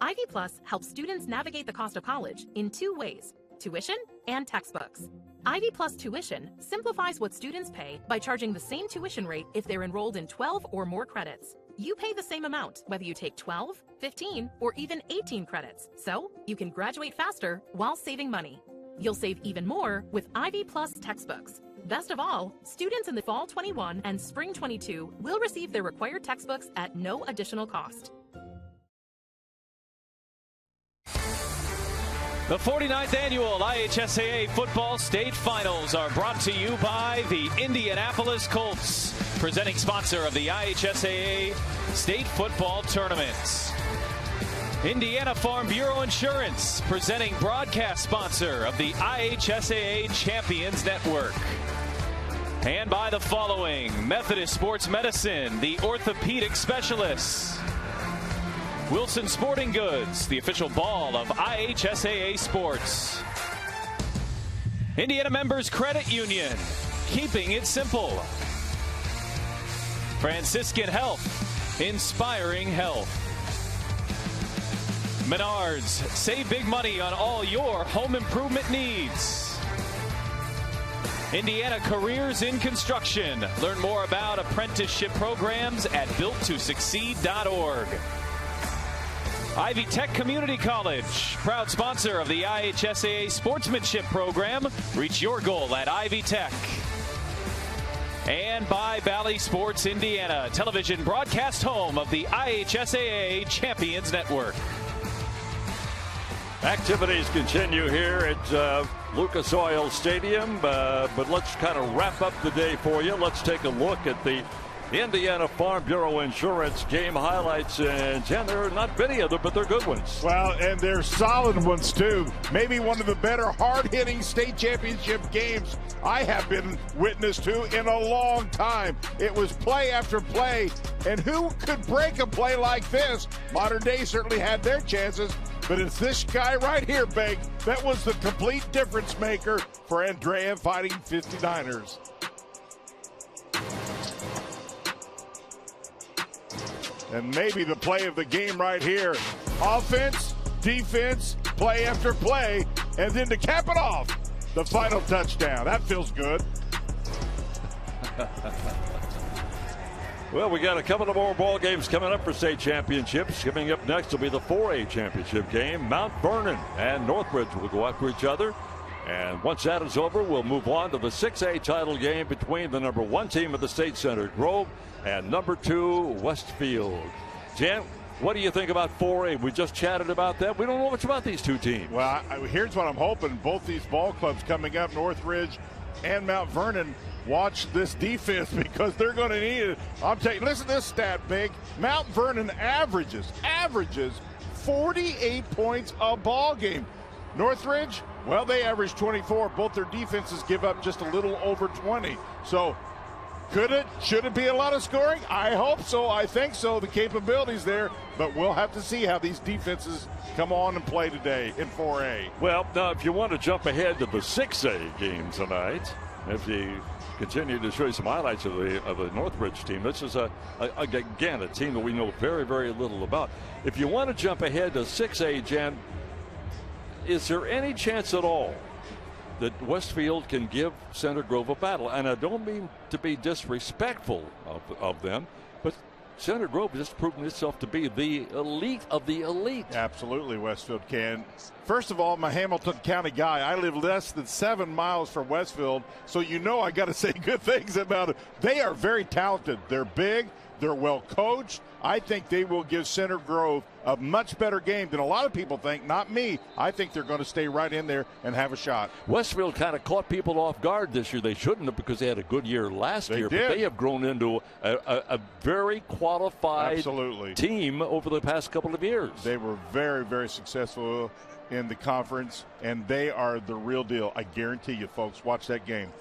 Ivy Plus helps students navigate the cost of college in 2 ways: tuition and textbooks. Ivy Plus Tuition simplifies what students pay by charging the same tuition rate if they're enrolled in 12 or more credits. You pay the same amount whether you take 12, 15, or even 18 credits, so you can graduate faster while saving money. You'll save even more with Ivy Plus textbooks. Best of all, students in the fall 21 and spring 22 will receive their required textbooks at no additional cost. The 49th annual IHSAA Football State Finals are brought to you by the Indianapolis Colts, presenting sponsor of the IHSAA State Football Tournament. Indiana Farm Bureau Insurance, presenting broadcast sponsor of the IHSAA Champions Network. And by the following: Methodist Sports Medicine, the orthopedic specialists. Wilson Sporting Goods, the official ball of IHSAA Sports. Indiana Members Credit Union, keeping it simple. Franciscan Health, inspiring health. Menards, save big money on all your home improvement needs. Indiana Careers in Construction. Learn more about apprenticeship programs at builttosucceed.org. Ivy Tech Community College, proud sponsor of the IHSAA Sportsmanship Program. Reach your goal at Ivy Tech. And by Valley Sports Indiana, television broadcast home of the IHSAA Champions Network. Activities continue here at Lucas Oil Stadium, but let's kind of wrap up the day for you. Let's take a look at the Indiana Farm Bureau Insurance game highlights, and they're not many of them, but they're good ones. Well, and they're solid ones too. Maybe one of the better hard-hitting state championship games I have been witness to in a long time. It was play after play, and who could break a play like this? Mater Dei certainly had their chances, but it's this guy right here, Big, that was the complete difference maker for Andrean fighting 59ers. And maybe the play of the game right here. Offense, defense, play after play, and then to cap it off, the final touchdown. That feels good. Well, we got a couple of more ball games coming up for state championships. Coming up next will be the 4A championship game. Mount Vernon and Northridge will go after each other. And once that is over, we'll move on to the 6A title game between the number 1 team of the state center, Grove, and number 2, Westfield. Jan, what do you think about 4A? We just chatted about that. We don't know much about these two teams. Well, here's what I'm hoping. Both these ball clubs coming up, Northridge and Mount Vernon, watch this defense because they're going to need it. I'm telling you, listen to this stat, Big. Mount Vernon averages 48 points a ball game. Northridge, well, they average 24. Both their defenses give up just a little over 20. So should it be a lot of scoring? I hope so. I think so. The capability's there, but we'll have to see how these defenses come on and play today in 4A. Well, now, if you want to jump ahead to the 6A game tonight, if you continue to show you some highlights of the Northridge team, this is again a team that we know very, very little about. If you want to jump ahead to 6A, Jan, is there any chance at all that Westfield can give Center Grove a battle? And I don't mean to be disrespectful of them, but Center Grove has just proven itself to be the elite of the elite. Absolutely, Westfield can. First of all, I'm a Hamilton County guy. I live less than 7 miles from Westfield, so you know I got to say good things about it. They are very talented. They're big. They're well coached. I think they will give Center Grove a much better game than a lot of people think. Not me. I think they're going to stay right in there and have a shot. Westfield kind of caught people off guard this year. They shouldn't have, because they had a good year last year. Did. But they have grown into a very qualified team over the past couple of years. They were very, very successful in the conference, and they are the real deal. I guarantee you, folks. Watch that game.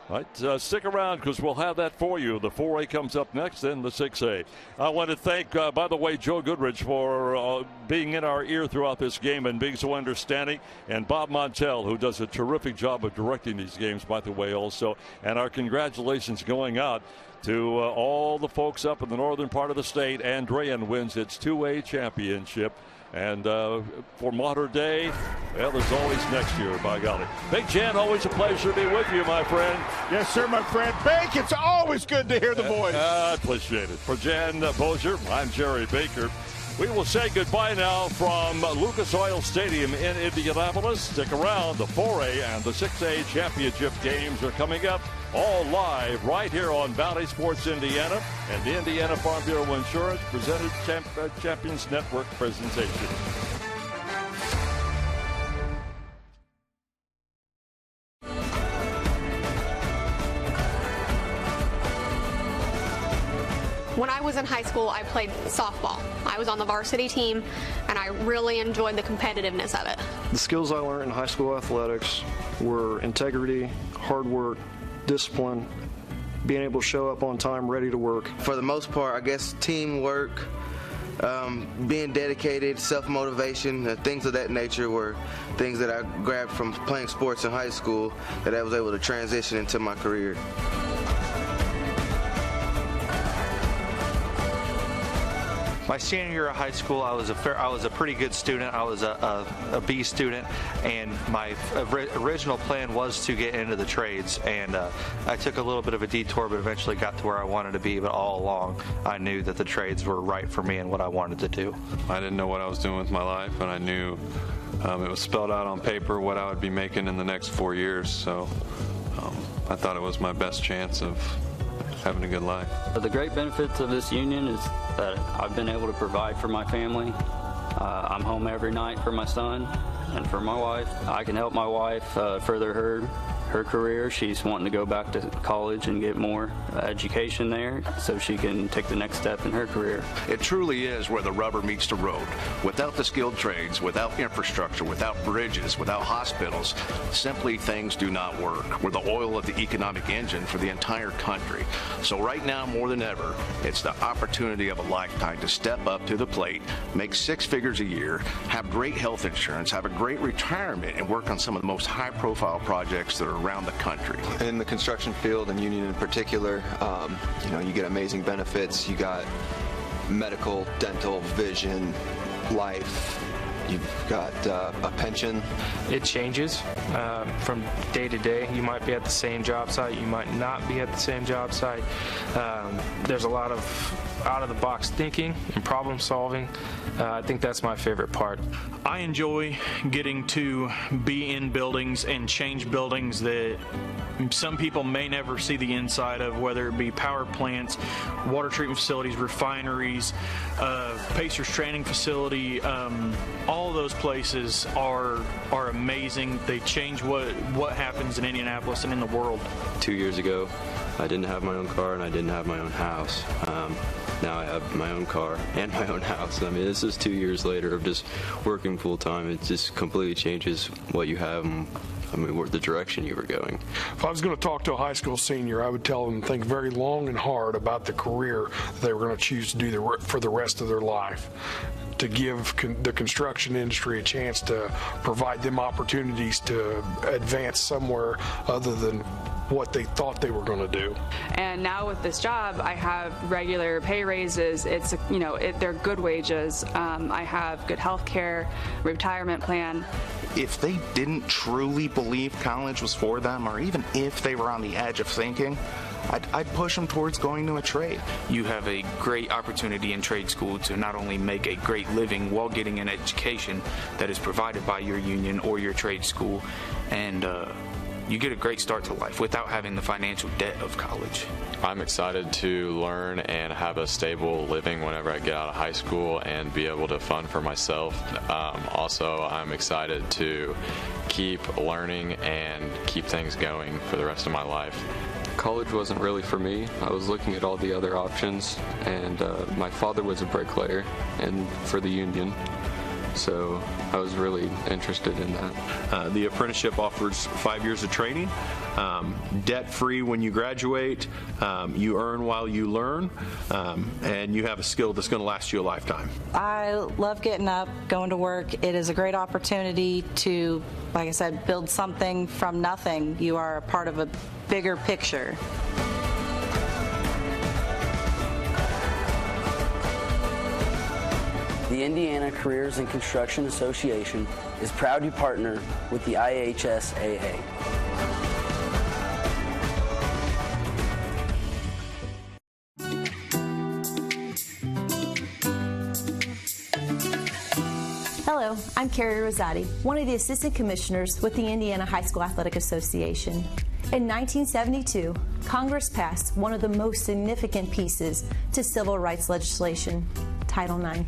All right, stick around because we'll have that for you. The 4A comes up next, then the 6A. I want to thank, by the way, Joe Goodrich for being in our ear throughout this game and being so understanding, and Bob Montel, who does a terrific job of directing these games, by the way, also. And our congratulations going out to all the folks up in the northern part of the state. Andrean wins its 2A championship. And for Mater Dei, well, there's always next year, by golly. Big Jan, always a pleasure to be with you, my friend. Yes, sir, my friend. Bank, it's always good to hear the voice. I appreciate it. For Jan Bozier, I'm Jerry Baker. We will say goodbye now from Lucas Oil Stadium in Indianapolis. Stick around. The 4A and the 6A championship games are coming up, all live right here on Valley Sports Indiana and the Indiana Farm Bureau Insurance presented Champions Network presentation. When I was in high school, I played softball. I was on the varsity team, and I really enjoyed the competitiveness of it. The skills I learned in high school athletics were integrity, hard work, discipline, being able to show up on time, ready to work. For the most part, I guess teamwork, being dedicated, self-motivation, things of that nature were things that I grabbed from playing sports in high school that I was able to transition into my career. My senior year of high school, I was a pretty good student. I was a B student, and my original plan was to get into the trades. And I took a little bit of a detour, but eventually got to where I wanted to be. But all along, I knew that the trades were right for me and what I wanted to do. I didn't know what I was doing with my life, and I knew it was spelled out on paper what I would be making in the next 4 years. So I thought it was my best chance of having a good life. The great benefits of this union is that I've been able to provide for my family. I'm home every night for my son and for my wife. I can help my wife further her career. She's wanting to go back to college and get more education there so she can take the next step in her career. It truly is where the rubber meets the road. Without the skilled trades, without infrastructure, without bridges, without hospitals, simply things do not work. We're the oil of the economic engine for the entire country. So right now, more than ever, it's the opportunity of a lifetime to step up to the plate, make 6 figures a year, have great health insurance, have a great retirement, and work on some of the most high-profile projects that are around the country. In the construction field and union in particular, you get amazing benefits. You got medical, dental, vision, life. You've got a pension. It changes from day to day. You might be at the same job site. You might not be at the same job site. There's a lot of out-of-the-box thinking and problem solving. I think that's my favorite part. I enjoy getting to be in buildings and change buildings that some people may never see the inside of, whether it be power plants, water treatment facilities, refineries, Pacers training facility. All of those places are amazing. They change what happens in Indianapolis and in the world. 2 years ago, I didn't have my own car and I didn't have my own house. Now I have my own car and my own house. I mean, this is 2 years later of just working full time. It just completely changes what you have and the direction you were going. If I was going to talk to a high school senior, I would tell them to think very long and hard about the career they were going to choose to do for the rest of their life. To give the construction industry a chance to provide them opportunities to advance somewhere other than what they thought they were going to do. And now with this job, I have regular pay raises. They're good wages. I have good health care, retirement plan. If they didn't truly believe college was for them, or even if they were on the edge of thinking, I'd push them towards going to a trade. You have a great opportunity in trade school to not only make a great living while getting an education that is provided by your union or your trade school, and you get a great start to life without having the financial debt of college. I'm excited to learn and have a stable living whenever I get out of high school and be able to fund for myself. Also, I'm excited to keep learning and keep things going for the rest of my life. College wasn't really for me. I was looking at all the other options, and my father was a bricklayer and for the union. So I was really interested in that. The apprenticeship offers 5 years of training, debt-free when you graduate, you earn while you learn, and you have a skill that's going to last you a lifetime. I love getting up, going to work. It is a great opportunity to, like I said, build something from nothing. You are a part of a bigger picture. The Indiana Careers in Construction Association is proud to partner with the IHSAA. Hello, I'm Carrie Rosati, one of the assistant commissioners with the Indiana High School Athletic Association. In 1972, Congress passed one of the most significant pieces to civil rights legislation, Title IX.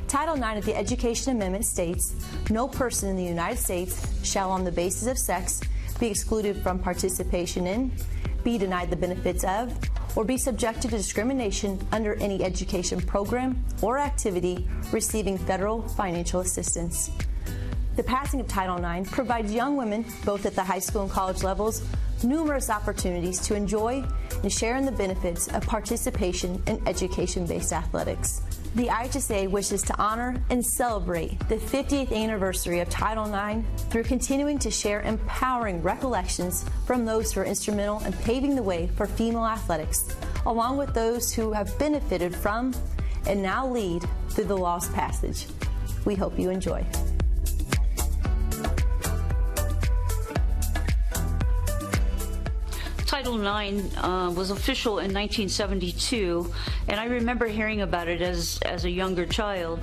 Title IX of the Education Amendment states, no person in the United States shall on the basis of sex be excluded from participation in, be denied the benefits of, or be subjected to discrimination under any education program or activity receiving federal financial assistance. The passing of Title IX provides young women, both at the high school and college levels, numerous opportunities to enjoy and share in the benefits of participation in education-based athletics. The IHSA wishes to honor and celebrate the 50th anniversary of Title IX through continuing to share empowering recollections from those who are instrumental in paving the way for female athletics, along with those who have benefited from and now lead through the law's passage. We hope you enjoy. Title Title IX was official in 1972, and I remember hearing about it as a younger child,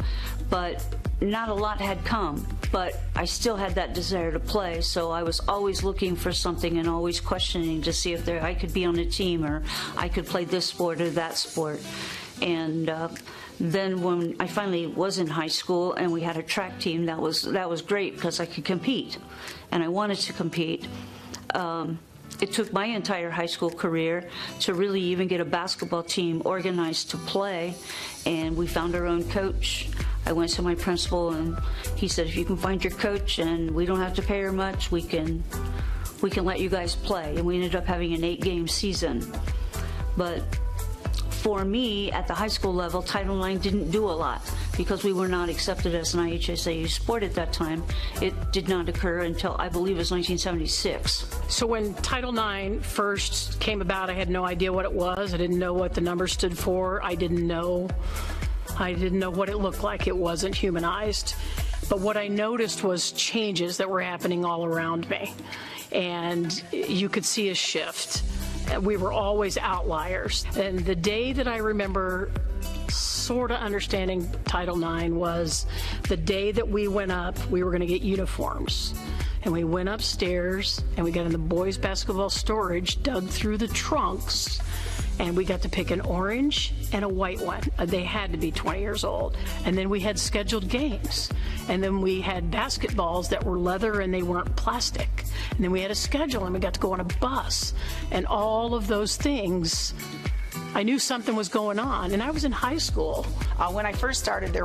but not a lot had come. But I still had that desire to play, so I was always looking for something and always questioning to see if I could be on a team or I could play this sport or that sport. And then when I finally was in high school and we had a track team, that was great because I could compete, and I wanted to compete. It took my entire high school career to really even get a basketball team organized to play, and we found our own coach. I went to my principal, and he said, if you can find your coach and we don't have to pay her much, we can let you guys play. And we ended up having an 8-game season. But for me, at the high school level, Title IX didn't do a lot because we were not accepted as an IHSAA sport at that time. It did not occur until, I believe, it was 1976. So when Title IX first came about, I had no idea what it was. I didn't know what the number stood for. I didn't know what it looked like. It wasn't humanized. But what I noticed was changes that were happening all around me. And you could see a shift. We were always outliers. And the day that I remember sort of understanding Title IX was the day that we went up, we were going to get uniforms. And we went upstairs and we got in the boys' basketball storage, dug through the trunks, and we got to pick an orange and a white one. They had to be 20 years old. And then we had scheduled games. And then we had basketballs that were leather and they weren't plastic. And then we had a schedule and we got to go on a bus. And all of those things, I knew something was going on, and I was in high school. When I first started,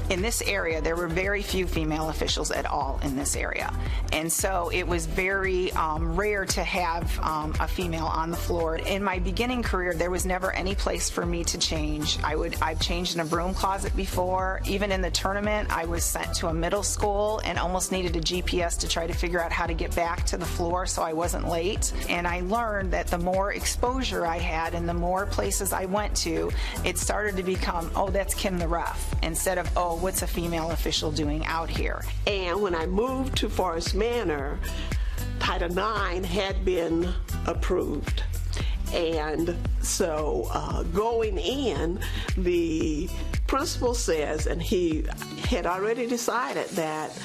in this area, there were very few female officials at all in this area. And so it was very rare to have a female on the floor. In my beginning career, there was never any place for me to change. I've changed in a broom closet before. Even in the tournament, I was sent to a middle school and almost needed a GPS to try to figure out how to get back to the floor so I wasn't late. And I learned that the more exposure I had and the more places I went to, it started to become, oh, that's Kim the ref, instead of, oh, what's a female official doing out here? And when I moved to Forest Manor, Title IX had been approved. And so going in, the principal says, and he had already decided that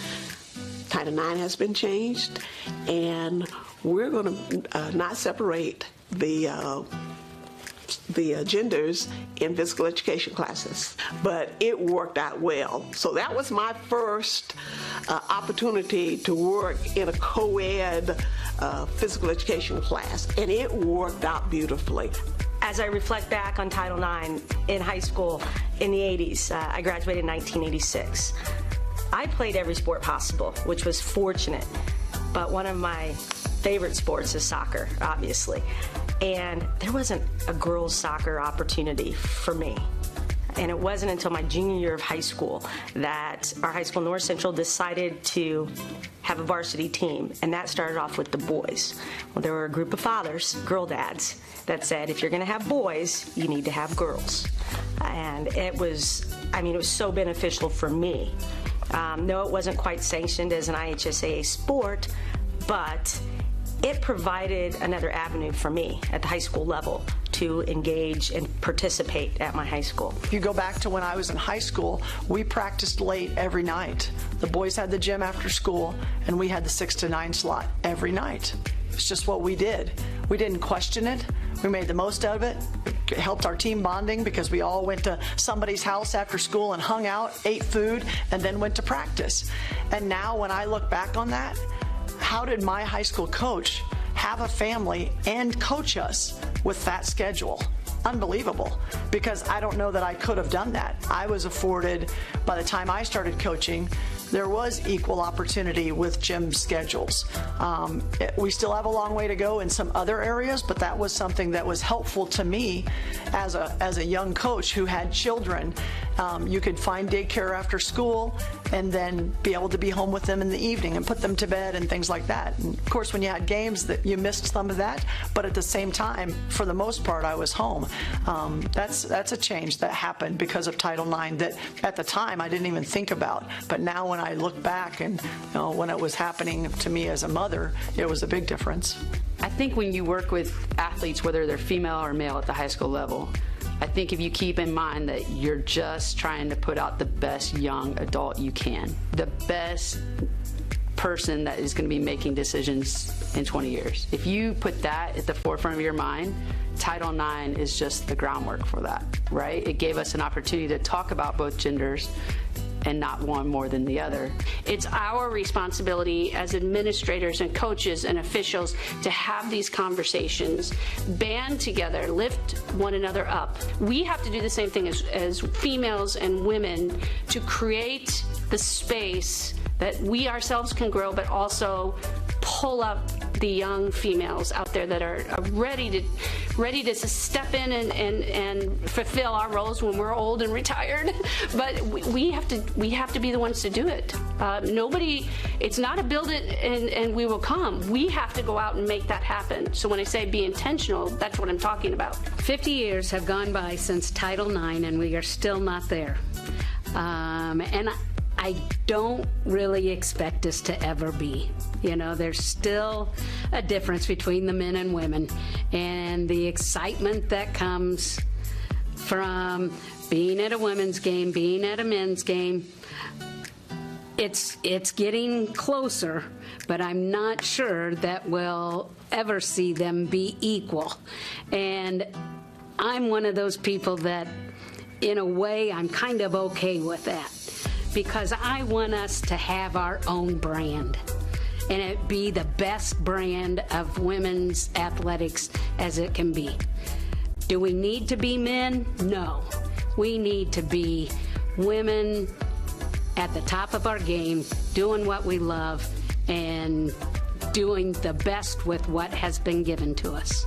Title IX has been changed, and we're going to not separate the genders in physical education classes, but it worked out well. So that was my first opportunity to work in a co-ed physical education class, and it worked out beautifully. As I reflect back on Title IX in high school in the 80s, I graduated in 1986. I played every sport possible, which was fortunate, but one of my favorite sports is soccer, obviously. And there wasn't a girls' soccer opportunity for me. And it wasn't until my junior year of high school that our high school, North Central, decided to have a varsity team. And that started off with the boys. Well, there were a group of fathers, girl dads, that said, if you're going to have boys, you need to have girls. And it was so beneficial for me. No, it wasn't quite sanctioned as an IHSAA sport, but it provided another avenue for me at the high school level to engage and participate at my high school. If you go back to when I was in high school, we practiced late every night. The boys had the gym after school, and we had the 6 to 9 slot every night. It's just what we did. We didn't question it. We made the most of it. It helped our team bonding because we all went to somebody's house after school and hung out, ate food, and then went to practice. And now when I look back on that, how did my high school coach have a family and coach us with that schedule? Unbelievable, because I don't know that I could have done that. I was afforded, by the time I started coaching, there was equal opportunity with gym schedules. We still have a long way to go in some other areas, but that was something that was helpful to me as a young coach who had children. You could find daycare after school and then be able to be home with them in the evening and put them to bed and things like that. And of course, when you had games, that you missed some of that, but at the same time, for the most part, I was home. That's a change that happened because of Title IX that at the time I didn't even think about. But now when I look back and when it was happening to me as a mother, it was a big difference. I think when you work with athletes, whether they're female or male at the high school level, I think if you keep in mind that you're just trying to put out the best young adult you can, the best person that is going to be making decisions in 20 years. If you put that at the forefront of your mind, Title IX is just the groundwork for that, right? It gave us an opportunity to talk about both genders and not one more than the other. It's our responsibility as administrators and coaches and officials to have these conversations, band together, lift one another up. We have to do the same thing as females and women to create the space that we ourselves can grow, but also pull up the young females out there that are ready to step in and fulfill our roles when we're old and retired. But we have to be the ones to do it. It's not a build it and we will come. We have to go out and make that happen. So when I say be intentional, that's what I'm talking about. 50 years have gone by since Title IX, and we are still not there. And I don't really expect us to ever be. You know, there's still a difference between the men and women, and the excitement that comes from being at a women's game, being at a men's game, it's getting closer, but I'm not sure that we'll ever see them be equal. And I'm one of those people that, in a way, I'm kind of okay with that, because I want us to have our own brand, and it be the best brand of women's athletics as it can be. Do we need to be men? No. We need to be women at the top of our game, doing what we love and doing the best with what has been given to us.